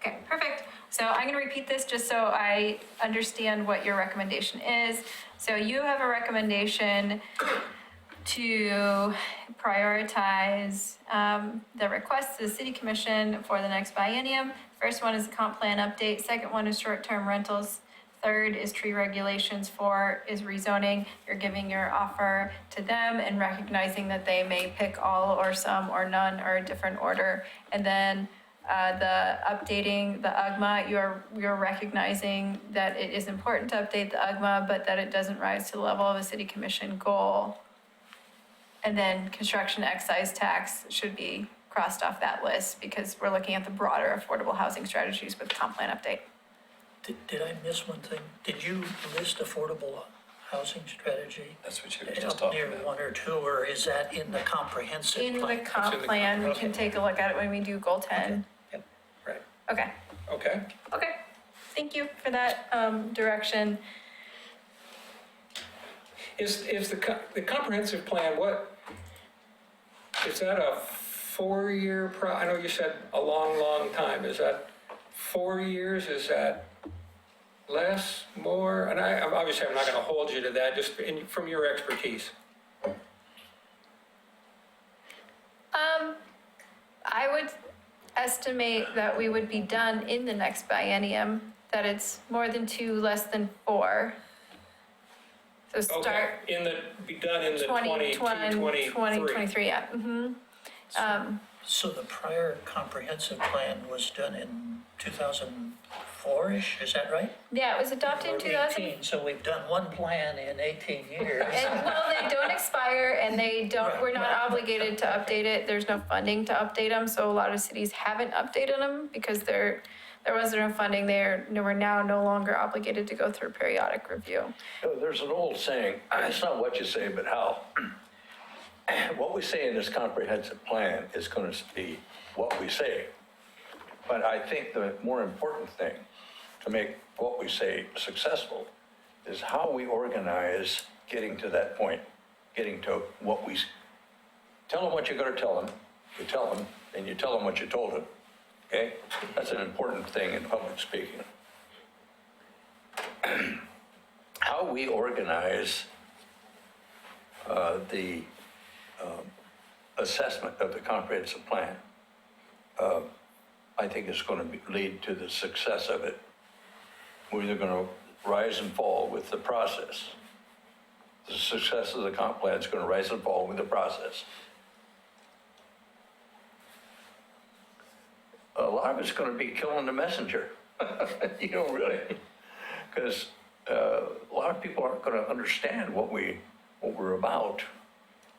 Okay, perfect. So I'm gonna repeat this just so I understand what your recommendation is. So you have a recommendation to prioritize the requests to the city commission for the next biennium. First one is the comp plan update, second one is short-term rentals, third is tree regulations, 4 is rezoning. You're giving your offer to them and recognizing that they may pick all or some or none or a different order. And then the updating the UGMA, you're recognizing that it is important to update the UGMA, but that it doesn't rise to the level of a city commission goal. And then construction excise tax should be crossed off that list because we're looking at the broader affordable housing strategies with comp plan update. Did I miss one thing? Did you list affordable housing strategy? That's what you were just Up talking near about. 1 or 2, or is that in the comprehensive In the plan? in comp the plan, we comp- can take a look at it when we do goal 10. Yep. Right. Okay, Okay. okay. Thank you for that direction. Is the comprehensive plan, is that a 4-year I know you said a long, long time. Is that 4 years? Is that less, more? And I'm obviously not going to hold you to that, just from your expertise. I would estimate that we would be done in the next biennium, that it's more than 2, less than 4. So Okay, start be done in the 2020, 23. 2023, yeah. So the prior comprehensive plan was done in 2004? 2004-ish, is that right? Yeah, it was adopted in Or 2000. 18, so we've done one plan in 18 years. And, well, they don't expire and they don't, Right, we're not right. obligated to update it. There's no funding to update them. So a lot of cities haven't updated them because there wasn't enough funding there. We're now no longer obligated to go through periodic review. There's an old saying, it's not what you say, but how. What we say in this comprehensive plan is going to be what we say. But I think the more important thing to make what we say successful is how we organize getting to that point, getting to what we tell them what you're going to tell them, you tell them, and you tell them what you told them. Okay? That's an important thing in public speaking. How we organize the assessment of the comprehensive plan, I think is going to lead to the success of it. We're either going to rise and fall with the process. The success of the comp plan is going to rise and fall with the process. A lot of it's going to be killing the messenger, really, because a lot of people aren't going to understand what we're about.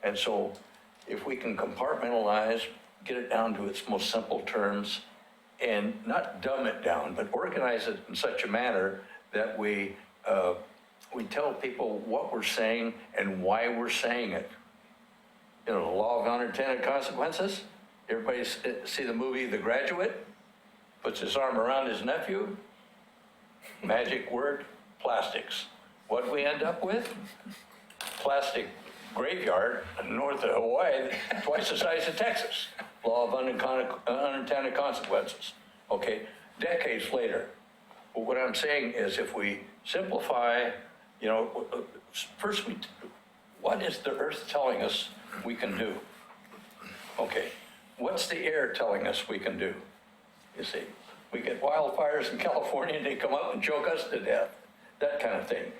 And so if we can compartmentalize, get it down to its most simple terms, and not dumb it down, but organize it in such a manner that we tell people what we're saying and why we're saying it. The law of unintended consequences. Everybody see the movie The Graduate? Puts his arm around his nephew. Magic word, plastics. What we end up with? Plastic graveyard north of Hawaii, twice the size of Texas. Law of unintended consequences. Okay, decades later. But what I'm saying is if we simplify, first what is the earth telling us we can do? Okay, what's the air telling us we can do? You see, we get wildfires in California and they come up and choke us to death. That kind of thing,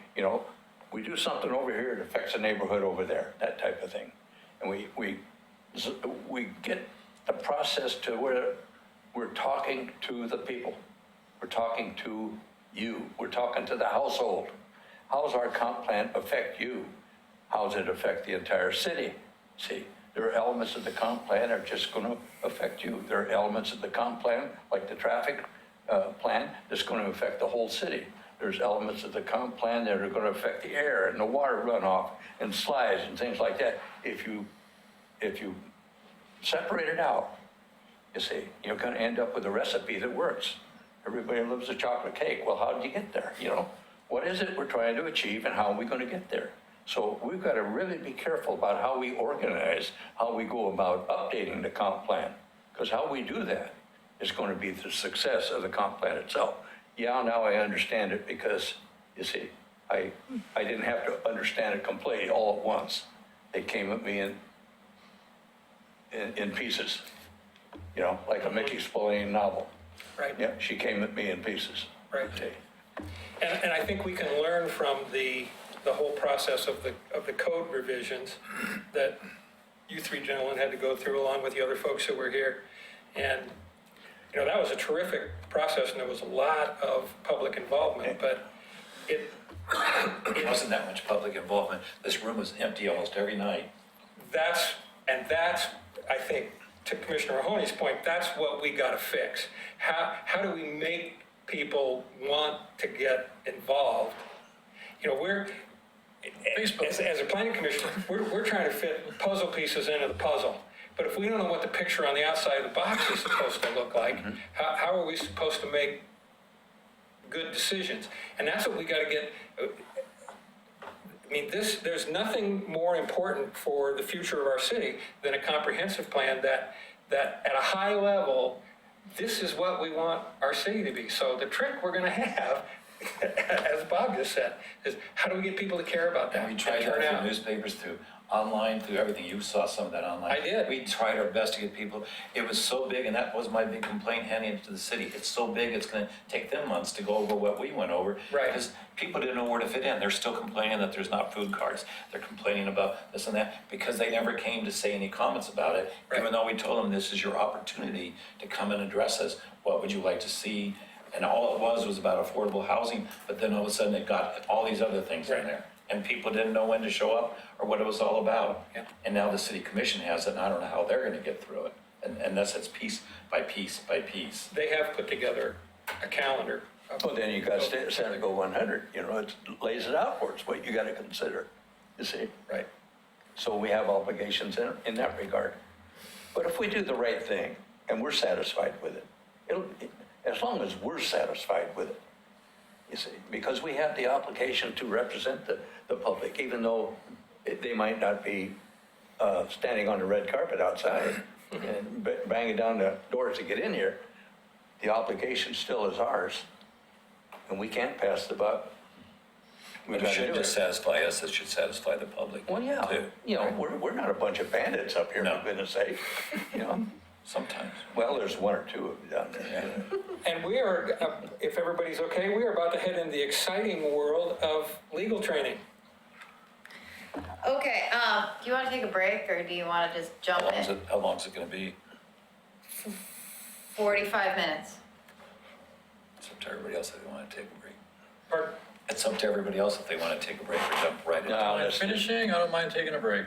We do something over here, it affects a neighborhood over there, that type of thing. And we get the process to where we're talking to the people. We're talking to you. We're talking to the household. How does our comp plan affect you? How does it affect the entire city? See, there are elements of the comp plan that are just going to affect you. There are elements of the comp plan, like the traffic plan, that's going to affect the whole city. There's elements of the comp plan that are going to affect the air and the water runoff and slides and things like that. If you separate it out, you see, you're going to end up with a recipe that works. Everybody loves a chocolate cake. Well, how did you get there? What is it we're trying to achieve and how are we going to get there? So we've got to really be careful about how we organize, how we go about updating the comp plan, because how we do that is going to be the success of the comp plan itself. Yeah, now I understand it because, you see, I didn't have to understand it completely all at once. It came at me in pieces, like a Mickey Spillane novel. Right. Yeah, she came at me in pieces. Right. And I think we can learn from the whole process of the code revisions that you three gentlemen had to go through along with the other folks who were here. And, that was a terrific process and there was a lot of public involvement, but it wasn't that much public involvement. This room was empty almost every night. That's, I think, to Commissioner Mahoney's point, that's what we got to fix. How do we make people want to get involved? As a planning commission, we're trying to fit puzzle pieces into the puzzle. But if we don't know what the picture on the outside of the box is supposed to look like, how are we supposed to make good decisions? And that's what we got to get. There's nothing more important for the future of our city than a comprehensive plan that at a high level, this is what we want our city to be. So the trick we're going to have, as Bob just said, is how do we get people to care about that? We tried that through newspapers, through online, through everything. You saw some of that online. I did. We tried our best to get people. It was so big, and that was my big complaint handing it to the city. It's so big, it's going to take them months to go over what we went over. Right. Because people didn't know where to fit in. They're still complaining that there's not food carts. They're complaining about this and that because they never came to say any comments about it, Right. even though we told them this is your opportunity to come and address us. What would you like to see? And all it was about affordable housing, but then all of a sudden it got all these other things in Right. there. And people didn't know when to show up or what it was all about. Yeah. And now the city commission has it, and I don't know how they're gonna get through it. And that's, it's piece by piece by piece. They have put together a calendar. Well, then you got Senate Go 100, you know, it lays it out for us, what you got to consider, you see? Right. So we have obligations in that regard. But if we do the right thing and we're satisfied with it, as long as we're satisfied with it, you see, because we have the obligation to represent the public, even though they might not be standing on the red carpet outside and banging down the doors to get in here, the obligation still is ours. And we can't pass the buck. We But it gotta shouldn't do just satisfy us, it should satisfy the public Well, yeah, too. you know, we're not a bunch of bandits up here, No. for goodness sake, you know? Sometimes. Well, there's one or two of them down there. And we are, if everybody's okay, we are about to head into the exciting world of legal training. Okay, do you want to take a break or do you want to just jump in? How long is it gonna be? 45 minutes. It's up to everybody else if they wanna take a break. Pardon? It's up to everybody else if they wanna take a break or jump right into No, it. that's- Finishing, I don't mind taking a break.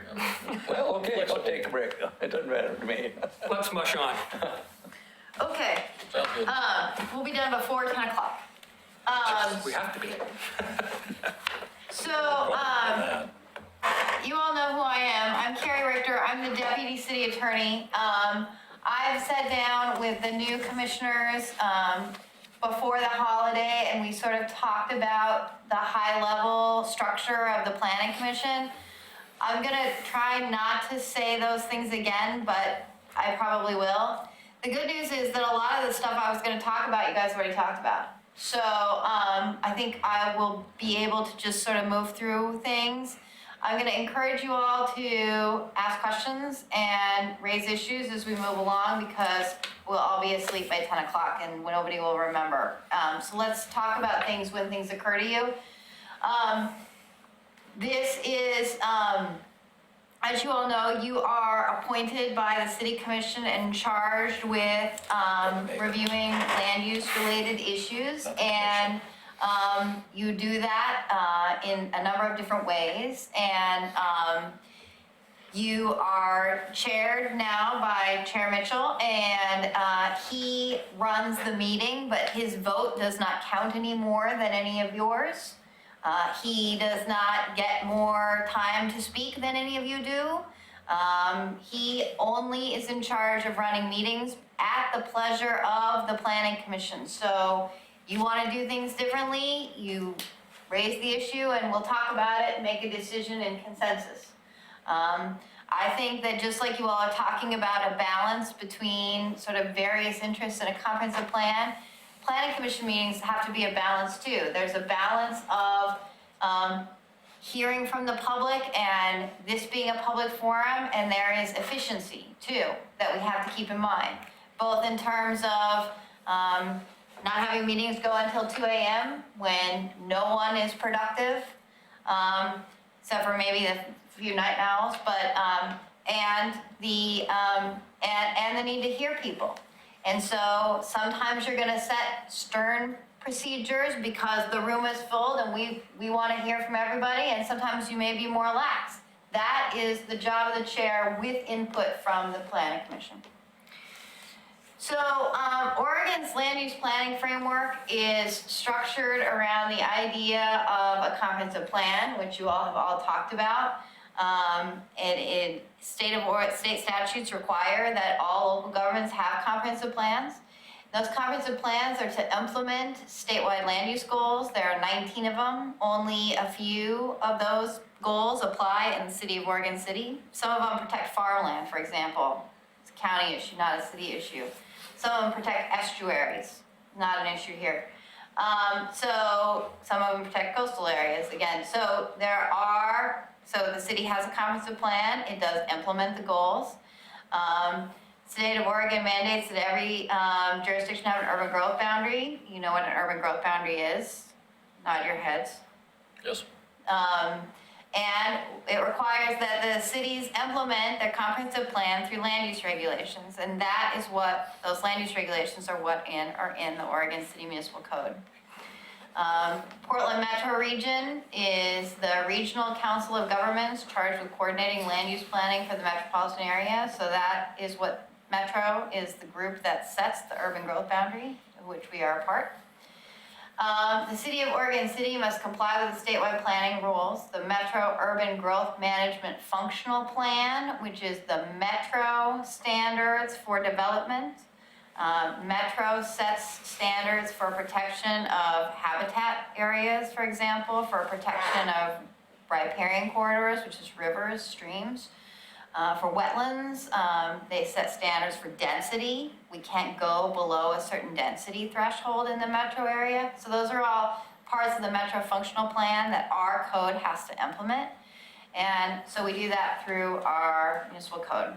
Well, okay, I'll take a break, it doesn't matter to me. Let's mush on. Okay, Sounds good. we'll be done before 10 o'clock. We have to be. So, Yeah. you all know who I am. I'm Carrie Richter. I'm the deputy city attorney. I've sat down with the new commissioners before the holiday, and we sort of talked about the high-level structure of the planning commission. I'm gonna try not to say those things again, but I probably will. The good news is that a lot of the stuff I was gonna talk about, you guys already talked about. So I think I will be able to just sort of move through things. I'm gonna encourage you all to ask questions and raise issues as we move along because we'll all be asleep by 10 o'clock and nobody will remember. So let's talk about things when things occur to you. This is, as you all know, you are appointed by the city commission and charged with reviewing land use related issues. And you do that in a number of different ways. And you are chaired now by Chair Mitchell, and he runs the meeting, but his vote does not count any more than any of yours. He does not get more time to speak than any of you do. He only is in charge of running meetings at the pleasure of the planning commission. So you want to do things differently, you raise the issue and we'll talk about it and make a decision in consensus. I think that just like you all are talking about a balance between sort of various interests in a comprehensive plan, planning commission meetings have to be a balance too. There's a balance of hearing from the public and this being a public forum, and there is efficiency too that we have to keep in mind, both in terms of not having meetings go until 2 a.m. when no one is productive, except for maybe the few night owls, but and the need to hear people. And so sometimes you're gonna set stern procedures because the room is full and we wanna hear from everybody, and sometimes you may be more lax. That is the job of the chair with input from the planning commission. So Oregon's land use planning framework is structured around the idea of a comprehensive plan, which you all have all talked about. State statutes require that all local governments have comprehensive plans. Those comprehensive plans are to implement statewide land use goals. There are 19 of them. Only a few of those goals apply in the city of Oregon City. Some of them protect farmland, for example. It's a county issue, not a city issue. Some of them protect estuaries, not an issue here. So some of them protect coastal areas, again. So the city has a comprehensive plan. It does implement the goals. State of Oregon mandates that every jurisdiction have an urban growth boundary. You know what an urban growth boundary is? Nod your heads. Yes. And it requires that the cities implement their comprehensive plan through land use regulations. And that is what, those land use regulations are in the Oregon City Municipal Code. Portland Metro Region is the regional council of governments charged with coordinating land use planning for the metropolitan area. So that is what Metro is, the group that sets the urban growth boundary, of which we are a part. The City of Oregon City must comply with the statewide planning rules. The Metro Urban Growth Management Functional Plan, which is the Metro standards for development. Metro sets standards for protection of habitat areas, for example, for protection of riparian corridors, which is rivers, streams. For wetlands, they set standards for density. We can't go below a certain density threshold in the metro area. So those are all parts of the Metro Functional Plan that our code has to implement. And so we do that through our municipal code.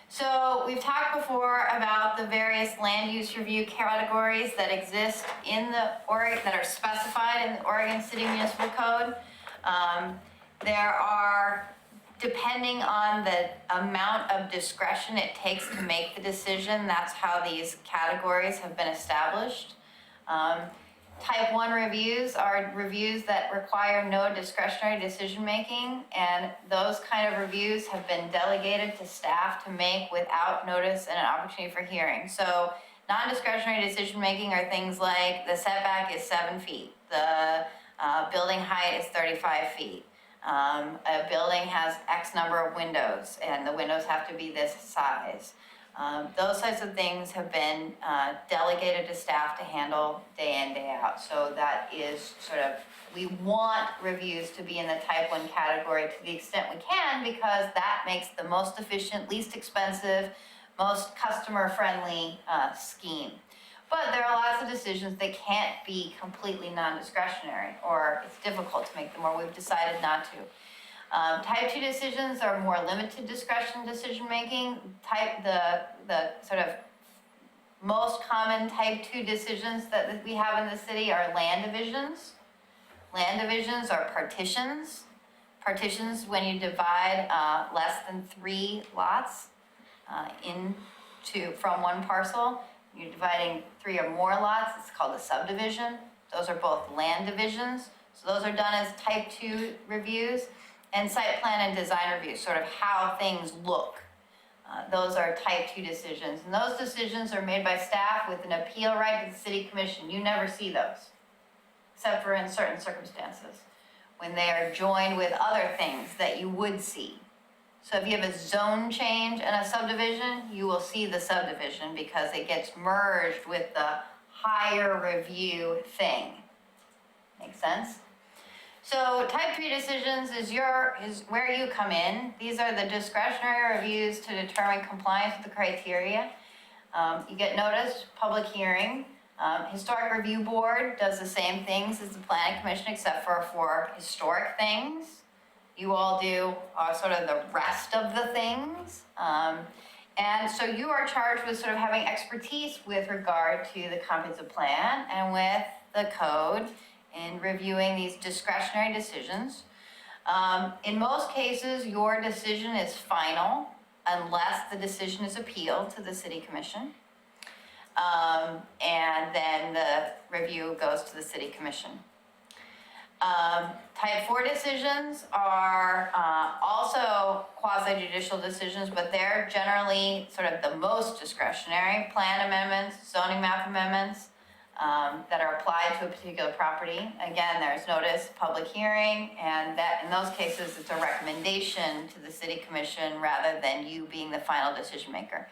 So we've talked before about the various land use review categories that exist in the Oregon, that are specified in the Oregon City Municipal Code. There are, depending on the amount of discretion it takes to make the decision, that's how these categories have been established. Type 1 reviews are reviews that require no discretionary decision-making, and those kind of reviews have been delegated to staff to make without notice and an opportunity for hearing. So non-discretionary decision-making are things like the setback is 7 feet, the building height is 35 feet. A building has X number of windows, and the windows have to be this size. Those types of things have been delegated to staff to handle day in, day out. So that is sort of, we want reviews to be in the type 1 category to the extent we can, because that makes the most efficient, least expensive, most customer-friendly scheme. But there are lots of decisions that can't be completely non-discretionary, or it's difficult to make them, or we've decided not to. Type 2 decisions are more limited discretion decision-making. The sort of most common type 2 decisions that we have in the city are land divisions. Land divisions are partitions. Partitions, when you divide less than 3 lots from one parcel, you're dividing 3 or more lots, it's called a subdivision. Those are both land divisions. So those are done as type 2 reviews. And site plan and design reviews, sort of how things look. Those are type 2 decisions. And those decisions are made by staff with an appeal right to the city commission. You never see those, except for in certain circumstances, when they are joined with other things that you would see. So if you have a zone change in a subdivision, you will see the subdivision because it gets merged with the higher review thing. Make sense? So type 3 decisions is where you come in. These are the discretionary reviews to determine compliance with the criteria. You get notice, public hearing. Historic Review Board does the same things as the Planning Commission, except for historic things. You all do sort of the rest of the things. And so you are charged with sort of having expertise with regard to the comprehensive plan and with the code in reviewing these discretionary decisions. In most cases, your decision is final unless the decision is appealed to the city commission. And then the review goes to the city commission. Type 4 decisions are also quasi-judicial decisions, but they're generally sort of the most discretionary. Plan amendments, zoning map amendments, that are applied to a particular property. Again, there's notice, public hearing, and that in those cases, it's a recommendation to the city commission rather than you being the final decision maker.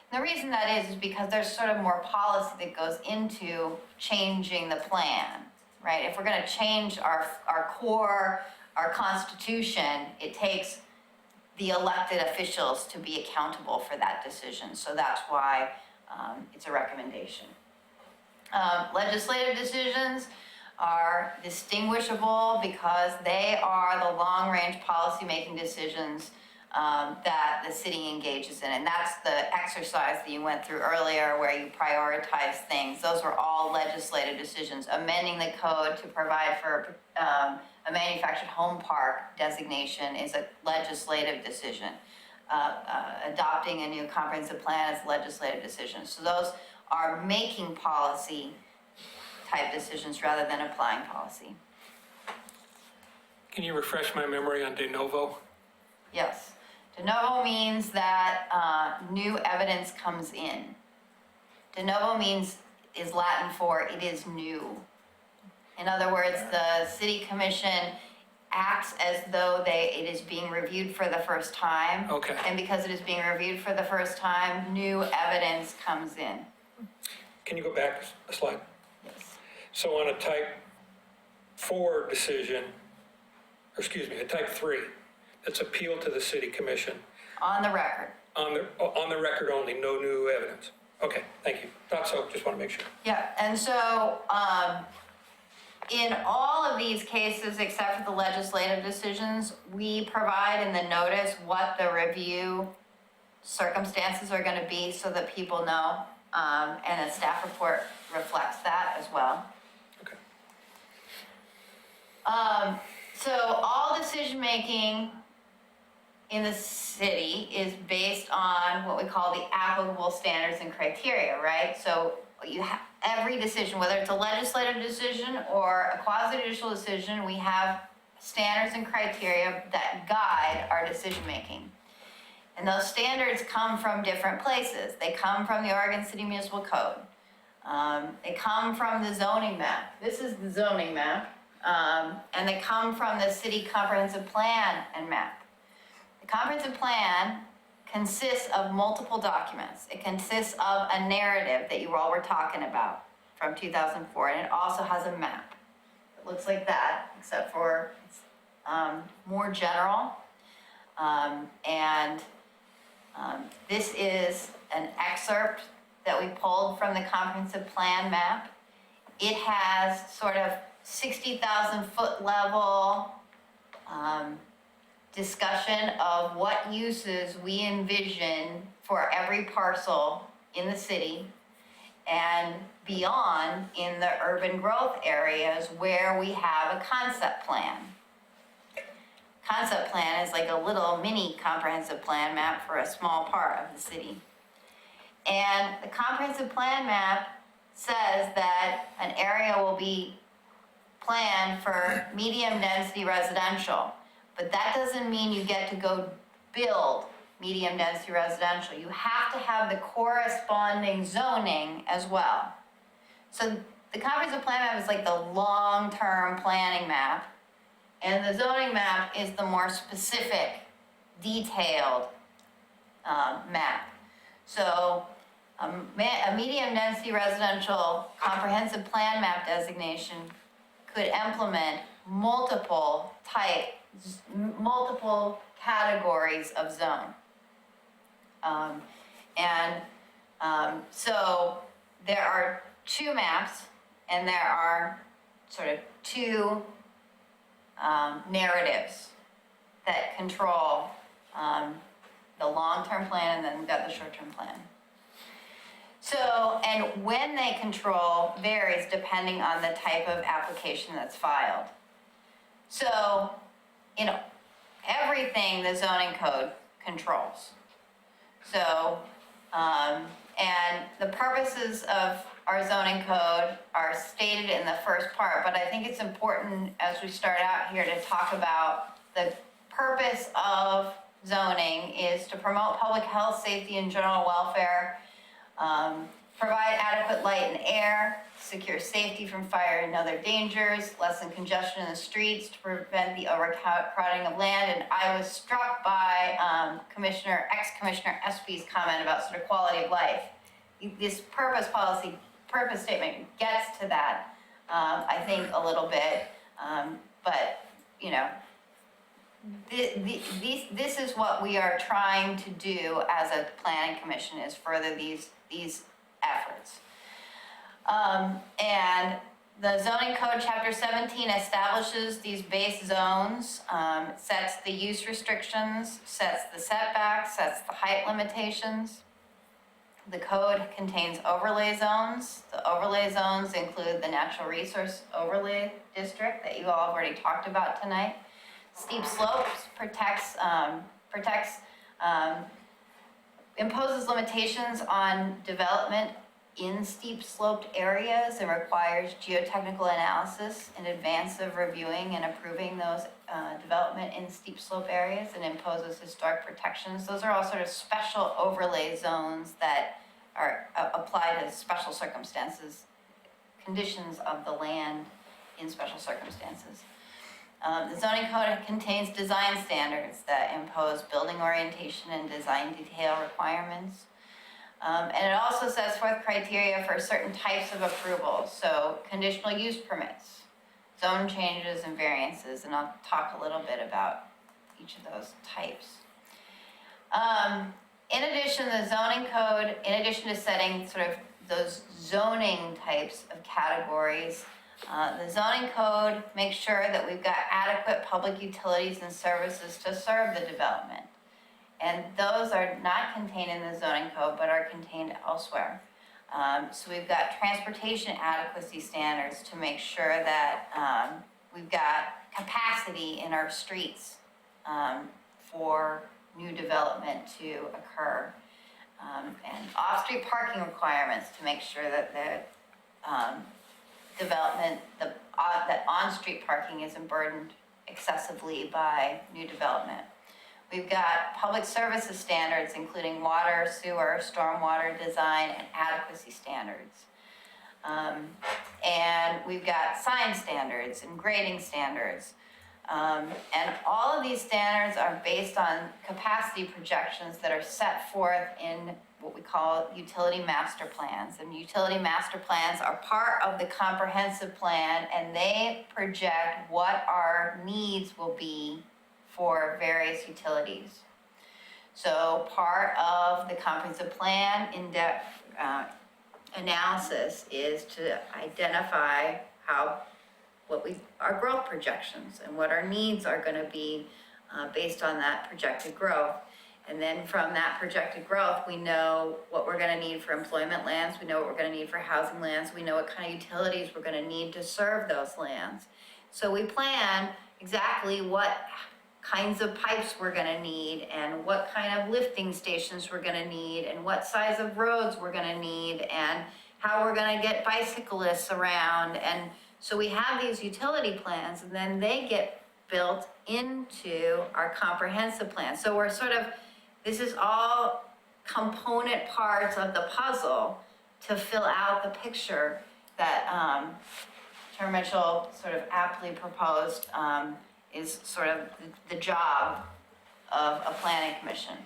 And the reason that is because there's sort of more policy that goes into changing the plan, right? If we're gonna change our core, our constitution, it takes the elected officials to be accountable for that decision. So that's why it's a recommendation. Legislative decisions are distinguishable because they are the long-range policy-making decisions that the city engages in. And that's the exercise that you went through earlier where you prioritize things. Those were all legislative decisions. Amending the code to provide for a manufactured home park designation is a legislative decision. Adopting a new comprehensive plan is a legislative decision. So those are making policy type decisions rather than applying policy. Can you refresh my memory on de novo? Yes. De novo means that new evidence comes in. De novo is Latin for it is new. In other words, the city commission acts as though it is being reviewed for the first time. Okay. And because it is being reviewed for the first time, new evidence comes in. Can you go back a slide? Yes. So on a type 4 decision, or excuse me, a type 3, that's appeal to the city commission, On the record. on the record only, no new evidence. Okay, thank you. Thought so, just want to make sure. Yeah, and so, in all of these cases, except for the legislative decisions, we provide in the notice what the review circumstances are gonna be so that people know, and a staff report reflects that as well. Okay. So all decision-making in the city is based on what we call the applicable standards and criteria, right? So you have, every decision, whether it's a legislative decision or a quasi-judicial decision, we have standards and criteria that guide our decision-making. And those standards come from different places. They come from the Oregon City Municipal Code. They come from the zoning map. This is the zoning map. And they come from the city comprehensive plan and map. The comprehensive plan consists of multiple documents. It consists of a narrative that you all were talking about from 2004, and it also has a map. It looks like that, except for it's more general. This is an excerpt that we pulled from the comprehensive plan map. It has sort of 60,000 foot level discussion of what uses we envision for every parcel in the city and beyond in the urban growth areas where we have a concept plan. Concept plan is like a little mini comprehensive plan map for a small part of the city. And the comprehensive plan map says that an area will be planned for medium density residential, but that doesn't mean you get to go build medium density residential. You have to have the corresponding zoning as well. So the comprehensive plan map is like the long-term planning map, and the zoning map is the more specific, detailed map. So a medium density residential comprehensive plan map designation could implement multiple categories of zone. So there are two maps, and there are sort of two narratives that control the long-term plan, and then we've got the short-term plan. So, and when they control varies depending on the type of application that's filed. So, everything the zoning code controls. So, and the purposes of our zoning code are stated in the first part, but I think it's important as we start out here to talk about the purpose of zoning is to promote public health, safety, and general welfare, provide adequate light and air, secure safety from fire and other dangers, lessen congestion in the streets, to prevent the overcrowding of land. And I was struck by ex-Commissioner Espy's comment about sort of quality of life. This purpose statement gets to that, I think, a little bit. But, this is what we are trying to do as a planning commission, is further these efforts. And The zoning code, chapter 17, establishes these base zones, sets the use restrictions, sets the setbacks, sets the height limitations. The code contains overlay zones. The overlay zones include the natural resource overlay district that you all have already talked about tonight. Steep slopes imposes limitations on development in steep sloped areas and requires geotechnical analysis in advance of reviewing and approving those development in steep slope areas, and imposes historic protections. Those are all sort of special overlay zones that are applied to special circumstances, conditions of the land in special circumstances. The zoning code contains design standards that impose building orientation and design detail requirements. And it also sets forth criteria for certain types of approvals, so conditional use permits, zone changes and variances, and I'll talk a little bit about each of those types. In addition, the zoning code, in addition to setting sort of those zoning types of categories, the zoning code makes sure that we've got adequate public utilities and services to serve the development. And those are not contained in the zoning code, but are contained elsewhere. So we've got transportation adequacy standards to make sure that we've got capacity in our streets for new development to occur. And off-street parking requirements to make sure that the development, that on-street parking isn't burdened excessively by new development. We've got public services standards, including water, sewer, stormwater design, and adequacy standards. And we've got sign standards and grading standards. And all of these standards are based on capacity projections that are set forth in what we call utility master plans. And utility master plans are part of the comprehensive plan, and they project what our needs will be for various utilities. So part of the comprehensive plan in-depth analysis is to identify our growth projections and what our needs are going to be based on that projected growth. And then from that projected growth, we know what we're going to need for employment lands, we know what we're going to need for housing lands, we know what kind of utilities we're going to need to serve those lands. So we plan exactly what kinds of pipes we're going to need, and what kind of lifting stations we're going to need, and what size of roads we're going to need, and how we're going to get bicyclists around. And so we have these utility plans, and then they get built into our comprehensive plan. So we're sort of, this is all component parts of the puzzle to fill out the picture that Chair Mitchell sort of aptly proposed is sort of the job of a planning commission.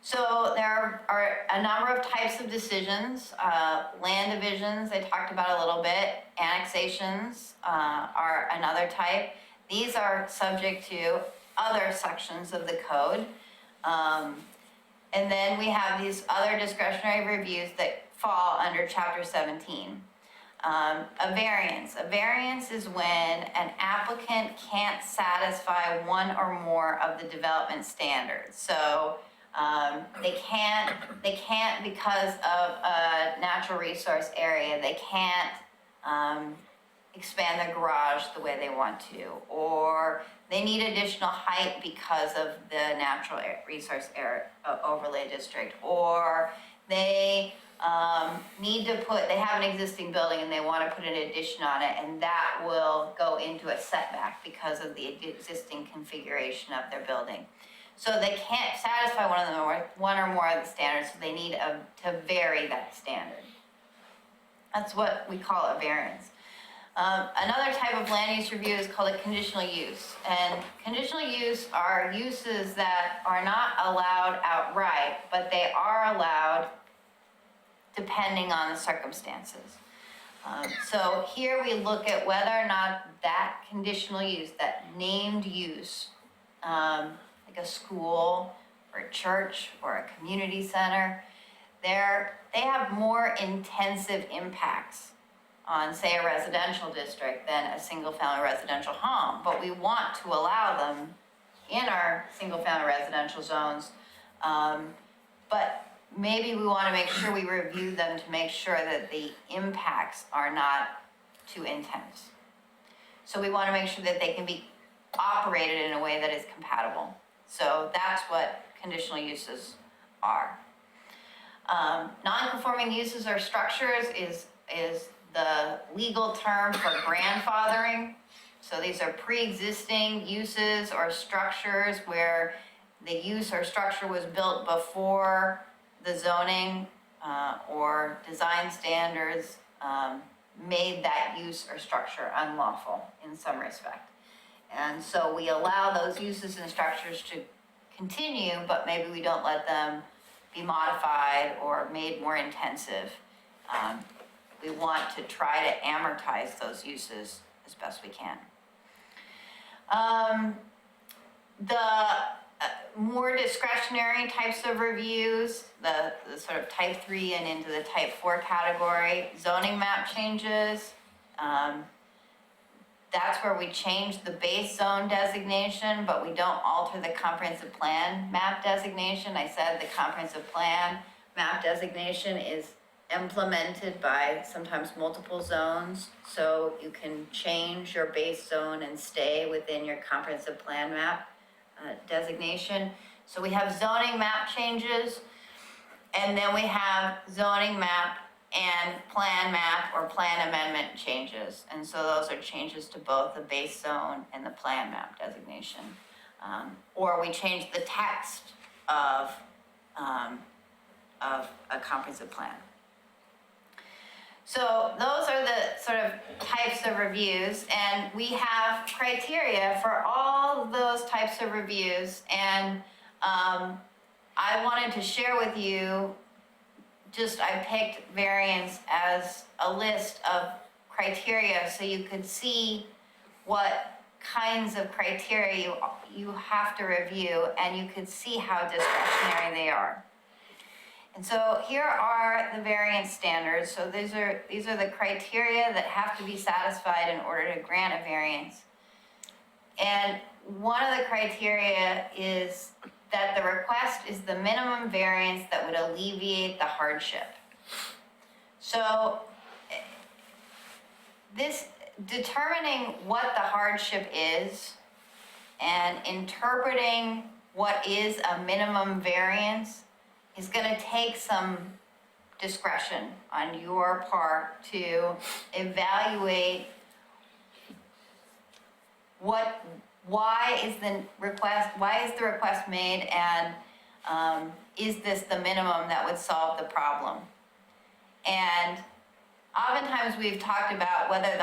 So there are a number of types of decisions. Land divisions, I talked about a little bit. Annexations are another type. These are subject to other sections of the code. And then we have these other discretionary reviews that fall under Chapter 17. A variance is when an applicant can't satisfy one or more of the development standards. So they can't because of a natural resource area, they can't expand their garage the way they want to, or they need additional height because of the natural resource area overlay district, or they they have an existing building and they want to put an addition on it, and that will go into a setback because of the existing configuration of their building. So they can't satisfy one or more of the standards, so they need to vary that standard. That's what we call a variance. Another type of land use review is called a conditional use. And conditional use are uses that are not allowed outright, but they are allowed depending on the circumstances. So here we look at whether or not that conditional use, that named use, like a school or a church or a community center, they have more intensive impacts on, say, a residential district than a single-family residential home, but we want to allow them in our single-family residential zones. But maybe we want to make sure we review them to make sure that the impacts are not too intense. So we want to make sure that they can be operated in a way that is compatible. So that's what conditional uses are. Non-conforming uses or structures is the legal term for grandfathering. So these are pre-existing uses or structures where the use or structure was built before the zoning or design standards made that use or structure unlawful in some respect. And so we allow those uses and structures to continue, but maybe we don't let them be modified or made more intensive. We want to try to amortize those uses as best we can. The more discretionary types of reviews, the sort of type 3 and into the type 4 category, zoning map changes. That's where we change the base zone designation, but we don't alter the comprehensive plan map designation. I said the comprehensive plan map designation is implemented by sometimes multiple zones, so you can change your base zone and stay within your comprehensive plan map designation. So we have zoning map changes, and then we have zoning map and plan map or plan amendment changes. And so those are changes to both the base zone and the plan map designation. Or we change the text of a comprehensive plan. So those are the sort of types of reviews, and we have criteria for all of those types of reviews. And I wanted to share with you, I picked variance as a list of criteria so you could see what kinds of criteria you have to review, and you could see how discretionary they are. And so here are the variance standards. So these are the criteria that have to be satisfied in order to grant a variance. And one of the criteria is that the request is the minimum variance that would alleviate the hardship. So this determining what the hardship is and interpreting what is a minimum variance is going to take some discretion on your part to evaluate why is the request made, and is this the minimum that would solve the problem? And oftentimes we've talked about whether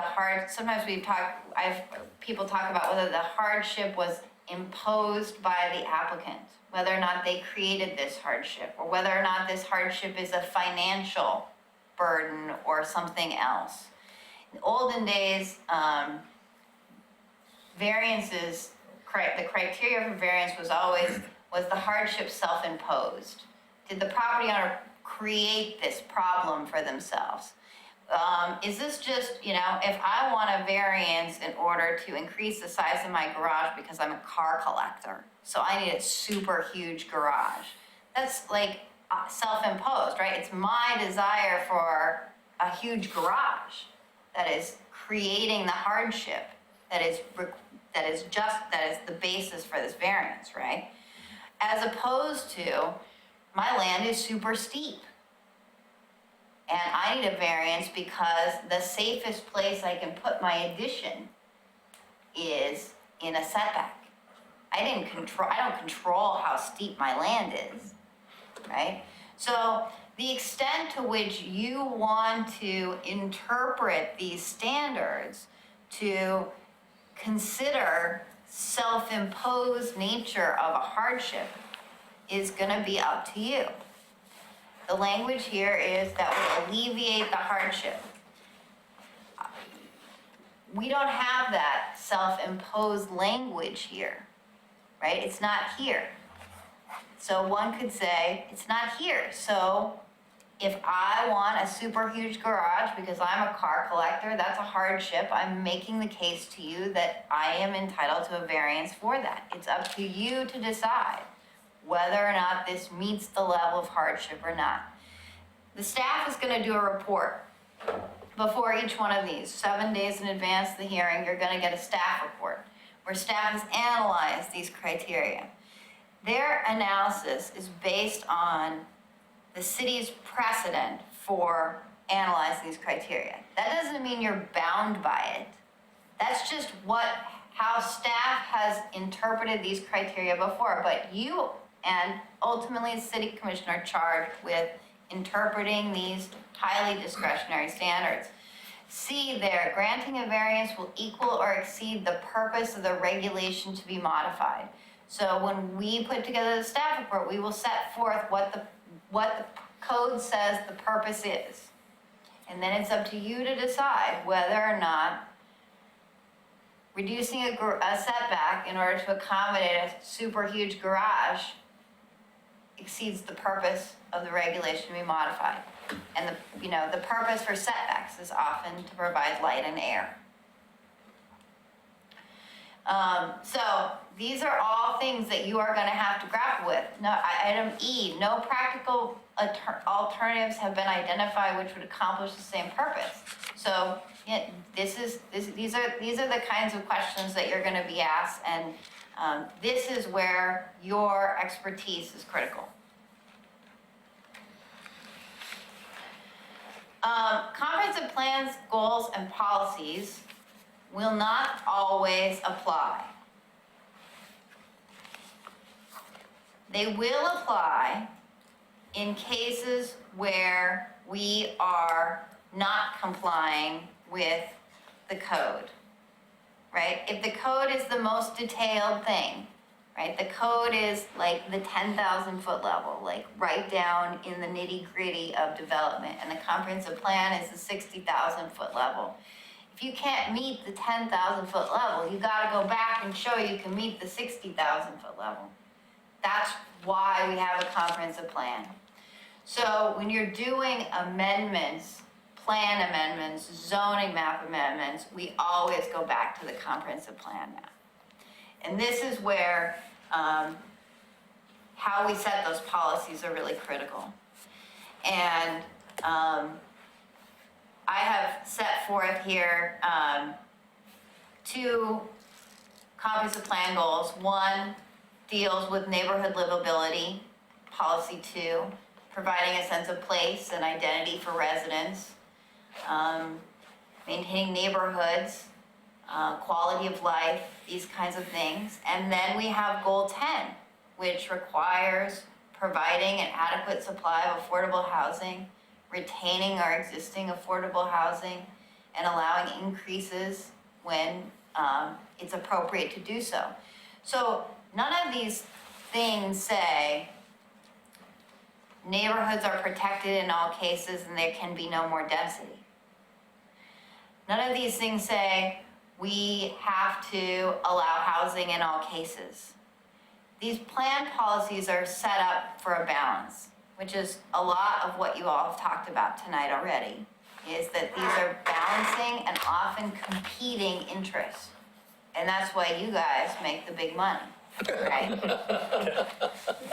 people talk about whether the hardship was imposed by the applicant, whether or not they created this hardship, or whether or not this hardship is a financial burden or something else. In olden days, variances, the criteria for variance was the hardship self-imposed? Did the property owner create this problem for themselves? Is this just, if I want a variance in order to increase the size of my garage because I'm a car collector, so I need a super huge garage. That's like self-imposed, right? It's my desire for a huge garage that is creating the hardship that is the basis for this variance, right? As opposed to, my land is super steep, and I need a variance because the safest place I can put my addition is in a setback. I don't control how steep my land is, right? So the extent to which you want to interpret these standards to consider self-imposed nature of a hardship is going to be up to you. The language here is that would alleviate the hardship. We don't have that self-imposed language here, right? It's not here. So one could say, it's not here, so if I want a super huge garage because I'm a car collector, that's a hardship. I'm making the case to you that I am entitled to a variance for that. It's up to you to decide whether or not this meets the level of hardship or not. The staff is gonna do a report before each one of these. 7 days in advance of the hearing, you're gonna get a staff report where staff has analyzed these criteria. Their analysis is based on the city's precedent for analyzing these criteria. That doesn't mean you're bound by it. That's just how staff has interpreted these criteria before. But you and ultimately the city commission are charged with interpreting these highly discretionary standards. C there, granting a variance will equal or exceed the purpose of the regulation to be modified. So when we put together the staff report, we will set forth what the code says the purpose is. And then it's up to you to decide whether or not reducing a setback in order to accommodate a super huge garage exceeds the purpose of the regulation to be modified. And the purpose for setbacks is often to provide light and air. So these are all things that you are going to have to grapple with. No, item E, no practical alternatives have been identified which would accomplish the same purpose. So these are the kinds of questions that you're going to be asked, and this is where your expertise is critical. Comprehensive plans, goals, and policies will not always apply. They will apply in cases where we are not complying with the code, right? If the code is the most detailed thing, right? The code is like the 10,000 foot level, like right down in the nitty gritty of development, and the comprehensive plan is the 60,000 foot level. If you can't meet the 10,000 foot level, you gotta go back and show you can meet the 60,000 foot level. That's why we have a comprehensive plan. So when you're doing amendments, plan amendments, zoning map amendments, we always go back to the comprehensive plan map. And this is where how we set those policies are really critical. And I have set forth here 2 comprehensive plan goals. One deals with neighborhood livability. Policy 2, providing a sense of place and identity for residents. Maintaining neighborhoods, quality of life, these kinds of things. And then we have goal 10, which requires providing an adequate supply of affordable housing, retaining our existing affordable housing, and allowing increases when it's appropriate to do so. So none of these things say neighborhoods are protected in all cases and there can be no more density. None of these things say we have to allow housing in all cases. These plan policies are set up for a balance, which is a lot of what you all have talked about tonight already, is that these are balancing and often competing interests. And that's why you guys make the big money, right?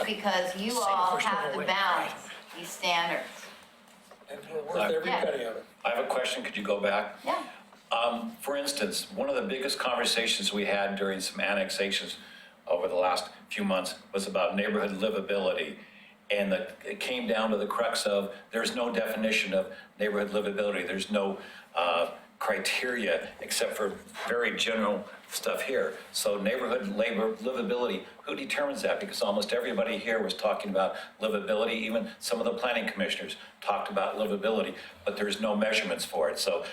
Because you all have to balance these standards. And we're worth every Yeah. penny of it. I have a question, could you go back? Yeah. For instance, one of the biggest conversations we had during some annexations over the last few months was about neighborhood livability. And it came down to the crux of, there's no definition of neighborhood livability. There's no criteria except for very general stuff here. So neighborhood livability, who determines that? Because almost everybody here was talking about livability. Even some of the planning commissioners talked about livability, but there's no measurements for it. So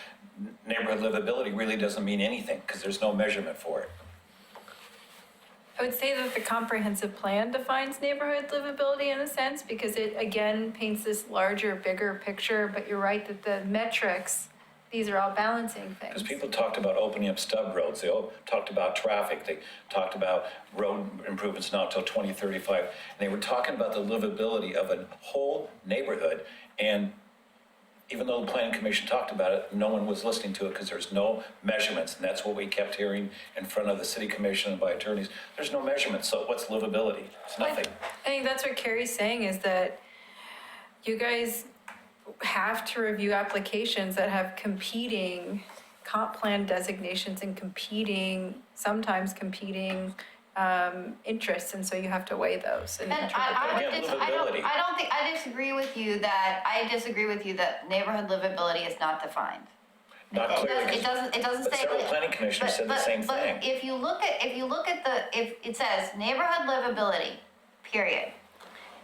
neighborhood livability really doesn't mean anything because there's no measurement for it. I would say that the comprehensive plan defines neighborhood livability in a sense, because it again paints this larger, bigger picture, but you're right that the metrics these are all balancing things. Because people talked about opening up stub roads, they all talked about traffic, they talked about road improvements not till 2035. And they were talking about the livability of a whole neighborhood. And even though the planning commission talked about it, no one was listening to it because there's no measurements. And that's what we kept hearing in front of the city commission and by attorneys. There's no measurements, so what's livability? It's nothing. I think that's what Carrie's saying, is that you guys have to review applications that have competing comp plan designations and sometimes competing interests, and so you have to weigh those. And Again, livability. I disagree with you that neighborhood livability is not defined. Not clear. It doesn't But say. several planning commissioners said the same thing. But if you look at if it says neighborhood livability, period.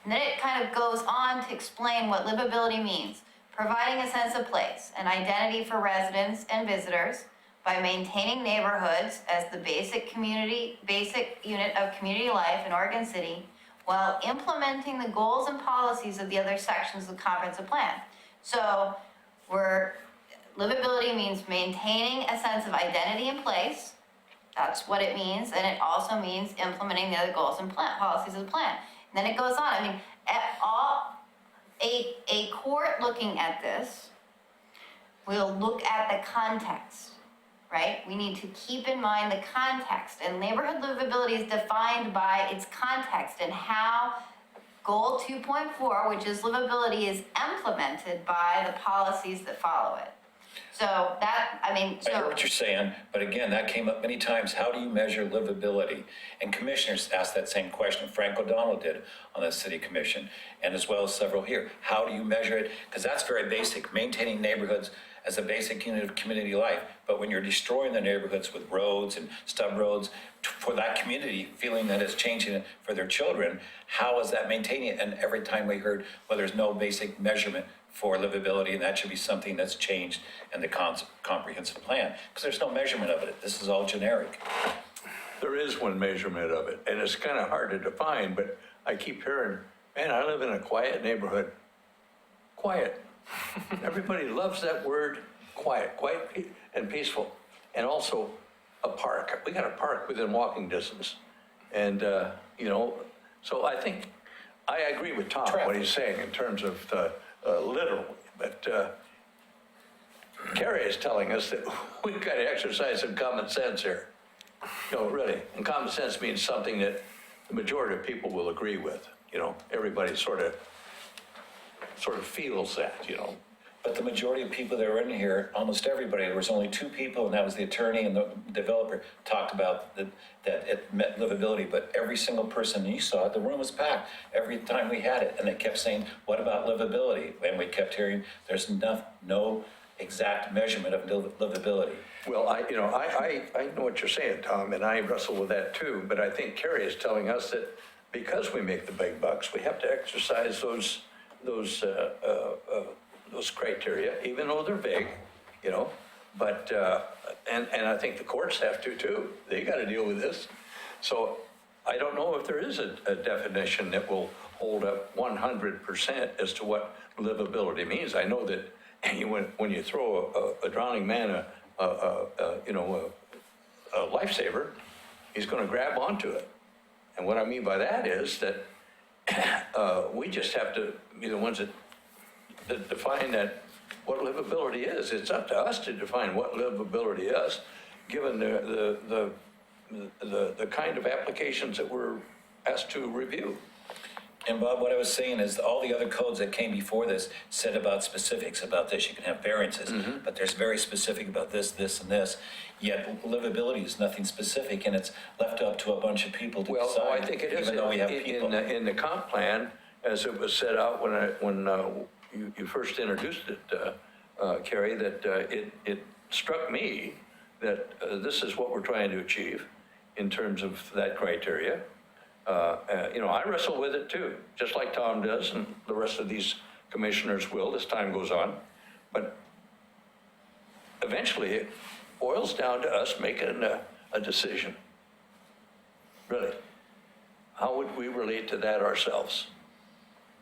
And then it kind of goes on to explain what livability means. Providing a sense of place and identity for residents and visitors by maintaining neighborhoods as the basic unit of community life in Oregon City, while implementing the goals and policies of the other sections of the comprehensive plan. So livability means maintaining a sense of identity and place. That's what it means. And it also means implementing the other goals and policies of the plan. And then it goes on. I mean, a court looking at this will look at the context, right? We need to keep in mind the context, and neighborhood livability is defined by its context and how goal 2.4, which is livability, is implemented by the policies that follow it. So that, I mean, I hear what you're saying, but again, that came up many times. How do you measure livability? And commissioners asked that same question. Frank O'Donnell did on the city commission, and as well as several here. How do you measure it? Because that's very basic, maintaining neighborhoods as a basic unit of community life. But when you're destroying the neighborhoods with roads and stub roads for that community, feeling that it's changing it for their children, how is that maintaining it? And every time we heard, well, there's no basic measurement for livability, and that should be something that's changed in the comprehensive plan, because there's no measurement of it. This is all generic. There is one measurement of it, and it's kind of hard to define, but I keep hearing, man, I live in a quiet neighborhood. Quiet. Everybody loves that word, quiet and peaceful. And also a park. We got a park within walking distance. And, so I think, I agree with Tom, what he's saying in terms of literal, but Carrie is telling us that we've got to exercise some common sense here. No, really. And common sense means something that the majority of people will agree with. Everybody sort of feels that, But the majority of people that are in here, almost everybody, there was only two people, and that was the attorney and the developer, talked about that it met livability. But every single person, you saw it, the room was packed every time we had it. And they kept saying, what about livability? And we kept hearing, there's no exact measurement of livability. Well, I know what you're saying, Tom, and I wrestle with that too. But I think Carrie is telling us that because we make the big bucks, we have to exercise those criteria, even though they're vague, but, and I think the courts have to too. They got to deal with this. So I don't know if there is a definition that will hold up 100% as to what livability means. I know that when you throw a drowning man a lifesaver, he's going to grab onto it. And what I mean by that is that we just have to be the ones that define what livability is. It's up to us to define what livability is, given the kind of applications that we're asked to review. And Bob, what I was saying is all the other codes that came before this said about specifics about this. You can have variances, but there's very specific about this, this, and this. Yet livability is nothing specific, and it's left up to a bunch of people to decide. Well, I think it is even though we have people. in the comp plan, as it was set out when you first introduced it, Carrie, that it struck me that this is what we're trying to achieve in terms of that criteria. I wrestle with it too, just like Tom does, and the rest of these commissioners will as time goes on. But eventually, it boils down to us making a decision. Really, how would we relate to that ourselves?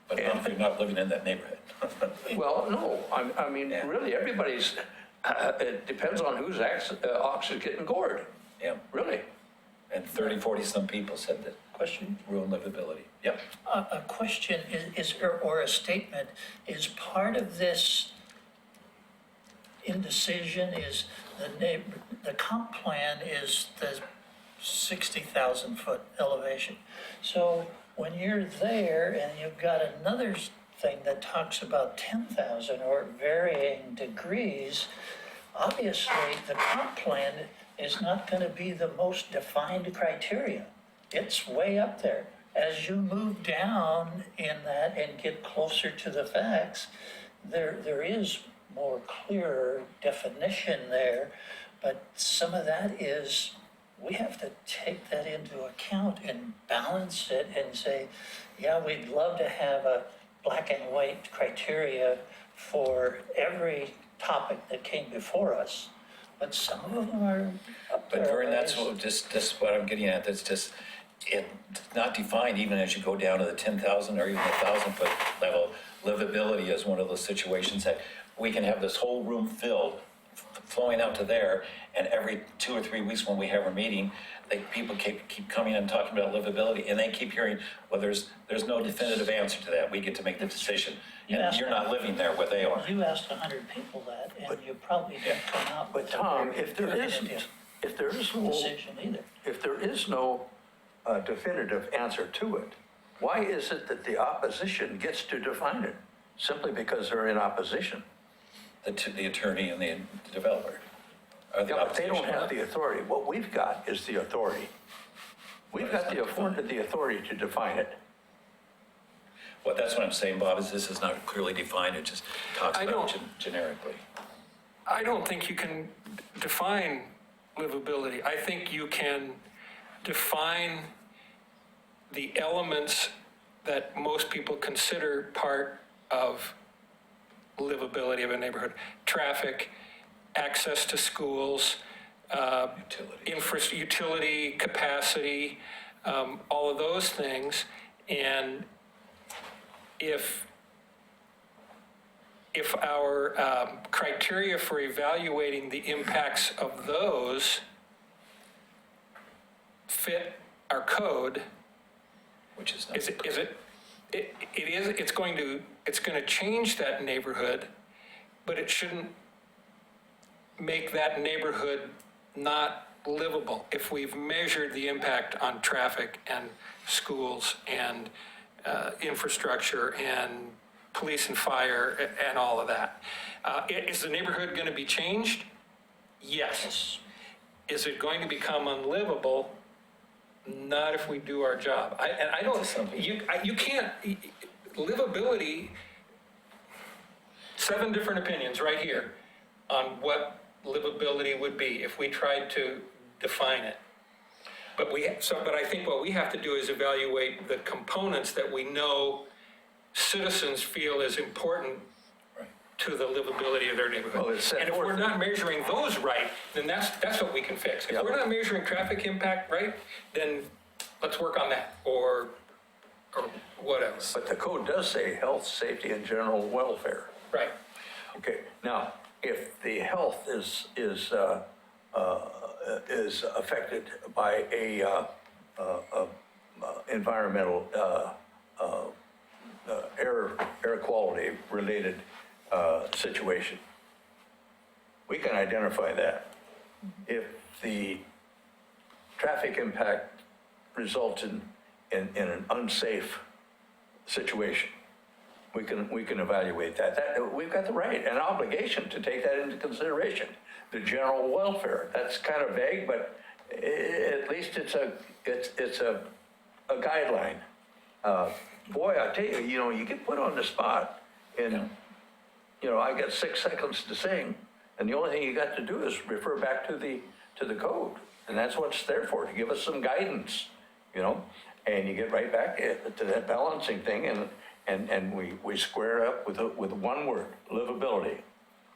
But not if you're not living in that neighborhood. Well, no, I mean, really, everybody's, It depends on whose ox is getting gored, Yeah, really. and 30, 40 some people said that Question? ruin livability. Yep. A question or a statement, is part of this indecision is the comp plan is the 60,000 foot elevation. So when you're there and you've got another thing that talks about 10,000 or varying degrees, obviously the comp plan is not going to be the most defined criteria. It's way up there. As you move down in that and get closer to the facts, there is more clearer definition there, but some of that is, we have to take that into account and balance it and say, yeah, we'd love to have a black and white criteria for every topic that came before us, but some of them are up there. But Vern, that's what I'm getting at, that's just, it's not defined even as you go down to the 10,000 or even the 1,000 foot level. Livability is one of those situations that we can have this whole room filled, flowing out to there, and every 2 or 3 weeks when we have a meeting, people keep coming and talking about livability, and they keep hearing, well, there's no definitive answer to that, we get to make the decision. And you're not living there where they are. You asked 100 people that, and you probably didn't come out with But Tom, a if there definitive is no definitive answer to it, why is it that the opposition gets to define it? Simply because they're in opposition. The attorney and the developer. Or the Yeah, but they don't opposition. have the authority. What we've got is the authority. We've got the authority to define it. Well, that's what I'm saying, Bob, is this is not clearly defined, it just talks I about don't- it generically. I don't think you can define livability. I think you can define the elements that most people consider part of livability of a neighborhood. Traffic, access to schools, utility capacity, all of those things. And if our criteria for evaluating the impacts of those fit our code, Which is not. it's going to change that neighborhood, but it shouldn't make that neighborhood not livable. If we've measured the impact on traffic and schools and infrastructure and police and fire and all of that. Is the neighborhood going to be changed? Yes. Is it going to become unlivable? Not if we do our job. You can't, livability, 7 different opinions right here on what livability would be if we tried to define it. But I think what we have to do is evaluate the components that we know citizens feel is important to the livability of their neighborhood. Well, it's set And if forth we're in- not measuring those right, then that's what we can fix. If Yep. we're not measuring traffic impact right, then let's work on that, or whatever. But the code does say health, safety, and general welfare. Right. Okay, now, if the health is affected by a environmental air quality related situation, we can identify that. If the traffic impact results in an unsafe situation, we can evaluate that. We've got the right and obligation to take that into consideration. The general welfare, that's kind of vague, but at least it's a guideline. Boy, I tell you, you get put on the spot and, I got 6 seconds to sing, and the only thing you got to do is refer back to the code. And that's what it's there for, to give us some guidance, and you get right back to that balancing thing, and we square up with one word, livability.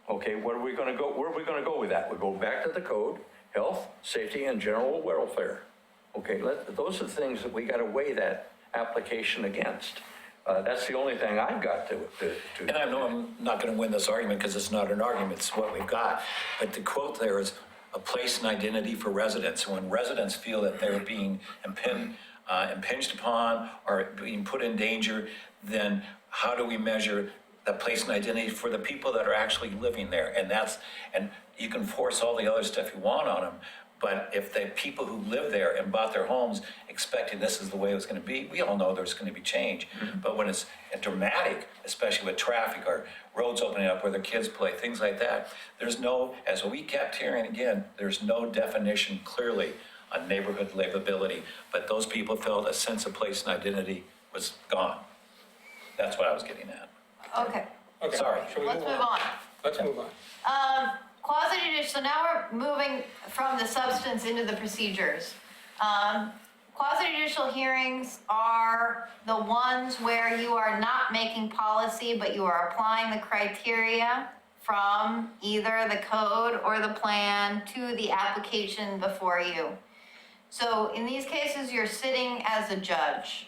Okay, where are we gonna go with that? We go back to the code, health, safety, and general welfare. Okay, those are the things that we gotta weigh that application against. That's the only thing I've got to. And I know I'm not going to win this argument because it's not an argument, it's what we've got. But the quote there is a place and identity for residents. When residents feel that they're being impinged upon or being put in danger, then how do we measure the place and identity for the people that are actually living there? And you can force all the other stuff you want on them, but if the people who live there and bought their homes expecting this is the way it was going to be, we all know there's going to be change. But when it's dramatic, especially with traffic or roads opening up where their kids play, things like that, there's no, as we kept hearing again, there's no definition clearly on neighborhood livability. But those people felt a sense of place and identity was gone. That's what I was getting at. Okay, Okay, Sorry. shall we let's move on. Let's move on. Quasi-judicial, so now we're moving from the substance into the procedures. Quasi-judicial hearings are the ones where you are not making policy, but you are applying the criteria from either the code or the plan to the application before you. So in these cases, you're sitting as a judge.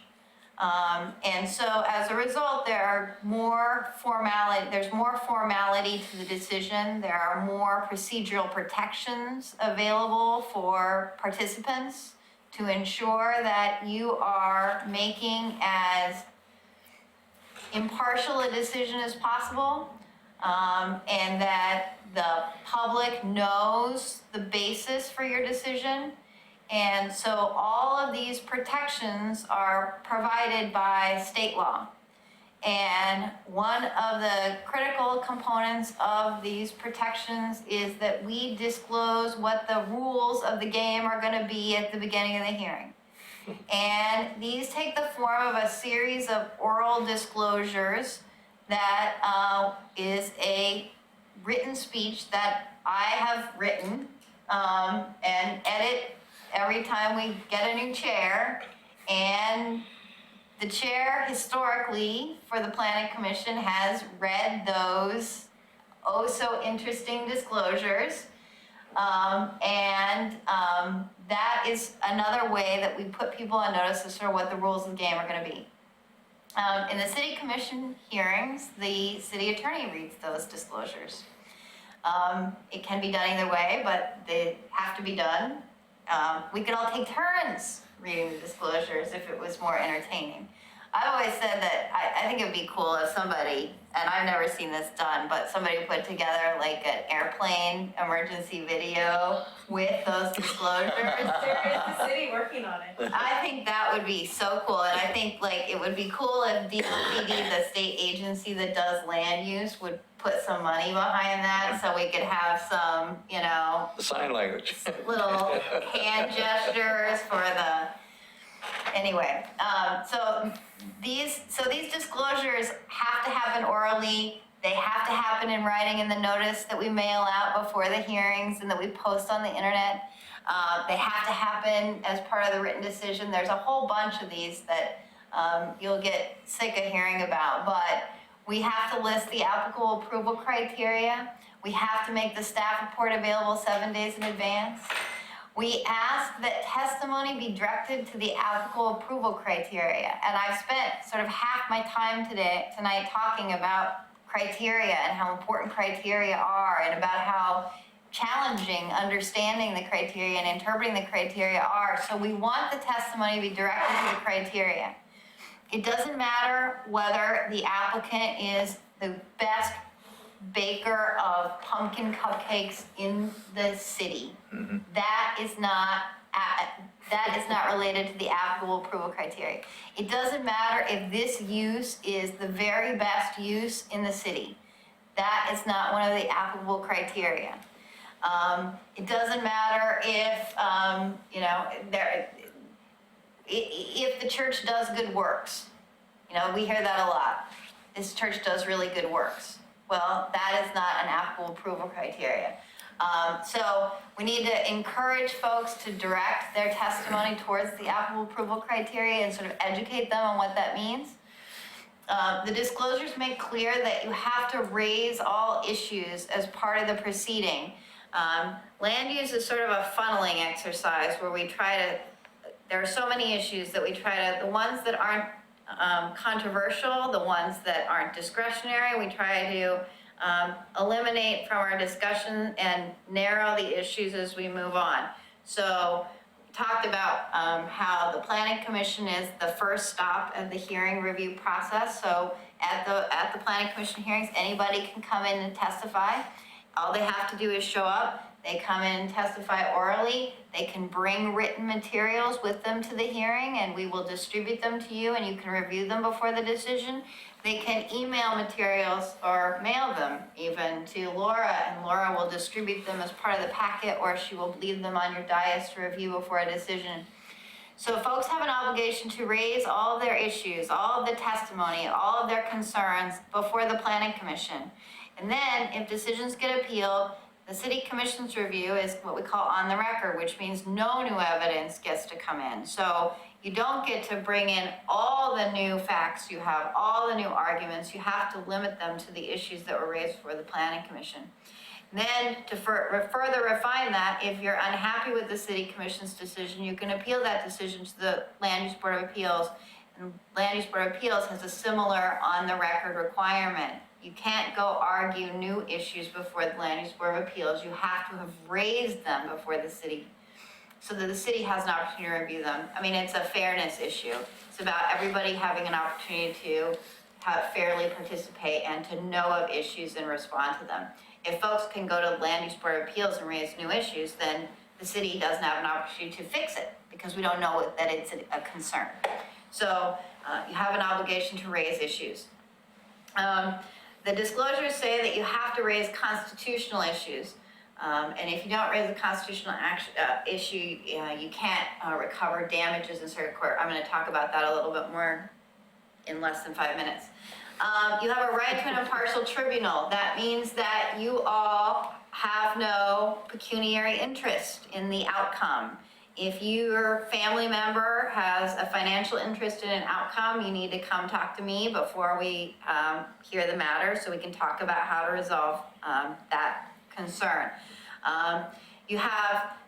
And so as a result, there's more formality to the decision. There are more procedural protections available for participants to ensure that you are making as impartial a decision as possible, and that the public knows the basis for your decision. And so all of these protections are provided by state law. And one of the critical components of these protections is that we disclose what the rules of the game are going to be at the beginning of the hearing. And these take the form of a series of oral disclosures that is a written speech that I have written and edit every time we get a new chair. And the chair historically for the Planning Commission has read those oh so interesting disclosures. That is another way that we put people on notice of sort of what the rules of the game are going to be. In the city commission hearings, the city attorney reads those disclosures. It can be done either way, but they have to be done. We could all take turns reading the disclosures if it was more entertaining. I've always said that I think it would be cool if somebody, and I've never seen this done, but somebody put together like an airplane emergency video with those disclosures. There is the city working on it. I think that would be so cool, and I think like it would be cool if DPD, the state agency that does land use, would put some money behind that so we could have some, you know, The sign language. little hand gestures for the, anyway, so these disclosures have to happen orally. They have to happen in writing in the notice that we mail out before the hearings and that we post on the internet. They have to happen as part of the written decision. There's a whole bunch of these that you'll get sick of hearing about, but we have to list the applicable approval criteria. We have to make the staff report available 7 days in advance. We ask that testimony be directed to the applicable approval criteria. And I've spent sort of half my time tonight talking about criteria and how important criteria are and about how challenging understanding the criteria and interpreting the criteria are. So we want the testimony to be directed to the criteria. It doesn't matter whether the applicant is the best baker of pumpkin cupcakes in the city. Mm-hmm. That is not related to the applicable approval criteria. It doesn't matter if this use is the very best use in the city. That is not one of the applicable criteria. It doesn't matter if if the church does good works. You know, we hear that a lot. This church does really good works. Well, that is not an applicable approval criteria. So we need to encourage folks to direct their testimony towards the applicable approval criteria and sort of educate them on what that means. The disclosures make clear that you have to raise all issues as part of the proceeding. Land use is sort of a funneling exercise where we try to, there are so many issues that we try to, the ones that aren't controversial, the ones that aren't discretionary. We try to eliminate from our discussion and narrow the issues as we move on. So talked about how the planning commission is the first stop of the hearing review process. So at the planning commission hearings, anybody can come in and testify. All they have to do is show up. They come in and testify orally. They can bring written materials with them to the hearing, and we will distribute them to you, and you can review them before the decision. They can email materials or mail them even to Laura, and Laura will distribute them as part of the packet, or she will leave them on your dais to review before a decision. So folks have an obligation to raise all of their issues, all of the testimony, all of their concerns before the planning commission. And then if decisions get appealed, the city commission's review is what we call on the record, which means no new evidence gets to come in. So you don't get to bring in all the new facts you have, all the new arguments. You have to limit them to the issues that were raised for the planning commission. Then to further refine that, if you're unhappy with the city commission's decision, you can appeal that decision to the Land Use Board of Appeals. And Land Use Board of Appeals has a similar on the record requirement. You can't go argue new issues before the Land Use Board of Appeals. You have to have raised them before the city, so that the city has an opportunity to review them. I mean, it's a fairness issue. It's about everybody having an opportunity to fairly participate and to know of issues and respond to them. If folks can go to the Land Use Board of Appeals and raise new issues, then the city doesn't have an opportunity to fix it, because we don't know that it's a concern. So you have an obligation to raise issues. The disclosures say that you have to raise constitutional issues. And if you don't raise a constitutional issue, you can't recover damages in circuit court. I'm going to talk about that a little bit more in less than 5 minutes. You have a right to an impartial tribunal. That means that you all have no pecuniary interest in the outcome. If your family member has a financial interest in an outcome, you need to come talk to me before we hear the matter, so we can talk about how to resolve that concern.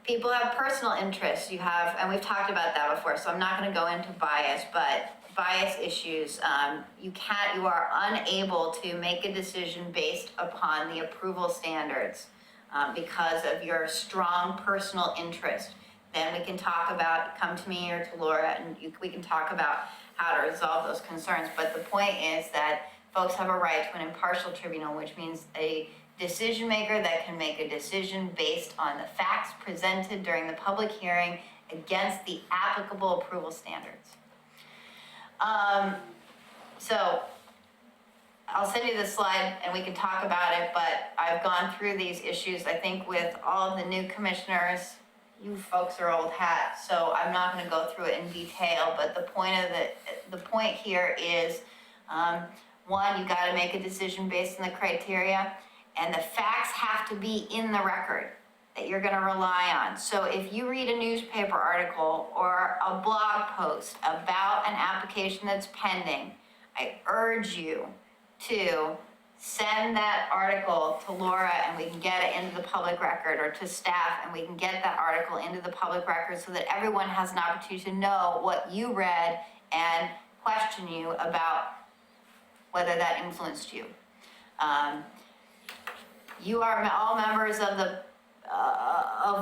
People have personal interests. And we've talked about that before, so I'm not going to go into bias, but bias issues, you are unable to make a decision based upon the approval standards because of your strong personal interest. Then we can talk about, come to me or to Laura, and we can talk about how to resolve those concerns. But the point is that folks have a right to an impartial tribunal, which means a decision maker that can make a decision based on the facts presented during the public hearing against the applicable approval standards. So I'll send you the slide and we can talk about it, but I've gone through these issues, I think, with all of the new commissioners. You folks are old hat, so I'm not going to go through it in detail, but the point here is, one, you got to make a decision based on the criteria, and the facts have to be in the record that you're going to rely on. So if you read a newspaper article or a blog post about an application that's pending, I urge you to send that article to Laura and we can get it into the public record, or to staff and we can get that article into the public record, so that everyone has an opportunity to know what you read and question you about whether that influenced you. You are all members of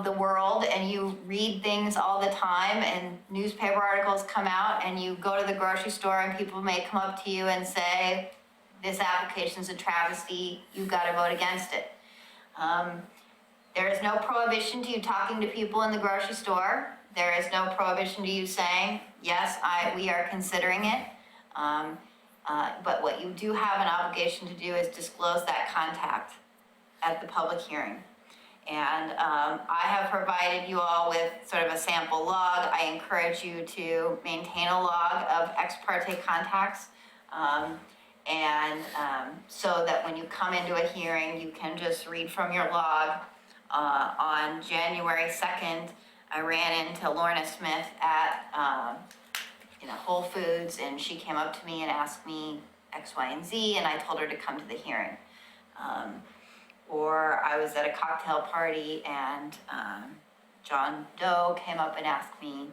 the world, and you read things all the time, and newspaper articles come out, and you go to the grocery store and people may come up to you and say, this application's a travesty, you've got to vote against it. There is no prohibition to you talking to people in the grocery store. There is no prohibition to you saying, yes, we are considering it. But what you do have an obligation to do is disclose that contact at the public hearing. And I have provided you all with sort of a sample log. I encourage you to maintain a log of ex parte contacts. So that when you come into a hearing, you can just read from your log. On January 2nd, I ran into Lorna Smith at Whole Foods, and she came up to me and asked me X, Y, and Z, and I told her to come to the hearing. Or I was at a cocktail party and John Doe came up and asked me,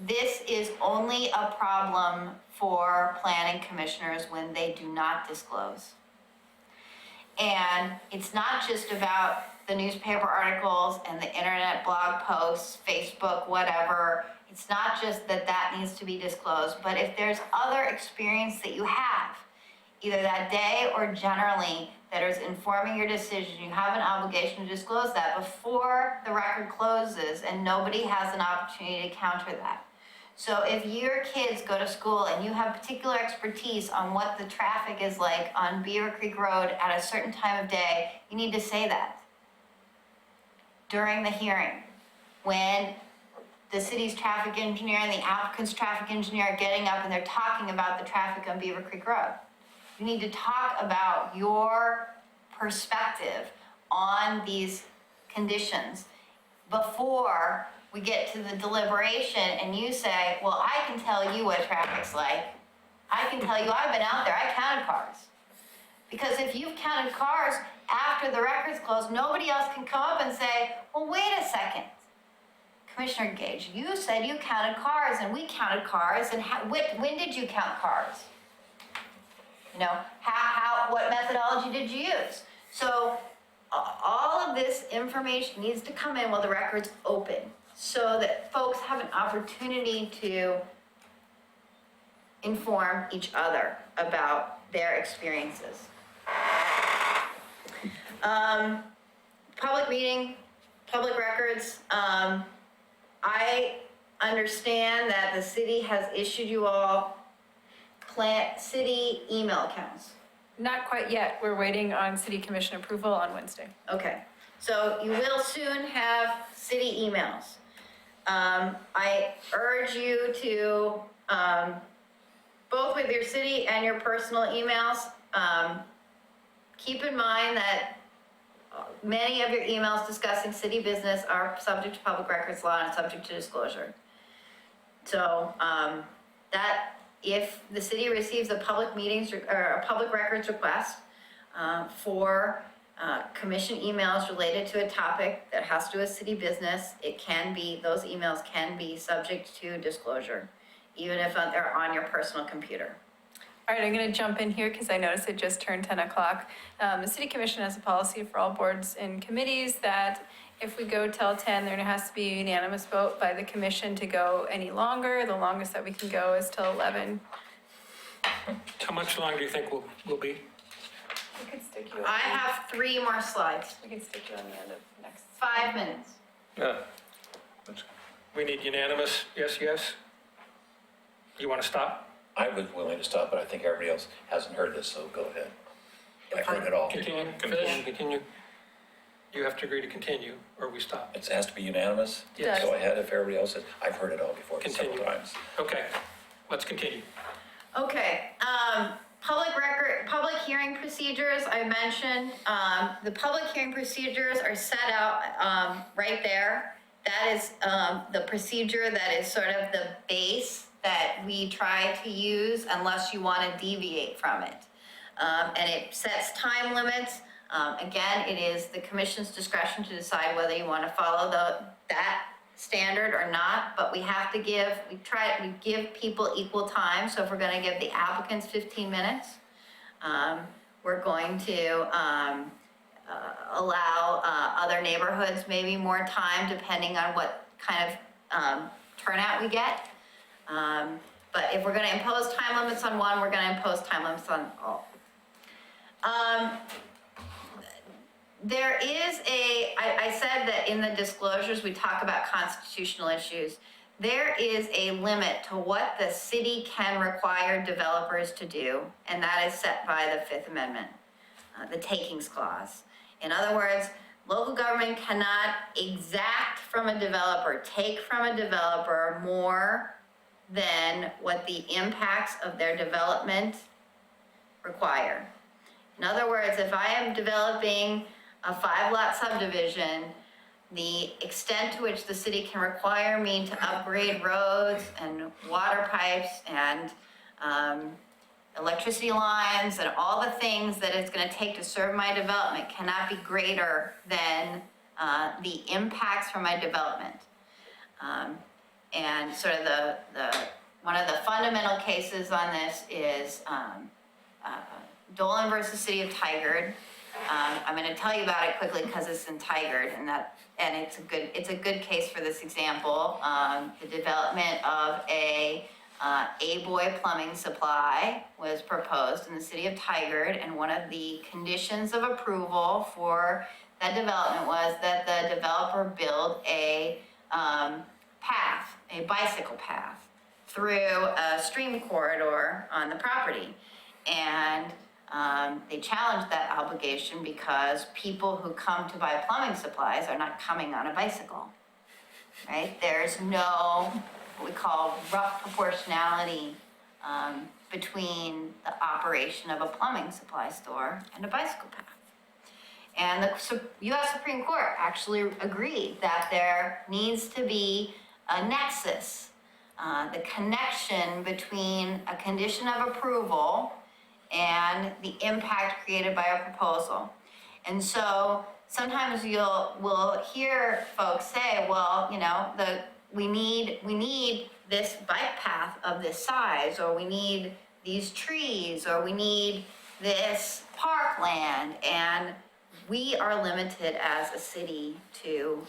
this is only a problem for planning commissioners when they do not disclose. And it's not just about the newspaper articles and the internet blog posts, Facebook, whatever. It's not just that that needs to be disclosed, but if there's other experience that you have, either that day or generally, that is informing your decision, you have an obligation to disclose that before the record closes, and nobody has an opportunity to counter that. So if your kids go to school and you have particular expertise on what the traffic is like on Beaver Creek Road at a certain time of day, you need to say that during the hearing. When the city's traffic engineer and the applicant's traffic engineer are getting up and they're talking about the traffic on Beaver Creek Road. You need to talk about your perspective on these conditions before we get to the deliberation and you say, well, I can tell you what traffic's like. I can tell you, I've been out there, I counted cars. Because if you've counted cars after the record's closed, nobody else can come up and say, well, wait a second. Commissioner Gage, you said you counted cars and we counted cars, and when did you count cars? You know, what methodology did you use? So all of this information needs to come in while the record's open so that folks have an opportunity to inform each other about their experiences. Public meeting, public records. I understand that the city has issued you all city email accounts. Not quite yet. We're waiting on city commission approval on Wednesday. Okay, so you will soon have city emails. I urge you to, both with your city and your personal emails, keep in mind that many of your emails discussing city business are subject to public records law and subject to disclosure. So, that if the city receives a public meetings or a public records request for commission emails related to a topic that has to do with city business, those emails can be subject to disclosure, even if they're on your personal computer. All right, I'm going to jump in here because I noticed it just turned 10 o'clock. The city commission has a policy for all boards and committees that if we go till 10, there has to be a unanimous vote by the commission to go any longer. The longest that we can go is till 11. How much longer do you think will be? We could stick you. I have 3 more slides, We could stick you on the end of next. 5 minutes. Yeah. We need unanimous, yes, yes? You want to stop? I was willing to stop, but I think everybody else hasn't heard this, so go ahead. I've heard it all. Continue, Finish. continue. You have to agree to continue, or we stop. It has to be unanimous? Yes. Go ahead if everybody else has. I've heard it all before, several Continue. times. Okay, let's continue. Okay, public hearing procedures, I mentioned, the public hearing procedures are set out, right there. That is, the procedure that is sort of the base that we try to use unless you want to deviate from it. And it sets time limits. Again, it is the commission's discretion to decide whether you want to follow that standard or not, but we have to we give people equal time. So if we're going to give the applicants 15 minutes, we're going to allow other neighborhoods maybe more time depending on what kind of turnout we get. But if we're going to impose time limits on one, we're going to impose time limits on all. There is I said that in the disclosures, we talk about constitutional issues. There is a limit to what the city can require developers to do, and that is set by the Fifth Amendment, the takings clause. In other words, local government cannot exact from a developer, take from a developer more than what the impacts of their development require. In other words, if I am developing a 5-lot subdivision, the extent to which the city can require me to upgrade roads and water pipes and electricity lines and all the things that it's going to take to serve my development cannot be greater than the impacts from my development. And sort of one of the fundamental cases on this is Dolan versus City of Tigard. I'm going to tell you about it quickly because it's in Tigard, and it's a good case for this example. The development of a boy plumbing supply was proposed in the City of Tigard, and one of the conditions of approval for that development was that the developer build a bicycle path through a stream corridor on the property. And they challenged that obligation because people who come to buy plumbing supplies are not coming on a bicycle, right? There's no, what we call rough proportionality between the operation of a plumbing supply store and a bicycle path. And the US Supreme Court actually agreed that there needs to be a nexus, the connection between a condition of approval and the impact created by a proposal. And so sometimes we'll hear folks say, well, you know, we need this bike path of this size, or we need these trees, or we need this parkland, and we are limited as a city to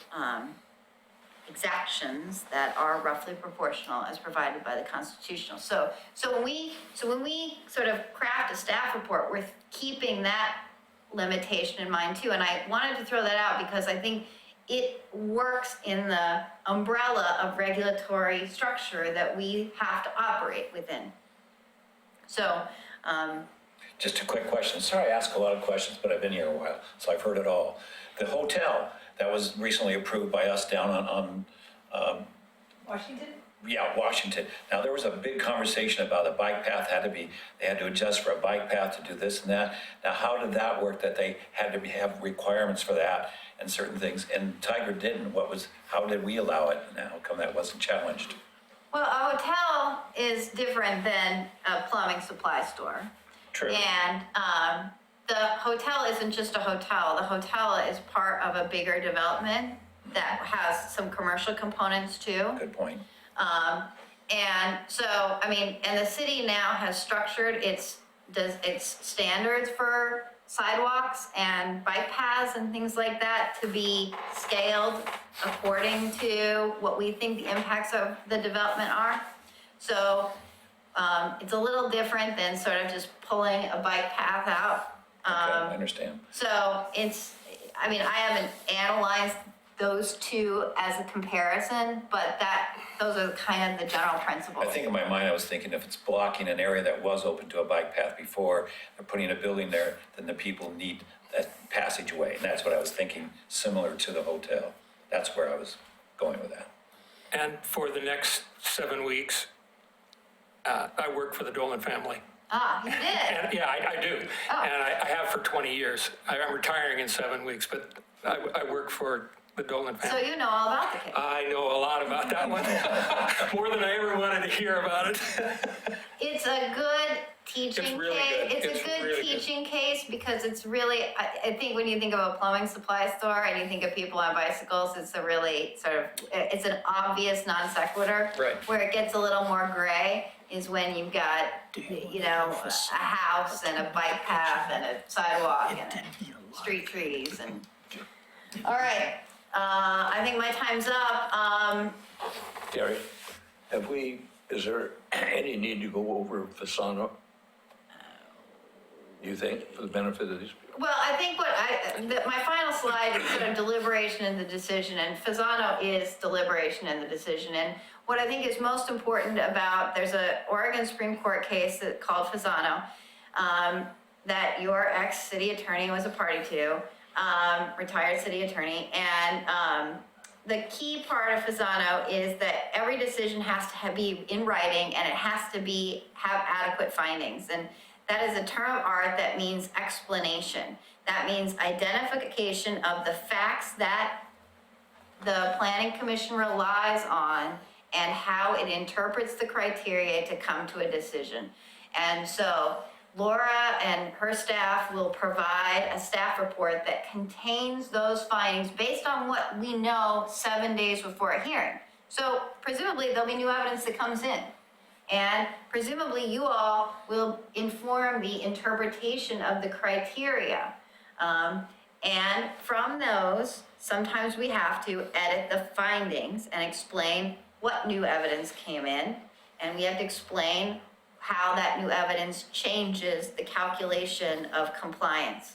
exactions that are roughly proportional as provided by the Constitution. So when we sort of craft a staff report, we're keeping that limitation in mind too. And I wanted to throw that out because I think it works in the umbrella of regulatory structure that we have to operate within. So, Just a quick question. Sorry, I ask a lot of questions, but I've been here a while, so I've heard it all. The hotel that was recently approved by us down on Washington? Yeah, Washington. Now, there was a big conversation about the bike path they had to adjust for a bike path to do this and that. Now, how did that work, that they had to have requirements for that and certain things, and Tigard didn't? How did we allow it, and how come that wasn't challenged? well, a hotel is different than a plumbing supply store. True. And the hotel isn't just a hotel. The hotel is part of a bigger development that has some commercial components too. Good point. And so, I mean, and the city now has structured its standards for sidewalks and bike paths and things like that to be scaled according to what we think the impacts of the development are. So it's a little different than sort of just pulling a bike path out. Okay, I understand. So I haven't analyzed those two as a comparison, but those are kind of the general principles. I think in my mind, I was thinking if it's blocking an area that was open to a bike path before, they're putting a building there, then the people need that passageway. And that's what I was thinking, similar to the hotel. That's where I was going with that. And for the next 7 weeks, I work for the Dolan family. Ah, you did? And, yeah, I do. Oh. And I have for 20 years. I'm retiring in 7 weeks, but I work for the Dolan So family. you know all about the case. I know a lot about that one, more than I ever wanted to hear about it. It's a good teaching It's really case. good. It's a good really teaching case because it's really, I think when you think of a plumbing supply store and you think of people on bicycles, it's a really it's an obvious non sequitur. Right. Where it gets a little more gray is when you've got, a house and a bike path and a sidewalk and street trees and, all right. I think my time's up. Gary, is there any need to go over Fasano? You think, for the benefit of these people? Well, I think my final slide is sort of deliberation in the decision, and Fasano is deliberation in the decision. And what I think is most important there's a Oregon Supreme Court case called Fasano, that your ex-city attorney was a party to, retired city attorney. And the key part of Fasano is that every decision has to be in writing, and it has to have adequate findings. And that is a term of art that means explanation. That means identification of the facts that the Planning Commission relies on and how it interprets the criteria to come to a decision. And so Laura and her staff will provide a staff report that contains those findings based on what we know 7 days before a hearing. So presumably, there'll be new evidence that comes in. And presumably, you all will inform the interpretation of the criteria. And from those, sometimes we have to edit the findings and explain what new evidence came in. And we have to explain how that new evidence changes the calculation of compliance.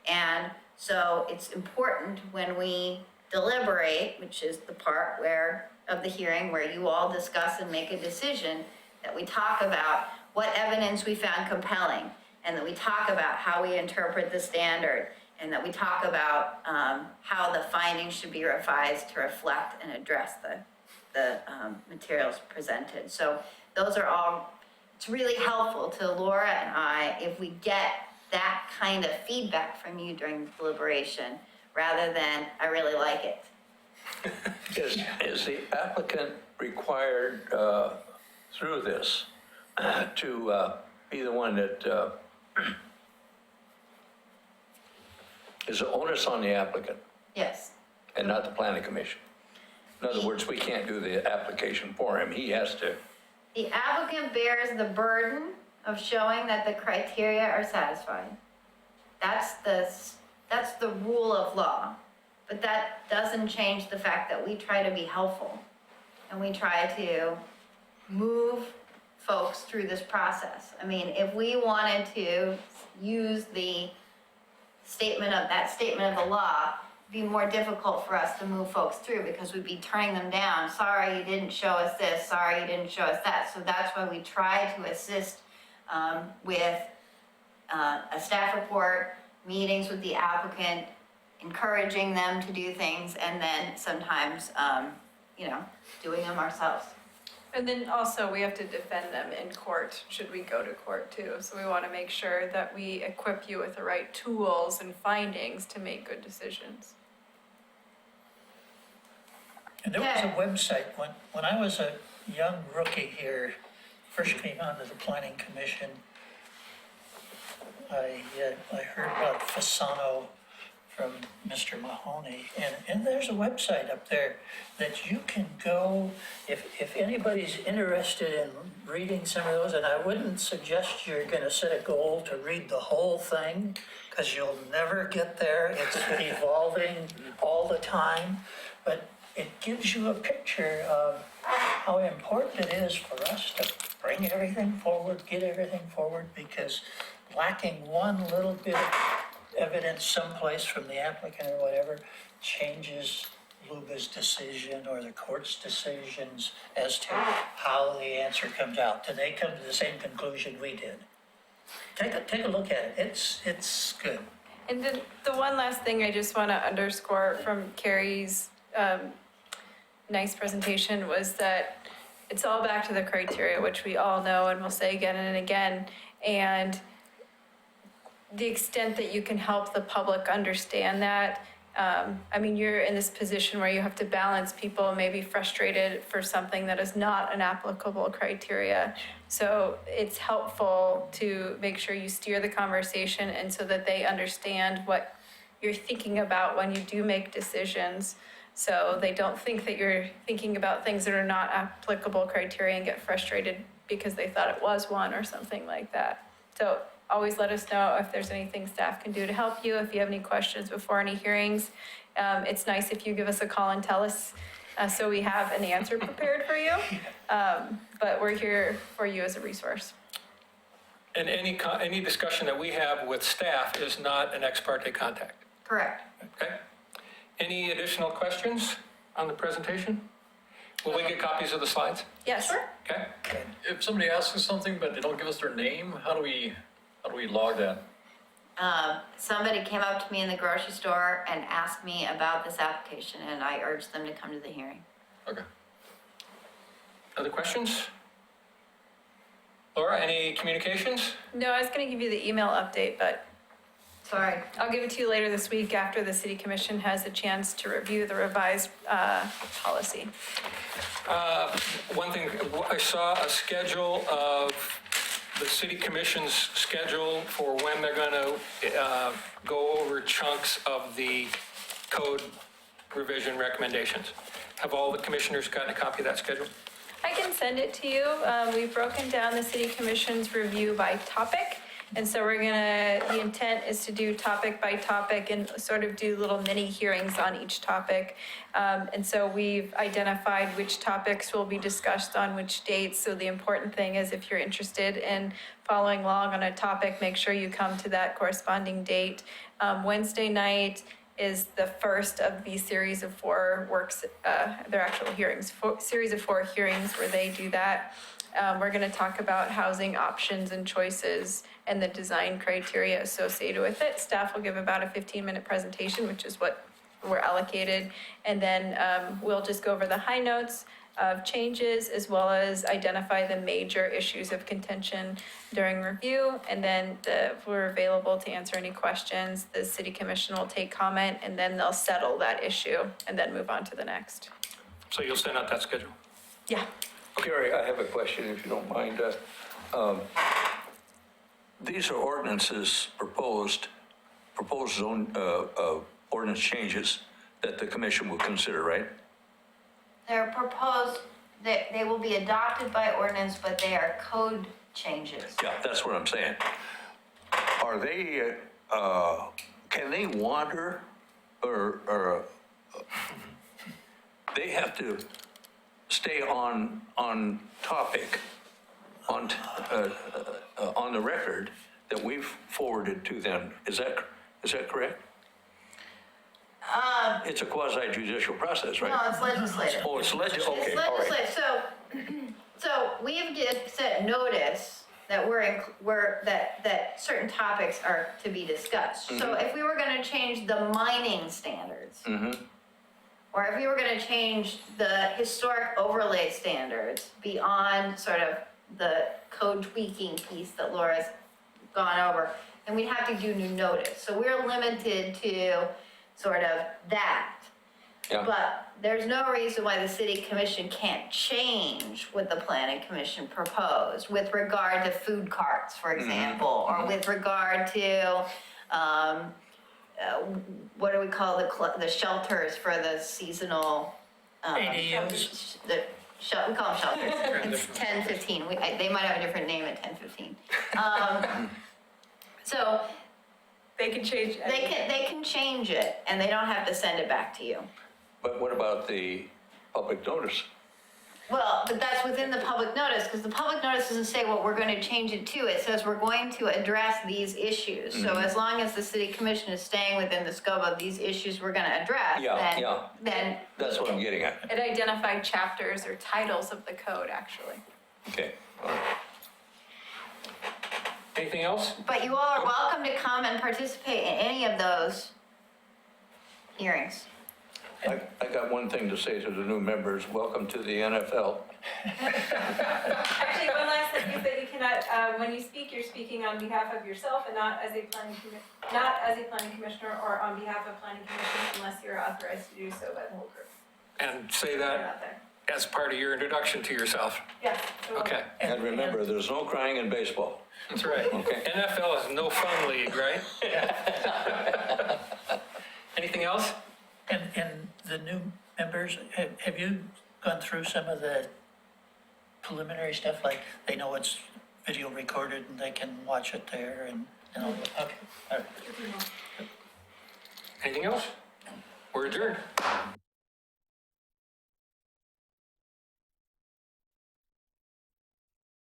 And so it's important when we deliberate, which is the part of the hearing where you all discuss and make a decision, that we talk about what evidence we found compelling, and that we talk about how we interpret the standard, and that we talk about how the findings should be revised to reflect and address the materials presented. So those are all, it's really helpful to Laura and I if we get that kind of feedback from you during the deliberation, rather than, I really like it. Is the applicant required through this to be the one that is the onus on the applicant Yes. and not the planning commission? In other words, we can't do the application for him. He has to. The applicant bears the burden of showing that the criteria are satisfied. That's the rule of law. But that doesn't change the fact that we try to be helpful, and we try to move folks through this process. I mean, if we wanted to use the statement of the law, it'd be more difficult for us to move folks through, because we'd be turning them down. Sorry, you didn't show us this. Sorry, you didn't show us that. So that's why we try to assist with a staff report, meetings with the applicant, encouraging them to do things, and then sometimes, doing them ourselves. And then also, we have to defend them in court, should we go to court too. So we want to make sure that we equip you with the right tools and findings to make good decisions. And there was a website, when I was a young rookie here, first came onto the planning commission, I heard about Fasano from Mr. Mahoney, and there's a website up there that you can go, if anybody's interested in reading some of those, and I wouldn't suggest you're gonna set a goal to read the whole thing, because you'll never get there. It's evolving all the time, but it gives you a picture of how important it is for us to bring everything forward, get everything forward, because lacking one little bit of evidence someplace from the applicant or whatever changes Luba's decision or the court's decisions as to how the answer comes out. Did they come to the same conclusion we did? Take a look at it. It's good. And then the one last thing I just want to underscore from Carrie's nice presentation was that it's all back to the criteria, which we all know and will say again and again. And the extent that you can help the public understand that. You're in this position where you have to balance people maybe frustrated for something that is not an applicable criteria. So it's helpful to make sure you steer the conversation and so that they understand what you're thinking about when you do make decisions. So they don't think that you're thinking about things that are not applicable criteria and get frustrated because they thought it was one or something like that. So always let us know if there's anything staff can do to help you. If you have any questions before any hearings, it's nice if you give us a call and tell us so we have an answer prepared for you. But we're here for you as a resource. And any discussion that we have with staff is not an ex parte contact. Correct. Okay? Any additional questions on the presentation? Will we get copies of the slides? Yes. Sure. Okay? If somebody asks us something, but they don't give us their name, how do we log that? Somebody came up to me in the grocery store and asked me about this application, and I urged them to come to the hearing. Okay. Other questions? Laura, any communications? No, I was going to give you the email update, but Sorry. I'll give it to you later this week after the city commission has a chance to review the revised policy. One thing, I saw a schedule of the city commission's schedule for when they're going to go over chunks of the code revision recommendations. Have all the commissioners gotten a copy of that schedule? I can send it to you. We've broken down the city commission's review by topic. And so the intent is to do topic by topic and sort of do little mini hearings on each topic. And so we've identified which topics will be discussed on which dates. So the important thing is if you're interested in following along on a topic, make sure you come to that corresponding date. Wednesday night is the first of the series of 4 works, their actual hearings, series of 4 hearings where they do that. We're going to talk about housing options and choices and the design criteria associated with it. Staff will give about a 15-minute presentation, which is what we're allocated. And then we'll just go over the high notes of changes as well as identify the major issues of contention during review. And then if we're available to answer any questions, the city commission will take comment and then they'll settle that issue and then move on to the next. So you'll send out that schedule? Yeah. Gary, I have a question, if you don't mind. These are ordinances proposed zone, ordinance changes that the commission will consider, right? They're proposed, that they will be adopted by ordinance, but they are code changes. Yeah, that's what I'm saying. Are they, can they wander or they have to stay on topic, on the record that we've forwarded to them? Is that correct? It's a quasi judicial process, right? No, it's legislative. Oh, it's legislative, okay, It's all right. legislative, so we've set notice that that certain topics are to be discussed. So if we were gonna change the mining standards, or if we were gonna change the historic overlay standards beyond sort of the code tweaking piece that Laura's gone over, then we'd have to do new notice. So we're limited to sort of that. Yeah. But there's no reason why the city commission can't change what the planning commission proposed with regard to food carts, for example, or with regard to, what do we call the shelters for the seasonal? ADUs. We call them shelters. It's 1015. They might have a different name at 1015. So They can change. they can change it and they don't have to send it back to you. But what about the public notice? Well, but that's within the public notice, because the public notice doesn't say what we're going to change it to. It says we're going to address these issues. So as long as the city commission is staying within the scope of these issues we're going to address, then. That's what I'm getting at. It identified chapters or titles of the code, actually. Okay, all right. Anything else? But you all are welcome to come and participate in any of those hearings. I got one thing to say to the new members. Welcome to the NFL. Actually, one last thing is that you cannot, when you speak, you're speaking on behalf of yourself and not as a planning commissioner or on behalf of planning commission unless you're authorized to do so by the whole group. And say Put it that out there. as part of your introduction to yourself. Yeah. so- Okay, And remember, there's no crying in baseball. that's right. Okay. NFL is no fun league, right? Anything else? And the new members, have you gone through some of the preliminary stuff, like they know it's video recorded and they can watch it there and all that? Okay, all right. Anything else? We're adjourned.